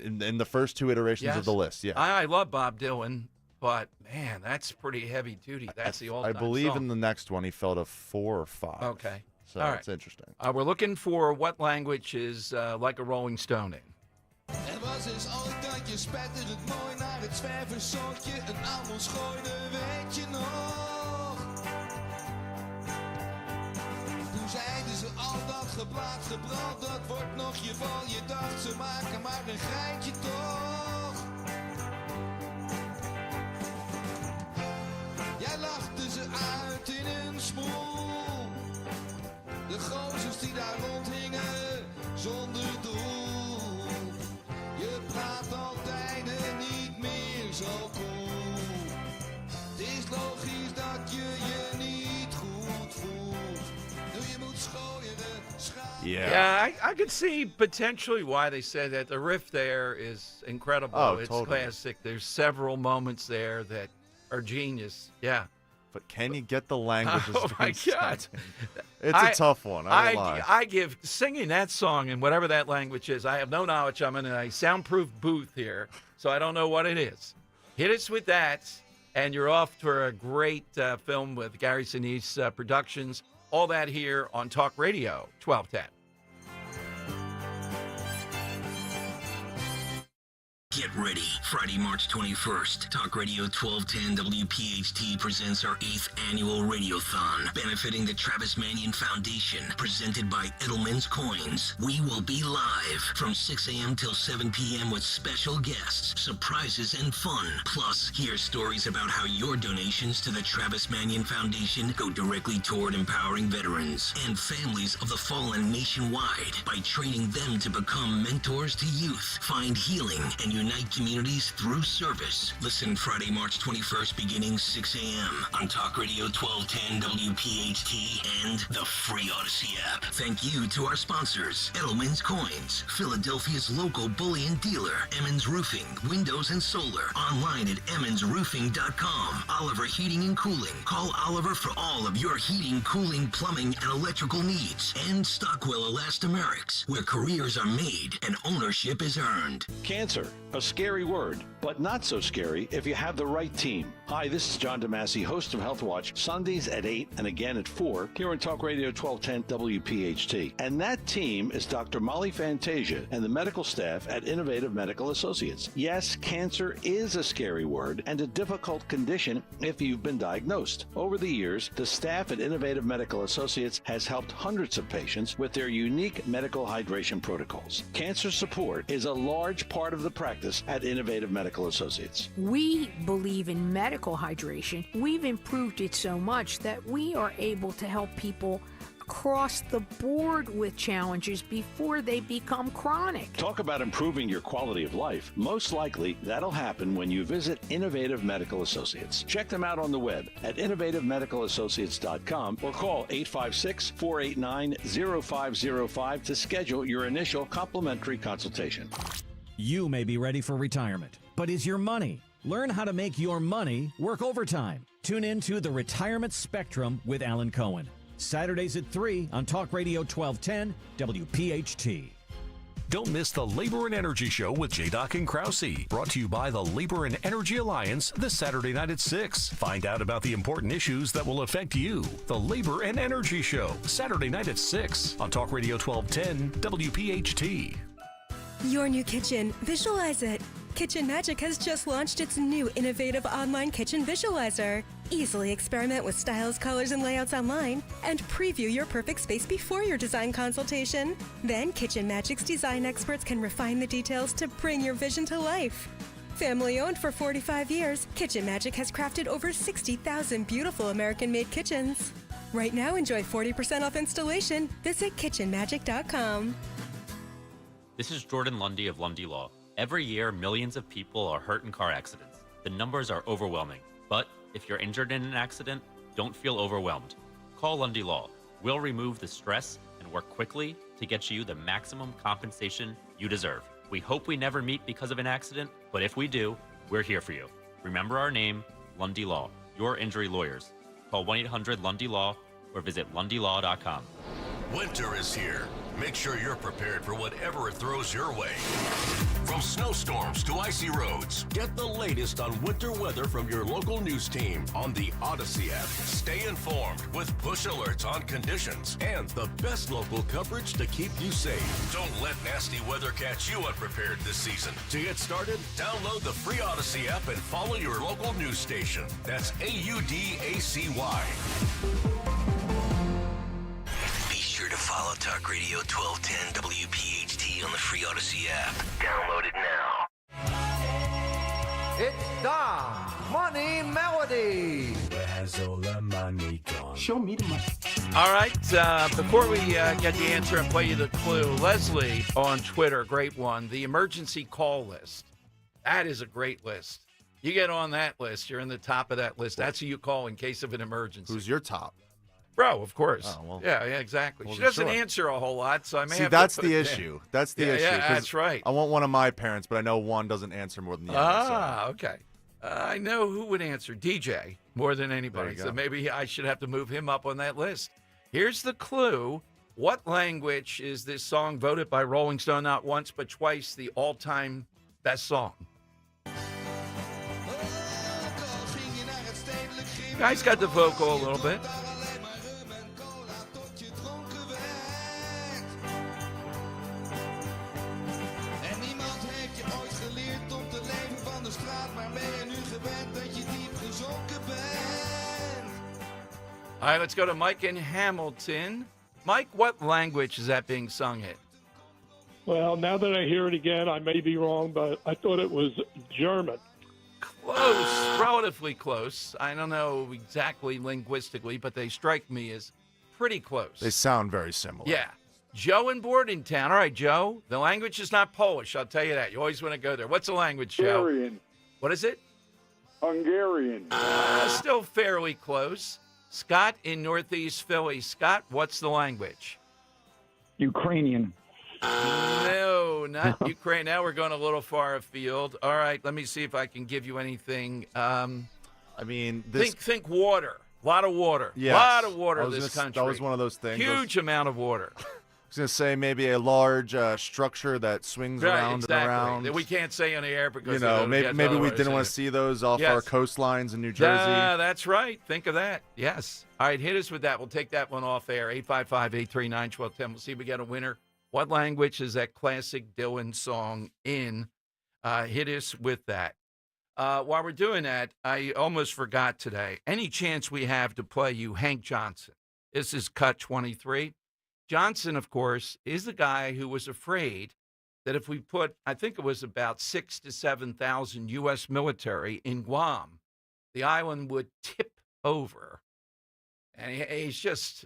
In the first two iterations of the list, yeah. I love Bob Dylan, but, man, that's pretty heavy-duty. That's the all-time I believe song. in the next one he fell to 4 or 5. Okay. So all right. It's interesting. We're looking for what language is Like a Rolling Stone in. Er was eens ooit dat je spetterend mooi naar het zwerverszootje een appels gooide, weet je nog? Toen zeiden ze al dat geplaat gebrand, dat wordt nog je val. Je dacht ze maken maar een geintje toch? Jij lachte ze uit in een smoel. De gozers die daar rondhingen zonder doel. Yeah, I could see potentially why they said that. The riff there is incredible. Oh, it's totally. classic. There's several moments there that are genius. Yeah. But can you get the language? Oh, my God. It's a tough one. I won't lie. I give singing that song in whatever that language is. I have no knowledge. I'm in a soundproof booth here, so I don't know what it is. Hit us with that, and you're off for a great film with Gary Sinise Productions. All that here on Talk Radio 1210. Get ready. Friday, March 21st, Talk Radio 1210 WPHT presents our 8th annual Radiothon, benefiting the Travis Manion Foundation, presented by Edelman's Coins. We will be live from 6 a.m. till 7 p.m. with special guests, surprises, and fun. Plus, hear stories about how your donations to the Travis Manion Foundation go directly toward empowering veterans and families of the fallen nationwide by training them to become mentors to youth, find healing, and unite communities through service. Listen Friday, March 21st, beginning 6 a.m. on Talk Radio 1210 WPHT and the free Odyssey app. Thank you to our sponsors, Edelman's Coins, Philadelphia's local bullion dealer, Emmons Roofing, Windows and Solar, online at emmonsroofing.com. Oliver Heating and Cooling. Call Oliver for all of your heating, cooling, plumbing, and electrical needs. And Stockwell Elastomerics, where careers are made and ownership is earned. Cancer, a scary word, but not so scary if you have the right team. Hi, this is John DeMasi, host of Health Watch, Sundays at 8 and again at 4 here on Talk Radio 1210 WPHT. And that team is Dr. Molly Fantasia and the medical staff at Innovative Medical Associates. Yes, cancer is a scary word and a difficult condition if you've been diagnosed. Over the years, the staff at Innovative Medical Associates has helped hundreds of patients with their unique medical hydration protocols. Cancer support is a large part of the practice at Innovative Medical Associates. We believe in medical hydration. We've improved it so much that we are able to help people across the board with challenges before they become chronic. Talk about improving your quality of life. Most likely, that'll happen when you visit Innovative Medical Associates. Check them out on the web at innovativemedicalassociates.com or call 856-489-0505 to schedule your initial complimentary consultation. You may be ready for retirement, but is your money? Learn how to make your money work overtime. Tune in to The Retirement Spectrum with Alan Cohen. Saturdays at 3 on Talk Radio 1210 WPHT. Don't miss the Labor and Energy Show with J-Doc and Krause. Brought to you by the Labor and Energy Alliance this Saturday night at 6. Find out about the important issues that will affect you. The Labor and Energy Show, Saturday night at 6 on Talk Radio 1210 WPHT. Your new kitchen. Visualize it. Kitchen Magic has just launched its new innovative online kitchen visualizer. Easily experiment with styles, colors, and layouts online and preview your perfect space before your design consultation. Then Kitchen Magic's design experts can refine the details to bring your vision to life. Family owned for 45 years, Kitchen Magic has crafted over 60,000 beautiful American-made kitchens. Right now, enjoy 40% off installation. Visit kitchenmagic.com. This is Jordan Lundy of Lundy Law. Every year, millions of people are hurt in car accidents. The numbers are overwhelming. But if you're injured in an accident, don't feel overwhelmed. Call Lundy Law. We'll remove the stress and work quickly to get you the maximum compensation you deserve. We hope we never meet because of an accident, but if we do, we're here for you. Remember our name, Lundy Law, your injury lawyers. Call 1-800-LUNDY-LAW or visit lundylaw.com. Winter is here. Make sure you're prepared for whatever it throws your way. From snowstorms to icy roads, get the latest on winter weather from your local news team on the Odyssey app. Stay informed with push alerts on conditions and the best local coverage to keep you safe. Don't let nasty weather catch you unprepared this season. To get started, download the free Odyssey app and follow your local news station. That's AUDACY. Sure to follow Talk Radio 1210 WPHT on the free Odyssey app. Download it now. It's Dom's Money Melody. Where has all the money gone? Show me the money. All right, before we get the answer and play you the clue, Leslie on Twitter, great one, the emergency call list. That is a great list. You get on that list, you're in the top of that list. That's who you call in case of an emergency. Who's your top? Bro, of course. Oh, well, yeah, exactly. She wasn't doesn't sure. answer a whole lot, so I may See, have that's to put the it issue. in. That's the issue. Yeah, 'cause that's right. I want one of my parents, but I know one doesn't answer more than the other. So. Okay. I know who would answer. DJ, more than anybody. There you So go. maybe I should have to move him up on that list. Here's the clue. What language is this song voted by Rolling Stone not once but twice the all-time best song? Guys got the vocal a little bit. En niemand heeft je ooit geleerd om te leven van de straat, maar ben je nu gewend dat je diep gezonken bent? All right, let's go to Mike in Hamilton. Mike, what language is that being sung in? Well, now that I hear it again, I may be wrong, but I thought it was German. Close, relatively close. I don't know exactly linguistically, but they strike me as pretty close. They sound very similar. Yeah. Joe in Bordentown. All right, Joe, the language is not Polish, I'll tell you that. You always want to go there. What's the language, Joe? Hungarian. What is it? Hungarian. Still fairly close. Scott in Northeast Philly. Scott, what's the language? Ukrainian. No, not Ukraine. Now we're going a little far afield. All right, let me see if I can give you anything. I mean, this... think water. A lot of water. Yes. A lot of water in this country. That was one of those things. Huge amount of water. I was going to say maybe a large structure that swings around exactly. and around. That we can't say on the air because maybe we didn't want to see those off our coastlines in New Jersey. That's right. Think of that. Yes. All right, hit us with that. We'll take that one off air. 855-839-1210. We'll see if we get a winner. What language is that classic Dylan song in? Hit us with that. While we're doing that, I almost forgot today. Any chance we have to play you Hank Johnson? This is cut 23. Johnson, of course, is the guy who was afraid that if we put, I think it was about 6,000 to 7,000 U.S. military in Guam, the island would tip over. And he's just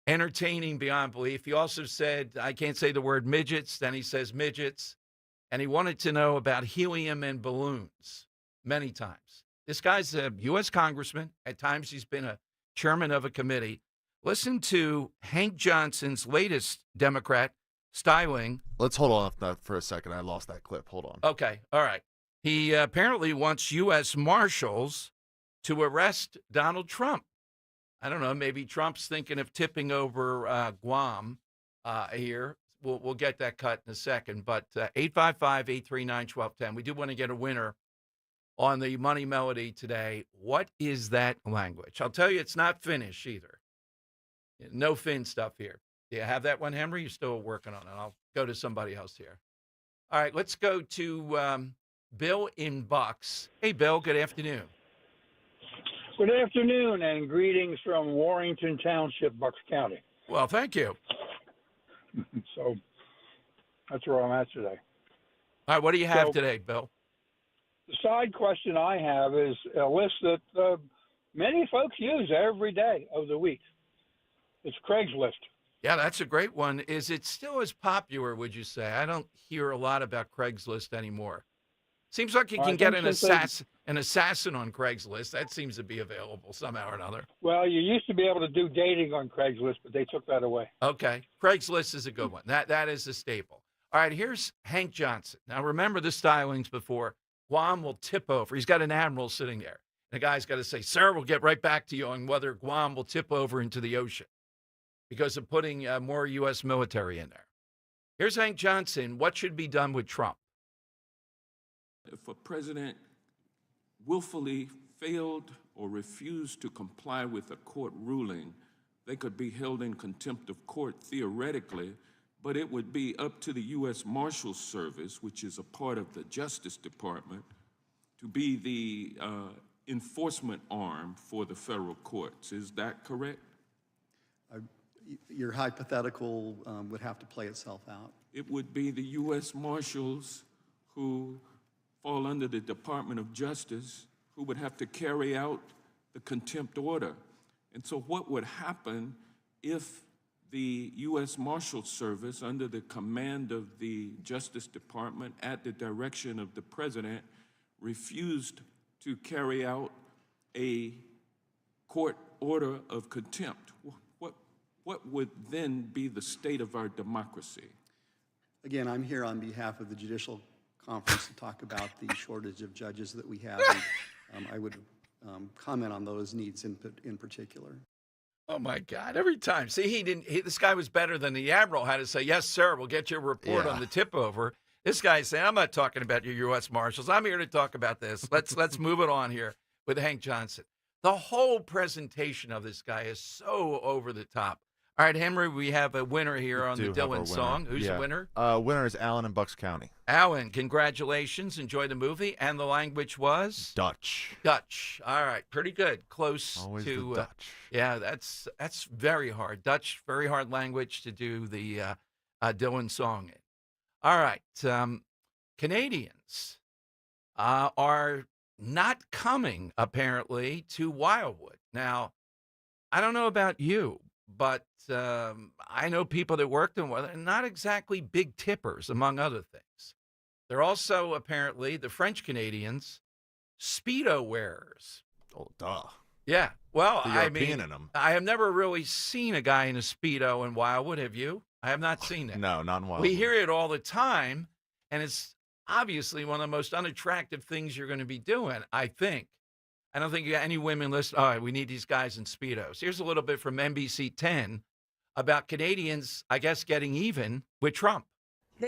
entertaining beyond belief. He also said, I can't say the word midgets. Then he says midgets. And he wanted to know about helium and balloons many times. This guy's a U.S. congressman. At times he's been a chairman of a committee. Listen to Hank Johnson's latest Democrat styling. Let's hold on that for a second. I lost that clip. Hold on. Okay. All right. He apparently wants U.S. Marshals to arrest Donald Trump. I don't know. Maybe Trump's thinking of tipping over Guam here. We'll get that cut in a second. But 855-839-1210. We do want to get a winner on the Money Melody today. What is that language? I'll tell you, it's not Finnish either. No Finn stuff here. Do you have that one, Henry? You're still working on it. I'll go to somebody else here. All right, let's go to Bill in Bucks. Hey, Bill, good afternoon. Good afternoon, and greetings from Warrington Township, Bucks County. Well, thank you. So that's where I'm at today. All right, what do you have today, Bill? The side question I have is a list that many folks use every day of the week. It's Craigslist. Yeah, that's a great one. Is it still as popular, would you say? I don't hear a lot about Craigslist anymore. Seems like you can get an assassin on Craigslist. That seems to be available somehow or another. Well, you used to be able to do dating on Craigslist, but they took that away. Okay. Craigslist is a good one. That is a staple. All right, here's Hank Johnson. Now, remember the stylings before. Guam will tip over. He's got an admiral sitting there. The guy's got to say, sir, we'll get right back to you on whether Guam will tip over into the ocean because of putting more U.S. military in there. Here's Hank Johnson. What should be done with Trump? If a president willfully failed or refused to comply with a court ruling, they could be held in contempt of court theoretically, but it would be up to the U.S. Marshals Service, which is a part of the Justice Department, to be the enforcement arm for the federal courts. Is that correct? Your hypothetical would have to play itself out. It would be the U.S. Marshals who fall under the Department of Justice who would have to carry out the contempt order. And so what would happen if the U.S. Marshals Service, under the command of the Justice Department at the direction of the president, refused to carry out a court order of contempt, what would then be the state of our democracy? Again, I'm here on behalf of the Judicial Conference to talk about the shortage of judges that we have. And, I would comment on those needs in particular. Oh my God! Every time, see, he didn't. This guy was better than the admiral. Had to say, "Yes, sir. We'll get you a report on the tip over." This guy's saying, "I'm not talking about your U.S. Marshals. I'm here to talk about this. Let's move it on here with Hank Johnson." The whole presentation of this guy is so over the top. All right, Henry, we have a winner here on the Dylan song. Who's the winner? Winner is Alan in Bucks County. Alan, congratulations. Enjoy the movie. And the language was? Dutch. Dutch. All right, pretty good. Close Always to the Dutch. Yeah, that's very hard. Dutch, very hard language to do the Dylan song in. All right, Canadians are not coming, apparently, to Wildwood. Now, I don't know about you, but I know people that worked in Wildwood, not exactly big tippers, among other things. They're also, apparently, the French Canadians, Speedo wearers. Oh, duh. Yeah, well, The European in them. I have never really seen a guy in a Speedo in Wildwood. Have you? I have not seen it. No, not in Wildwood. We hear it all the time, and it's obviously one of the most unattractive things you're going to be doing, I think. I don't think any women listen, all right, we need these guys in Speedos. Here's a little bit from NBC 10 about Canadians, I guess, getting even with Trump.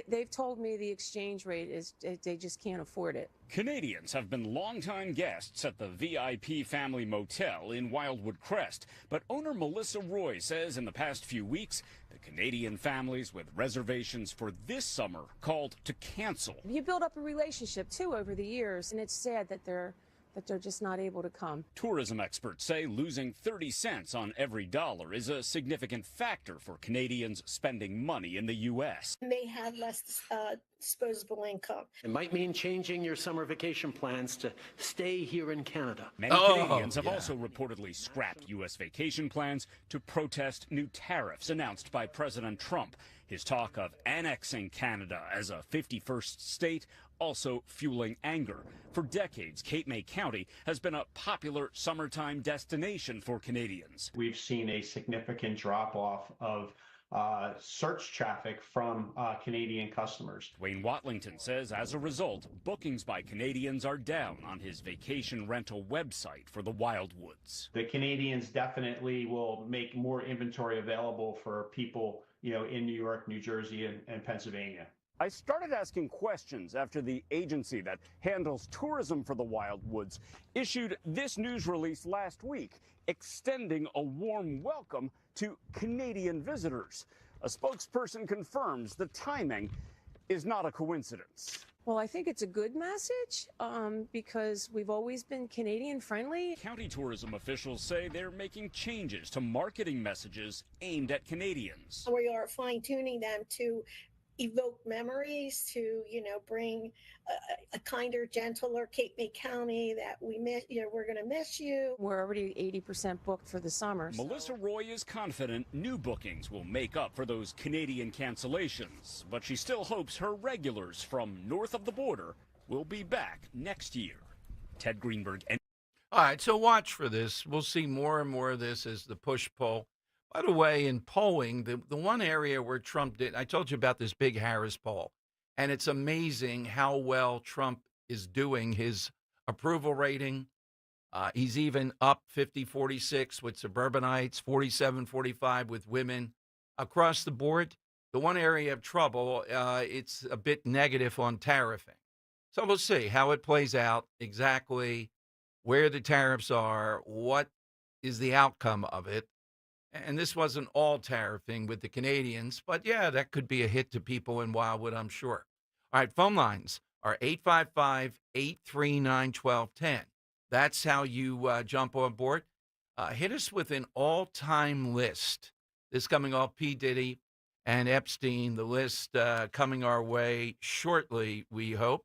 They've told me the exchange rate is, they just can't afford it. Canadians have been longtime guests at the VIP Family Motel in Wildwood Crest, but owner Melissa Roy says in the past few weeks, the Canadian families with reservations for this summer called to cancel. You build up a relationship, too, over the years, and it's sad that they're just not able to come. Tourism experts say losing 30 cents on every dollar is a significant factor for Canadians spending money in the U.S. May have less disposable income. It might mean changing your summer vacation plans to stay here in Canada. Many Canadians have also reportedly scrapped U.S. vacation plans to protest new tariffs announced by President Trump. His talk of annexing Canada as a 51st state also fueling anger. For decades, Cape May County has been a popular summertime destination for Canadians. We've seen a significant drop-off of search traffic from Canadian customers. Dwayne Watlington says as a result, bookings by Canadians are down on his vacation rental website for the Wildwoods. The Canadians definitely will make more inventory available for people, in New York, New Jersey, and Pennsylvania. I started asking questions after the agency that handles tourism for the Wildwoods issued this news release last week, extending a warm welcome to Canadian visitors. A spokesperson confirms the timing is not a coincidence. Well, I think it's a good message because we've always been Canadian friendly. County tourism officials say they're making changes to marketing messages aimed at Canadians. We are fine-tuning them to evoke memories, to bring a kinder, gentler Cape May County that we miss. We're going to miss you. We're already 80% booked for the summer. Melissa Roy is confident new bookings will make up for those Canadian cancellations, but she still hopes her regulars from north of the border will be back next year. Ted Greenberg. All right, so watch for this. We'll see more and more of this as the push-pull. By the way, in polling, the one area where Trump did, I told you about this big Harris poll, and it's amazing how well Trump is doing his approval rating. He's even up 50-46 with suburbanites, 47-45 with women. Across the board, the one area of trouble, it's a bit negative on tariffing. So we'll see how it plays out, exactly where the tariffs are, what is the outcome of it. And this wasn't all tariffing with the Canadians, but yeah, that could be a hit to people in Wildwood, I'm sure. All right, phone lines are 855-839-1210. That's how you jump on board. Hit us with an all-time list. This coming off P. Diddy and Epstein, the list coming our way shortly, we hope.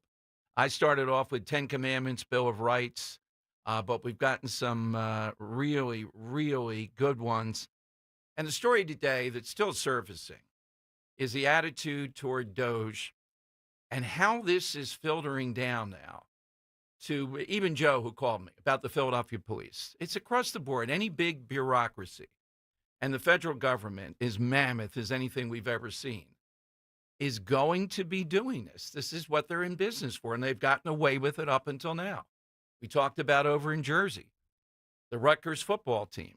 I started off with 10 Commandments, Bill of Rights, but we've gotten some really, really good ones. And the story today that's still surfacing is the attitude toward DOGE and how this is filtering down now to even Joe, who called me about the Philadelphia police. It's across the board. Any big bureaucracy, and the federal government is mammoth as anything we've ever seen, is going to be doing this. This is what they're in business for, and they've gotten away with it up until now. We talked about over in Jersey, the Rutgers football team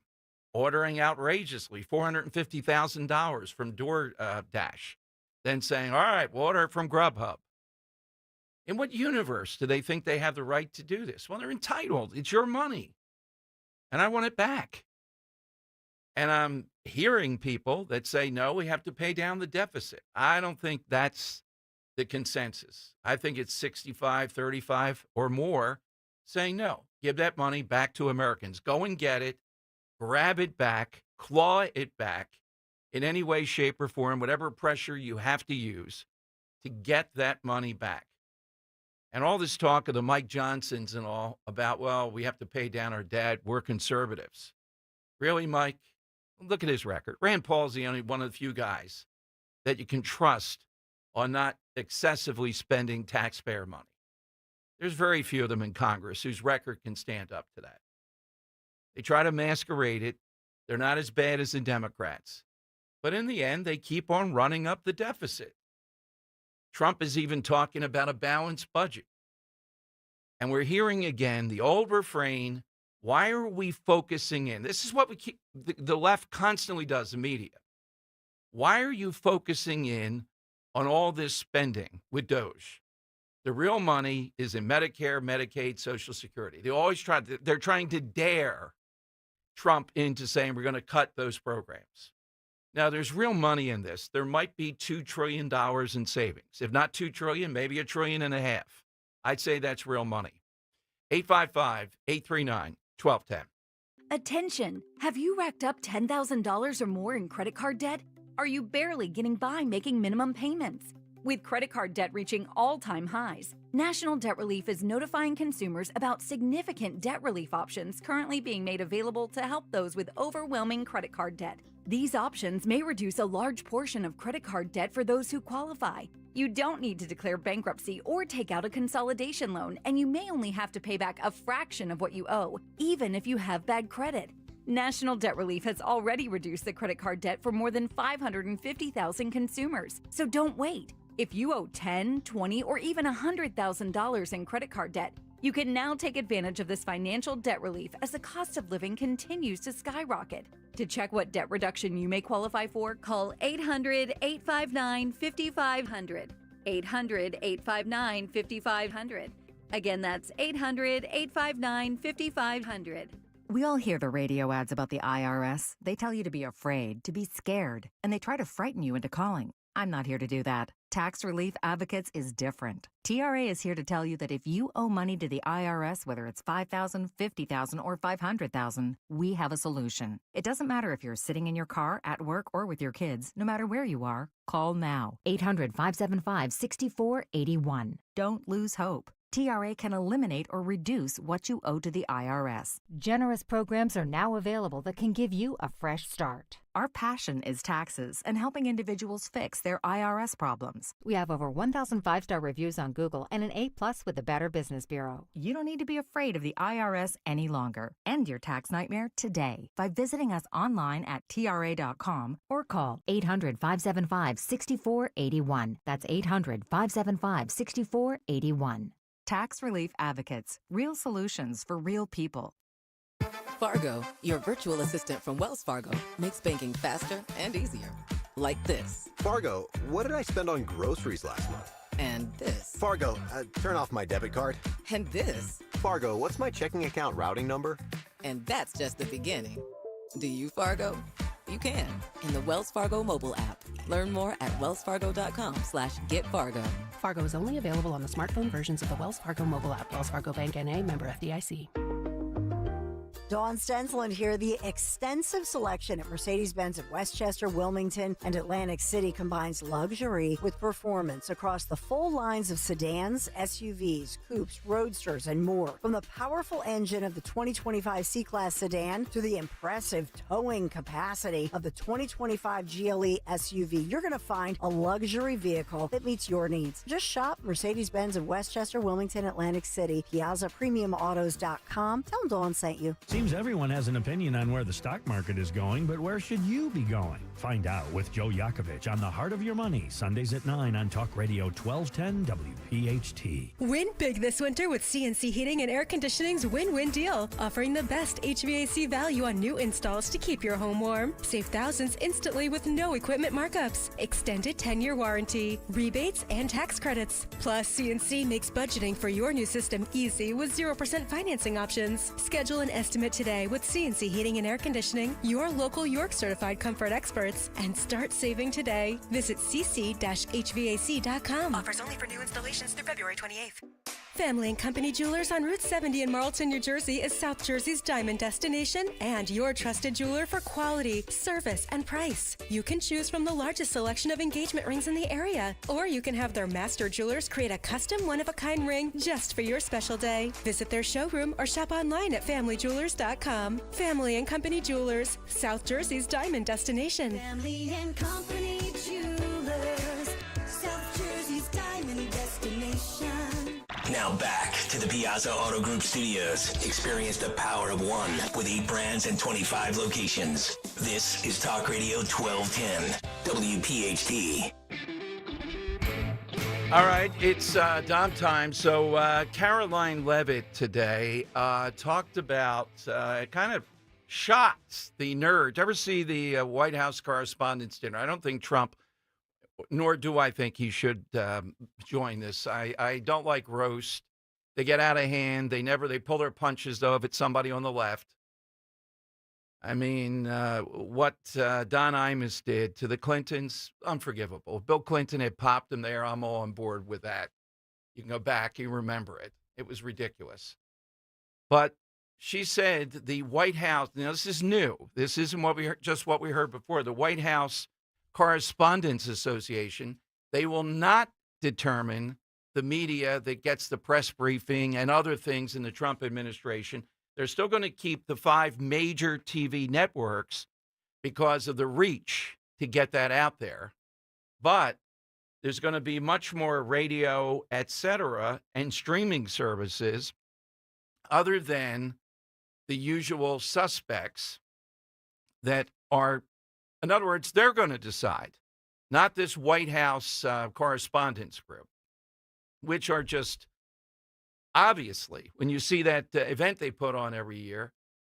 ordering outrageously $450,000 from DoorDash, then saying, all right, we'll order it from Grubhub. In what universe do they think they have the right to do this? Well, they're entitled. It's your money, and I want it back. And I'm hearing people that say, no, we have to pay down the deficit. I don't think that's the consensus. I think it's 65, 35 or more saying, no, give that money back to Americans. Go and get it, grab it back, claw it back in any way, shape, or form, whatever pressure you have to use to get that money back. And all this talk of the Mike Johnsons and all about, well, we have to pay down our debt. We're conservatives. Really, Mike? Look at his record. Rand Paul's the only one of the few guys that you can trust on not excessively spending taxpayer money. There's very few of them in Congress whose record can stand up to that. They try to masquerade it. They're not as bad as the Democrats. But in the end, they keep on running up the deficit. Trump is even talking about a balanced budget. And we're hearing again the old refrain, why are we focusing in? This is what the left constantly does, the media. Why are you focusing in on all this spending with DOGE? The real money is in Medicare, Medicaid, Social Security. They're trying to dare Trump into saying we're going to cut those programs. Now, there's real money in this. There might be $2 trillion in savings. If not $2 trillion, maybe $1.5 trillion. I'd say that's real money. 855-839-1210. Attention! Have you racked up $10,000 or more in credit card debt? Are you barely getting by making minimum payments? With credit card debt reaching all-time highs, National Debt Relief is notifying consumers about significant debt relief options currently being made available to help those with overwhelming credit card debt. These options may reduce a large portion of credit card debt for those who qualify. You don't need to declare bankruptcy or take out a consolidation loan, and you may only have to pay back a fraction of what you owe, even if you have bad credit. National Debt Relief has already reduced the credit card debt for more than 550,000 consumers, so don't wait. If you owe $10,000, $20,000, or even $100,000 in credit card debt, you can now take advantage of this financial debt relief as the cost of living continues to skyrocket. To check what debt reduction you may qualify for, call 800-859-5500. 800-859-5500. Again, that's 800-859-5500. We all hear the radio ads about the IRS. They tell you to be afraid, to be scared, and they try to frighten you into calling. I'm not here to do that. Tax Relief Advocates is different. TRA is here to tell you that if you owe money to the IRS, whether it's $5,000, $50,000, or $500,000, we have a solution. It doesn't matter if you're sitting in your car, at work, or with your kids. No matter where you are, call now. 800-575-6481. Don't lose hope. TRA can eliminate or reduce what you owe to the IRS. Generous programs are now available that can give you a fresh start. Our passion is taxes and helping individuals fix their IRS problems. We have over 1,000 5-star reviews on Google and an A+ with the Better Business Bureau. You don't need to be afraid of the IRS any longer. End your tax nightmare today by visiting us online at TRA.com or call 800-575-6481. That's 800-575-6481. Tax Relief Advocates. Real solutions for real people. Fargo, your virtual assistant from Wells Fargo, makes banking faster and easier. Like this. Fargo, what did I spend on groceries last month? And this. Fargo, turn off my debit card. And this. Fargo, what's my checking account routing number? And that's just the beginning. Do you, Fargo? You can in the Wells Fargo mobile app. Learn more at wellsfargo.com/getfargo. Fargo is only available on the smartphone versions of the Wells Fargo mobile app. Wells Fargo Bank N.A. member FDIC. Dawn Stensland here. The extensive selection at Mercedes-Benz of Westchester, Wilmington, and Atlantic City combines luxury with performance across the full lines of sedans, SUVs, coupes, roadsters, and more. From the powerful engine of the 2025 C-Class sedan to the impressive towing capacity of the 2025 GLE SUV, you're going to find a luxury vehicle that meets your needs. Just shop Mercedes-Benz of Westchester, Wilmington, Atlantic City, PiazzaPremiumAutos.com. Tell them Dawn sent you. Seems everyone has an opinion on where the stock market is going, but where should you be going? Find out with Joe Yakovich on The Heart of Your Money, Sundays at 9 on Talk Radio 1210 WPHT. Win big this winter with CNC Heating and Air Conditioning's win-win deal, offering the best HVAC value on new installs to keep your home warm. Save thousands instantly with no equipment markups, extended 10-year warranty, rebates, and tax credits. Plus, CNC makes budgeting for your new system easy with 0% financing options. Schedule an estimate today with CNC Heating and Air Conditioning, your local York certified comfort experts, and start saving today. Visit cc-hvac.com. Offers only for new installations through February 28th. Family and Company Jewelers on Route 70 in Marlton, New Jersey is South Jersey's diamond destination and your trusted jeweler for quality, service, and price. You can choose from the largest selection of engagement rings in the area, or you can have their master jewelers create a custom one-of-a-kind ring just for your special day. Visit their showroom or shop online at familyjewelers.com. Family and Company Jewelers, South Jersey's diamond destination. Family and Company Jewelers, South Jersey's diamond destination. Now back to the Piazza Auto Group studios. Experience the power of one with 8 brands and 25 locations. This is Talk Radio 1210, WPHT. All right, it's Dom time. So Caroline Leavitt today talked about, kind of shocked the nerds. Ever see the White House Correspondents' Dinner? I don't think Trump, nor do I think he should join this. I don't like roast. They get out of hand. They pull their punches, though, if it's somebody on the left. I mean, what Don Imus did to the Clintons, unforgivable. If Bill Clinton had popped him there, I'm all on board with that. You can go back, you remember it. It was ridiculous. But she said the White House, now this is new. This isn't what we heard, just what we heard before. The White House Correspondents Association, they will not determine the media that gets the press briefing and other things in the Trump administration. They're still going to keep the 5 major TV networks because of the reach to get that out there. But there's going to be much more radio, et cetera, and streaming services other than the usual suspects that are, in other words, they're going to decide, not this White House correspondence group, which are just, obviously, when you see that event they put on every year,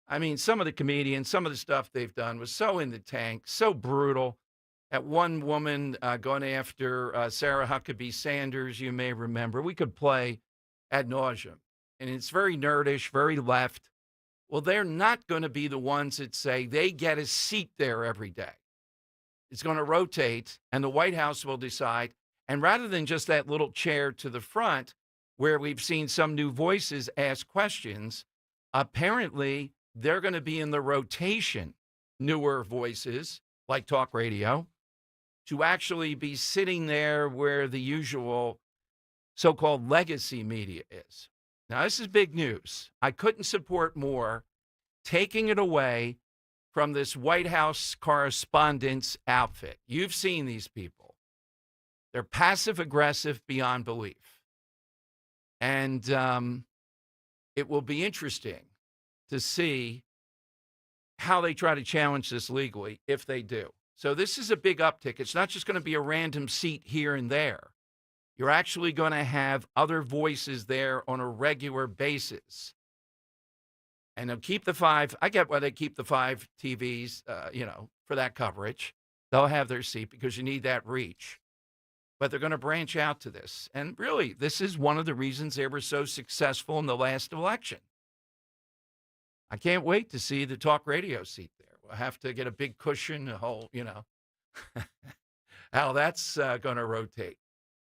I mean, some of the comedians, some of the stuff they've done was so in the tank, so brutal. That one woman going after Sarah Huckabee Sanders, you may remember, we could play ad nauseum. And it's very nerdish, very left. Well, they're not going to be the ones that say they get a seat there every day. It's going to rotate, and the White House will decide. And rather than just that little chair to the front where we've seen some new voices ask questions, apparently they're going to be in the rotation, newer voices like talk radio, to actually be sitting there where the usual so-called legacy media is. Now, this is big news. I couldn't support more taking it away from this White House correspondence outfit. You've seen these people. They're passive-aggressive beyond belief. And it will be interesting to see how they try to challenge this legally, if they do. So this is a big uptick. It's not just going to be a random seat here and there. You're actually going to have other voices there on a regular basis. And they'll keep the 5. I get why they keep the 5 TVs, for that coverage. They'll have their seat because you need that reach. But they're going to branch out to this. And really, this is one of the reasons they were so successful in the last election. I can't wait to see the talk radio seat there. We'll have to get a big cushion, a whole, how that's going to rotate.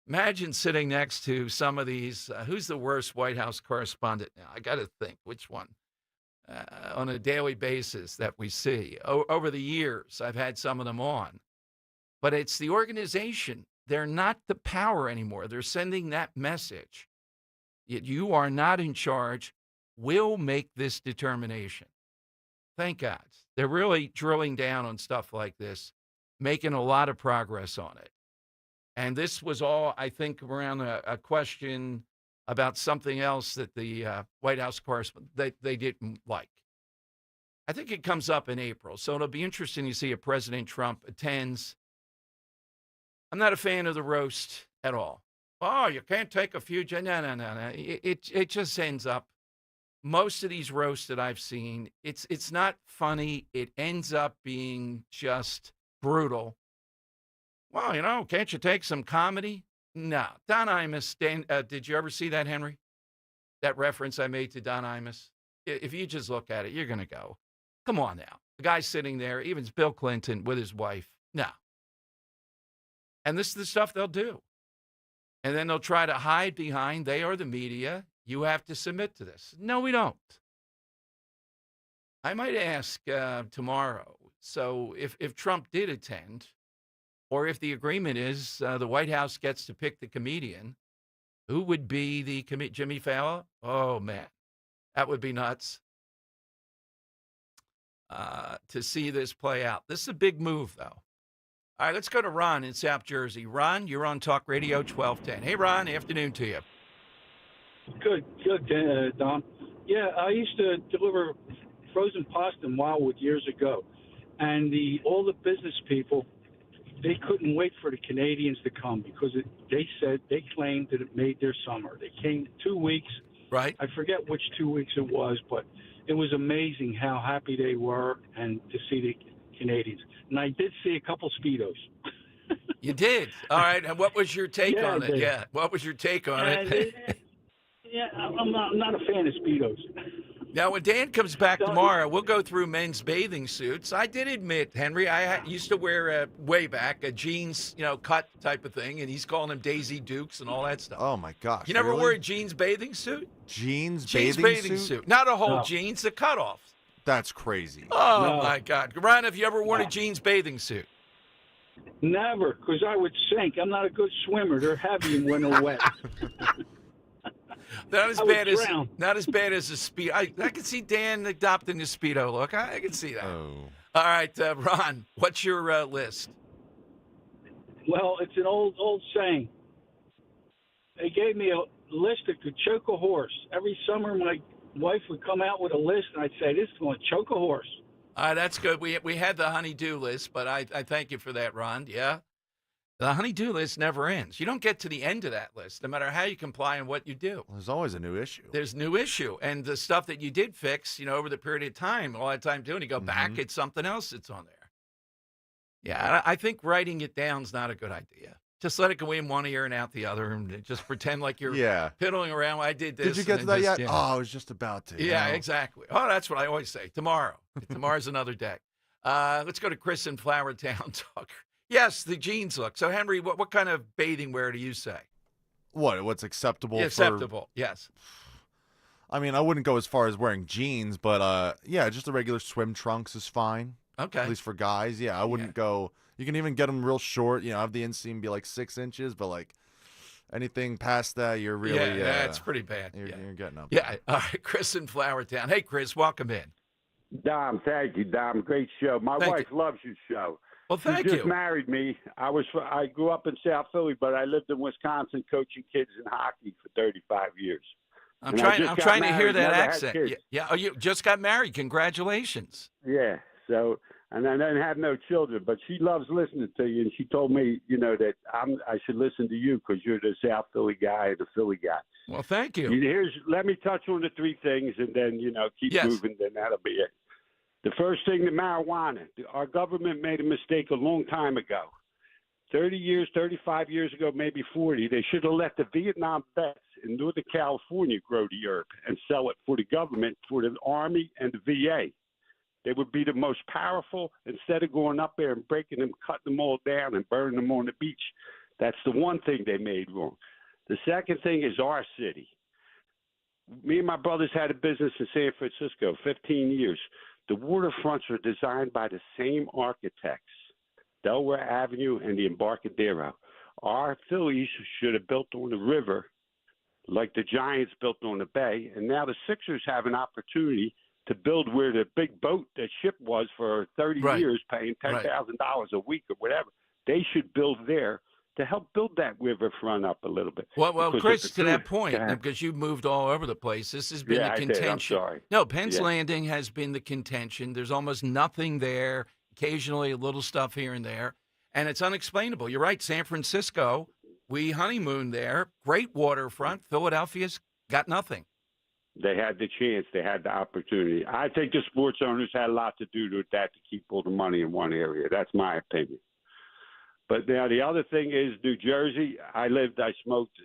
Imagine sitting next to some of these. Who's the worst White House correspondent now? I got to think which one. on a daily basis that we see. Over the years, I've had some of them on. But it's the organization. They're not the power anymore. They're sending that message. You are not in charge. We'll make this determination. Thank God. They're really drilling down on stuff like this, making a lot of progress on it. And this was all, I think, around a question about something else that the White House correspondent, they didn't like. I think it comes up in April. So it'll be interesting to see if President Trump attends. I'm not a fan of the roast at all. Oh, you can't take a few. No. It just ends up, most of these roasts that I've seen, it's not funny. It ends up being just brutal. Well, can't you take some comedy? No. Don Imus, did you ever see that, Henry? That reference I made to Don Imus? If you just look at it, you're going to go, come on now. The guy's sitting there, even Bill Clinton with his wife. No. And this is the stuff they'll do. And then they'll try to hide behind, they are the media. You have to submit to this. No, we don't. I might ask tomorrow, so if Trump did attend, or if the agreement is the White House gets to pick the comedian, who would be the Jimmy Fallon? Oh, man, that would be nuts to see this play out. This is a big move, though. All right, let's go to Ron in South Jersey. Ron, you're on Talk Radio 1210. Hey, Ron, afternoon to you. Good, Don. Yeah, I used to deliver frozen pasta in Wildwood years ago, and all the business people, they couldn't wait for the Canadians to come because they claimed that it made their summer. They came 2 weeks. Right. I forget which 2 weeks it was, but it was amazing how happy they were and to see the Canadians. And I did see a couple Speedos. You did? All right. And what was your take on it? did. Yeah. What was your take on it? Yeah, I'm not a fan of Speedos. Now, when Dan comes back tomorrow, we'll go through men's bathing suits. I did admit, Henry, I used to wear way back a jeans, cut type of thing, and he's calling them Daisy Dukes and all that stuff. Oh my gosh! You never really? wore a jeans bathing suit? Jeans bathing suit? Not a whole jeans, the cutoff. That's crazy. Oh my God, Ron, have you ever worn a jeans bathing suit? Never, because I would sink. I'm not a good swimmer. They're heavy and when they're wet. Not as bad as a Speedo. I can see Dan adopting the Speedo look. I can see that. Oh. All right, Ron, what's your list? Well, it's an old saying. They gave me a list that could choke a horse. Every summer, my wife would come out with a list, and I'd say, this is going to choke a horse. All right, that's good. We had the honey-do list, but I thank you for that, Ron. Yeah? The honey-do list never ends. You don't get to the end of that list, no matter how you comply and what you do. There's always a new issue. There's new issue. And the stuff that you did fix, over the period of time, all that time doing, you go back, it's something else that's on there. Yeah, I think writing it down is not a good idea. Just let it go in one ear and out the other and just pretend like you're piddling around. I did this. Did you get to that yet? Yeah. Oh, I was just about to. Yeah, exactly. Oh, that's what I always say. Tomorrow. Tomorrow's another day. Let's go to Chris in Flowertown. Talk. Yes, the jeans look. So, Henry, what kind of bathing wear do you say? What's acceptable? Acceptable, yes. I mean, I wouldn't go as far as wearing jeans, but just the regular swim trunks is fine. Okay. At least for guys, I wouldn't go. You can even get them real short. Have the inseam be like 6 inches, but like anything past that, you're really that's pretty bad. You're getting up. Yeah. All right, Chris in Flowertown. Hey, Chris, welcome in. Dom, thank you, Dom. Great show. My wife loves your show. Well, thank you. you. Just married me. I grew up in South Philly, but I lived in Wisconsin coaching kids in hockey for 35 years. I'm trying to hear that accent. Yeah. Oh, you just got married. Congratulations. Yeah. So, and I didn't have no children, but she loves listening to you, and she told me, that I should listen to you because you're the South Philly guy and the Philly guy. Well, thank you. Let me touch on the three things, and then keep moving. Then that'll be it. The first thing, the marijuana. Our government made a mistake a long time ago. 30 years, 35 years ago, maybe 40, they should have let the Vietnam vets in Northern California grow the herb and sell it for the government, for the Army and the VA. They would be the most powerful instead of going up there and breaking them, cutting them all down and burning them on the beach. That's the one thing they made wrong. The second thing is our city. me and my brothers had a business in San Francisco, 15 years. The waterfronts were designed by the same architects, Delaware Avenue and the Embarcadero. Our Phillies should have built on the river like the Giants built on the bay, and now the Sixers have an opportunity to build where the big boat, the ship was for 30 years, paying $10,000 a week or whatever. They should build there to help build that riverfront up a little bit. Well, Chris, to that point, because you've moved all over the place, this has been the contention. I'm sorry. No, Penn's Landing has been the contention. There's almost nothing there, occasionally a little stuff here and there, and it's unexplainable. You're right, San Francisco, we honeymooned there, great waterfront. Philadelphia's got nothing. They had the chance. They had the opportunity. I think the sports owners had a lot to do with that to keep all the money in one area. That's my opinion. But now the other thing is New Jersey. I smoked,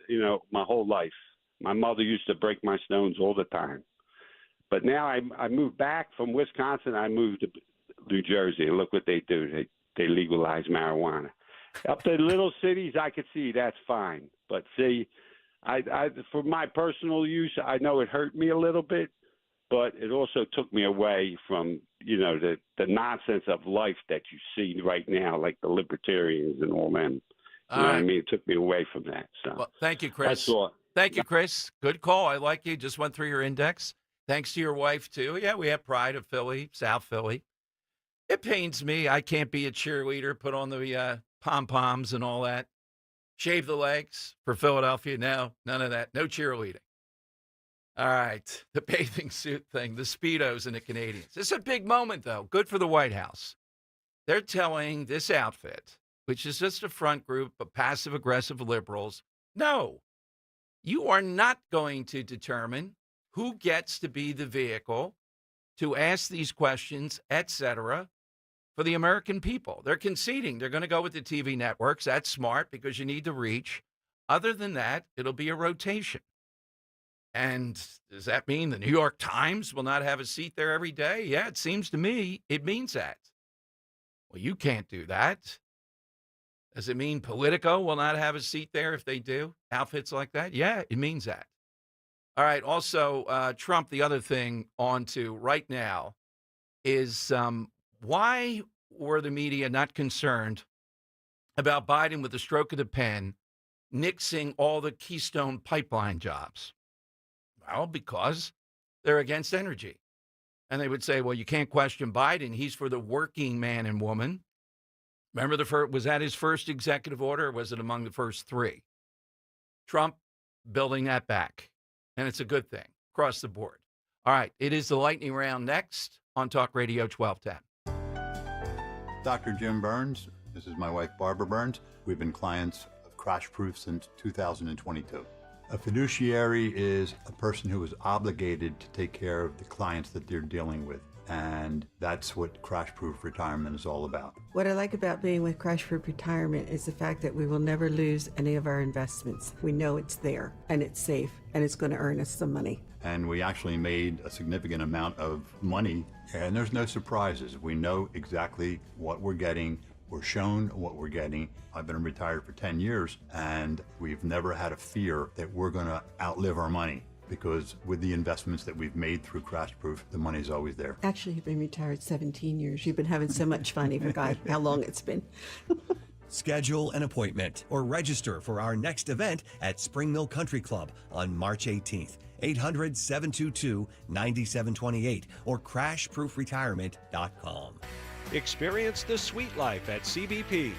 my whole life. My mother used to break my stones all the time. But now I moved back from Wisconsin. I moved to New Jersey, and look what they do. They legalize marijuana. Up to little cities, I could see that's fine. But see, I for my personal use, I know it hurt me a little bit, but it also took me away from, the nonsense of life that you see right now, like the libertarians and all them. You know what I mean? It took me away from that. So, well, thank you, Chris. That's all. Thank you, Chris. Good call. I like you. Just went through your index. Thanks to your wife, too. Yeah, we have pride of Philly, South Philly. It pains me. I can't be a cheerleader, put on the pom-poms and all that. Shave the legs for Philadelphia. No, none of that. No cheerleading. All right. The bathing suit thing, the Speedos and the Canadians. It's a big moment, though. Good for the White House. They're telling this outfit, which is just a front group of passive-aggressive liberals, no, you are not going to determine who gets to be the vehicle to ask these questions, etc., for the American people. They're conceding. They're going to go with the TV networks. That's smart because you need to reach. Other than that, it'll be a rotation. And does that mean the New York Times will not have a seat there every day? Yeah, it seems to me it means that. Well, you can't do that. Does it mean Politico will not have a seat there if they do? Outfits like that? Yeah, it means that. All right. Also, Trump, the other thing on to right now is why were the media not concerned about Biden with the stroke of the pen nixing all the Keystone Pipeline jobs? Well, because they're against energy. And they would say, well, you can't question Biden. He's for the working man and woman. Remember, was that his first executive order, or was it among the first three? Trump building that back. And it's a good thing across the board. All right. It is the lightning round next on Talk Radio 1210. Dr. Jim Burns. This is my wife, Barbara Burns. We've been clients of Crash Proof since 2022. A fiduciary is a person who is obligated to take care of the clients that they're dealing with. And that's what Crash Proof Retirement is all about. What I like about being with Crash Proof Retirement is the fact that we will never lose any of our investments. We know it's there and it's safe and it's going to earn us some money. And we actually made a significant amount of money, and there's no surprises. We know exactly what we're getting. We're shown what we're getting. I've been retired for 10 years, and we've never had a fear that we're going to outlive our money, because with the investments that we've made through Crash Proof, the money's always there. Actually, you've been retired 17 years. You've been having so much fun, you forgot how long it's been. Schedule an appointment or register for our next event at Spring Mill Country Club on March 18th. 800-722-9728 or crashproofretirement.com. Experience the sweet life at CBP.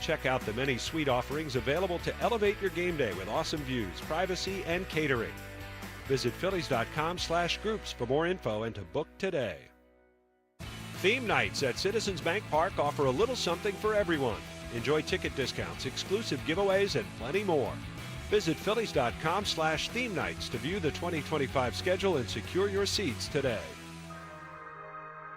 Check out the many suite offerings available to elevate your game day with awesome views, privacy, and catering. Visit phillies.com/groups for more info and to book today. Theme nights at Citizens Bank Park offer a little something for everyone. Enjoy ticket discounts, exclusive giveaways, and plenty more. Visit phillies.com/theme nights to view the 2025 schedule and secure your seats today.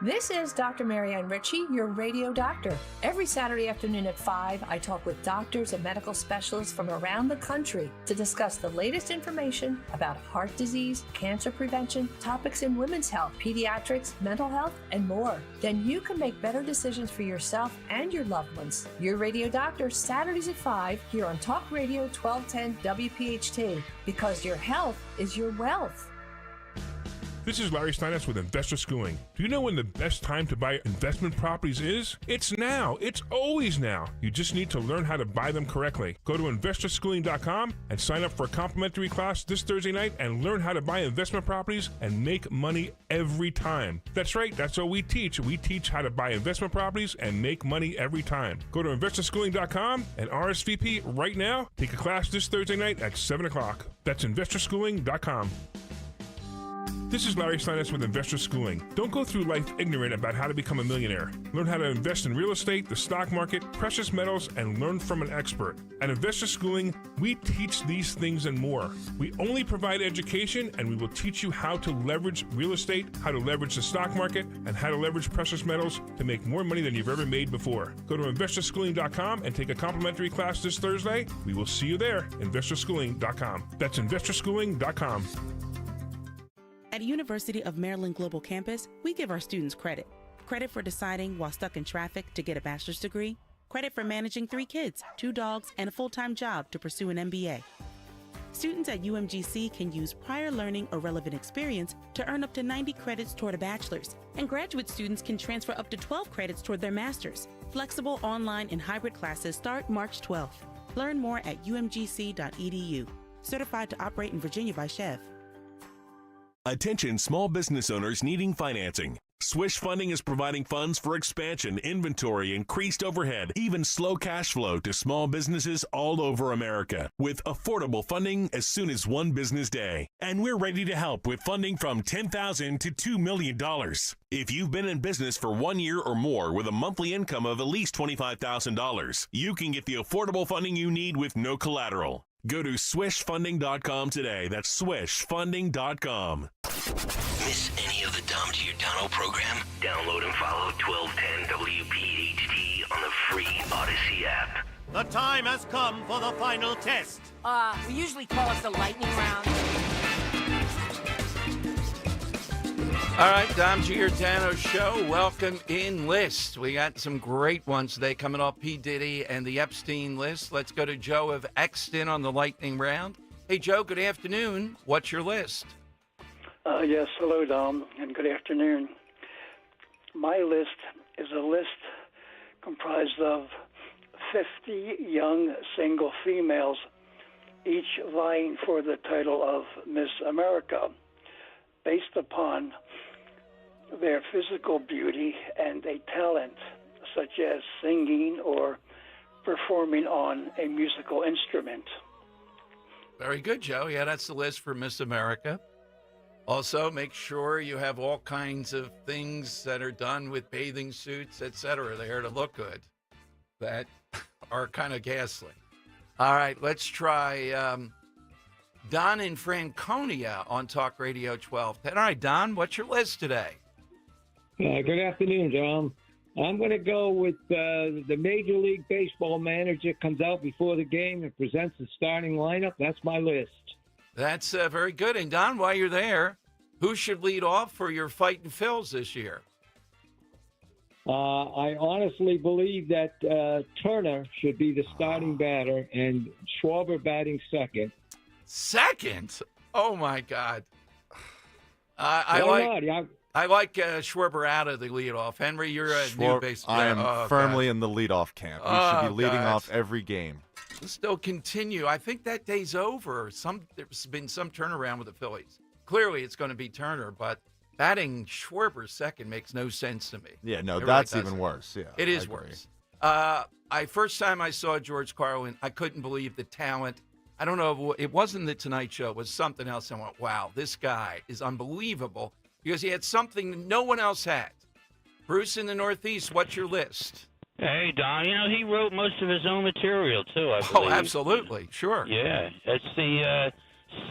This is Dr. Marianne Richie, your radio doctor. Every Saturday afternoon at 5, I talk with doctors and medical specialists from around the country to discuss the latest information about heart disease, cancer prevention, topics in women's health, pediatrics, mental health, and more. Then you can make better decisions for yourself and your loved ones. Your radio doctor, Saturdays at 5, here on Talk Radio 1210 WPHT, because your health is your wealth. This is Larry Steinitz with Investor Schooling. Do you know when the best time to buy investment properties is? It's now. It's always now. You just need to learn how to buy them correctly. Go to investorschooling.com and sign up for a complimentary class this Thursday night and learn how to buy investment properties and make money every time. That's right. That's what we teach. We teach how to buy investment properties and make money every time. Go to investorschooling.com and RSVP right now. Take a class this Thursday night at 7 o'clock. That's investorschooling.com. This is Larry Steinitz with Investor Schooling. Don't go through life ignorant about how to become a millionaire. Learn how to invest in real estate, the stock market, precious metals, and learn from an expert. At Investor Schooling, we teach these things and more. We only provide education, and we will teach you how to leverage real estate, how to leverage the stock market, and how to leverage precious metals to make more money than you've ever made before. Go to investorschooling.com and take a complimentary class this Thursday. We will see you there, investorschooling.com. That's investorschooling.com. At University of Maryland Global Campus, we give our students credit. Credit for deciding while stuck in traffic to get a bachelor's degree. Credit for managing 3 kids, 2 dogs, and a full-time job to pursue an MBA. Students at UMGC can use prior learning or relevant experience to earn up to 90 credits toward a bachelor's. And graduate students can transfer up to 12 credits toward their master's. Flexible online and hybrid classes start March 12th. Learn more at umgc.edu. Certified to operate in Virginia by Chev. Attention small business owners needing financing. Swish Funding is providing funds for expansion, inventory, increased overhead, even slow cash flow to small businesses all over America with affordable funding as soon as 1 business day. And we're ready to help with funding from $10,000 to $2 million. If you've been in business for 1 year or more with a monthly income of at least $25,000, you can get the affordable funding you need with no collateral. Go to swishfunding.com today. That's swishfunding.com. Miss any of the Dom Giordano program? Download and follow 1210 WPHT on the free Odyssey app. The time has come for the final test. We usually call it the lightning round. All right, Dom Giordano Show. Welcome in list. We got some great ones today coming off P. Diddy and the Epstein list. Let's go to Joe of Exton on the lightning round. Hey, Joe, good afternoon. What's your list? Yes, hello, Dom, and good afternoon. My list is a list comprised of 50 young single females, each vying for the title of Miss America, based upon their physical beauty and a talent such as singing or performing on a musical instrument. Very good, Joe. Yeah, that's the list for Miss America. Also, make sure you have all kinds of things that are done with bathing suits, etc. there to look good that are kind of ghastly. All right, let's try Don in Franconia on Talk Radio 1210. All right, Don, what's your list today? Good afternoon, John. I'm going to go with the Major League Baseball manager comes out before the game and presents the starting lineup. That's my list. That's very good. And, Don, while you're there, who should lead off for your Fightin' Phils this year? I honestly believe that Turner should be the starting batter and Schwarber batting second. Second? Oh, my God. I like Schwarber out of the leadoff. Henry, you're a new base player. I am firmly in the leadoff camp. He should be leading off every game. Still continue. I think that day's over. There's been some turnaround with the Phillies. Clearly, it's going to be Turner, but batting Schwarber second makes no sense to me. Yeah, no, it that's really even worse. Yeah, it is worse. First time I saw George Carlin, I couldn't believe the talent. I don't know. It wasn't the Tonight Show. It was something else. I went, wow, this guy is unbelievable because he had something that no one else had. Bruce in the Northeast, what's your list? Hey, Don, he wrote most of his own material, too, I believe. Oh, absolutely. Sure. Yeah. It's the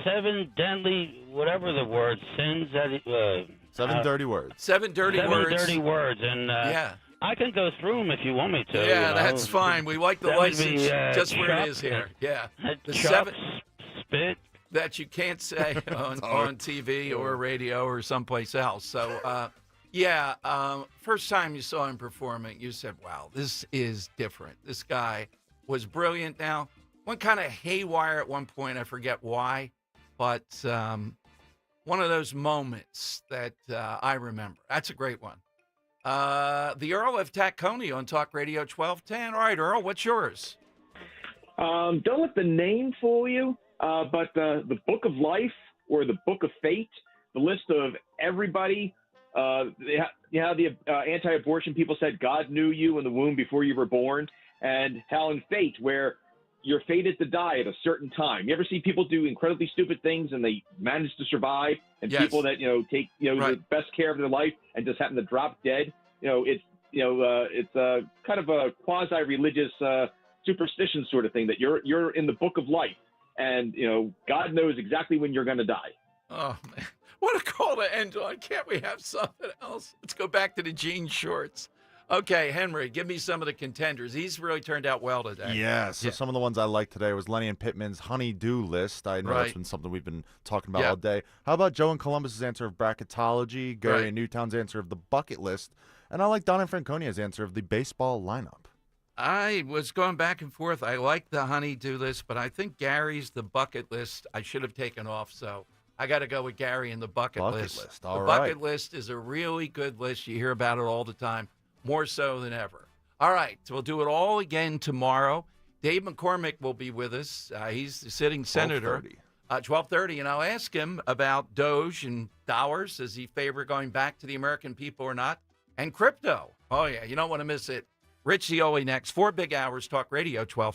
7 deadly, whatever the word, sins that... 7 dirty words. 7 dirty words. 7 dirty words. And yeah. I can go through them if you want me to. Yeah, that's fine. We like the license just where it is here. Yeah. The 7 spit that you can't say on TV or radio or someplace else. So, first time you saw him performing, you said, wow, this is different. This guy was brilliant. Now, went kind of haywire at one point. I forget why. But one of those moments that I remember. That's a great one. The Earl of Tacony on Talk Radio 1210. All right, Earl, what's yours? Don't let the name fool you, but the Book of Life or the Book of Fate, the list of everybody. The anti-abortion people said God knew you in the womb before you were born, and how in Fate, where you're fated to die at a certain time. You ever see people do incredibly stupid things and they manage to survive, and people that take the best care of their life and just happen to drop dead? It's kind of a quasi-religious superstition sort of thing that you're in the Book of Life, and God knows exactly when you're going to die. Oh man, what a call to end on! Can't we have something else? Let's go back to the jean shorts. Okay, Henry, give me some of the contenders. These really turned out well today. Yeah, so some of the ones I liked today was Lenny and Pittman's honey-do list. I know that's been something we've been talking about all day. How about Joe and Columbus's answer of bracketology, Gary and Newtown's answer of the bucket list, and I like Don and Franconia's answer of the baseball lineup. I was going back and forth. I like the honey-do list, but I think Gary's the bucket list I should have taken off, so I got to go with Gary and the bucket list. All the right. bucket list is a really good list. You hear about it all the time. More so than ever. All right, so we'll do it all again tomorrow. Dave McCormick will be with us. He's the sitting senator. 12:30, and I'll ask him about DOGE and dollars. Does he favor going back to the American people or not? And crypto. Oh, yeah, you don't want to miss it. Rich Zioli next. 4 big hours, Talk Radio 1210.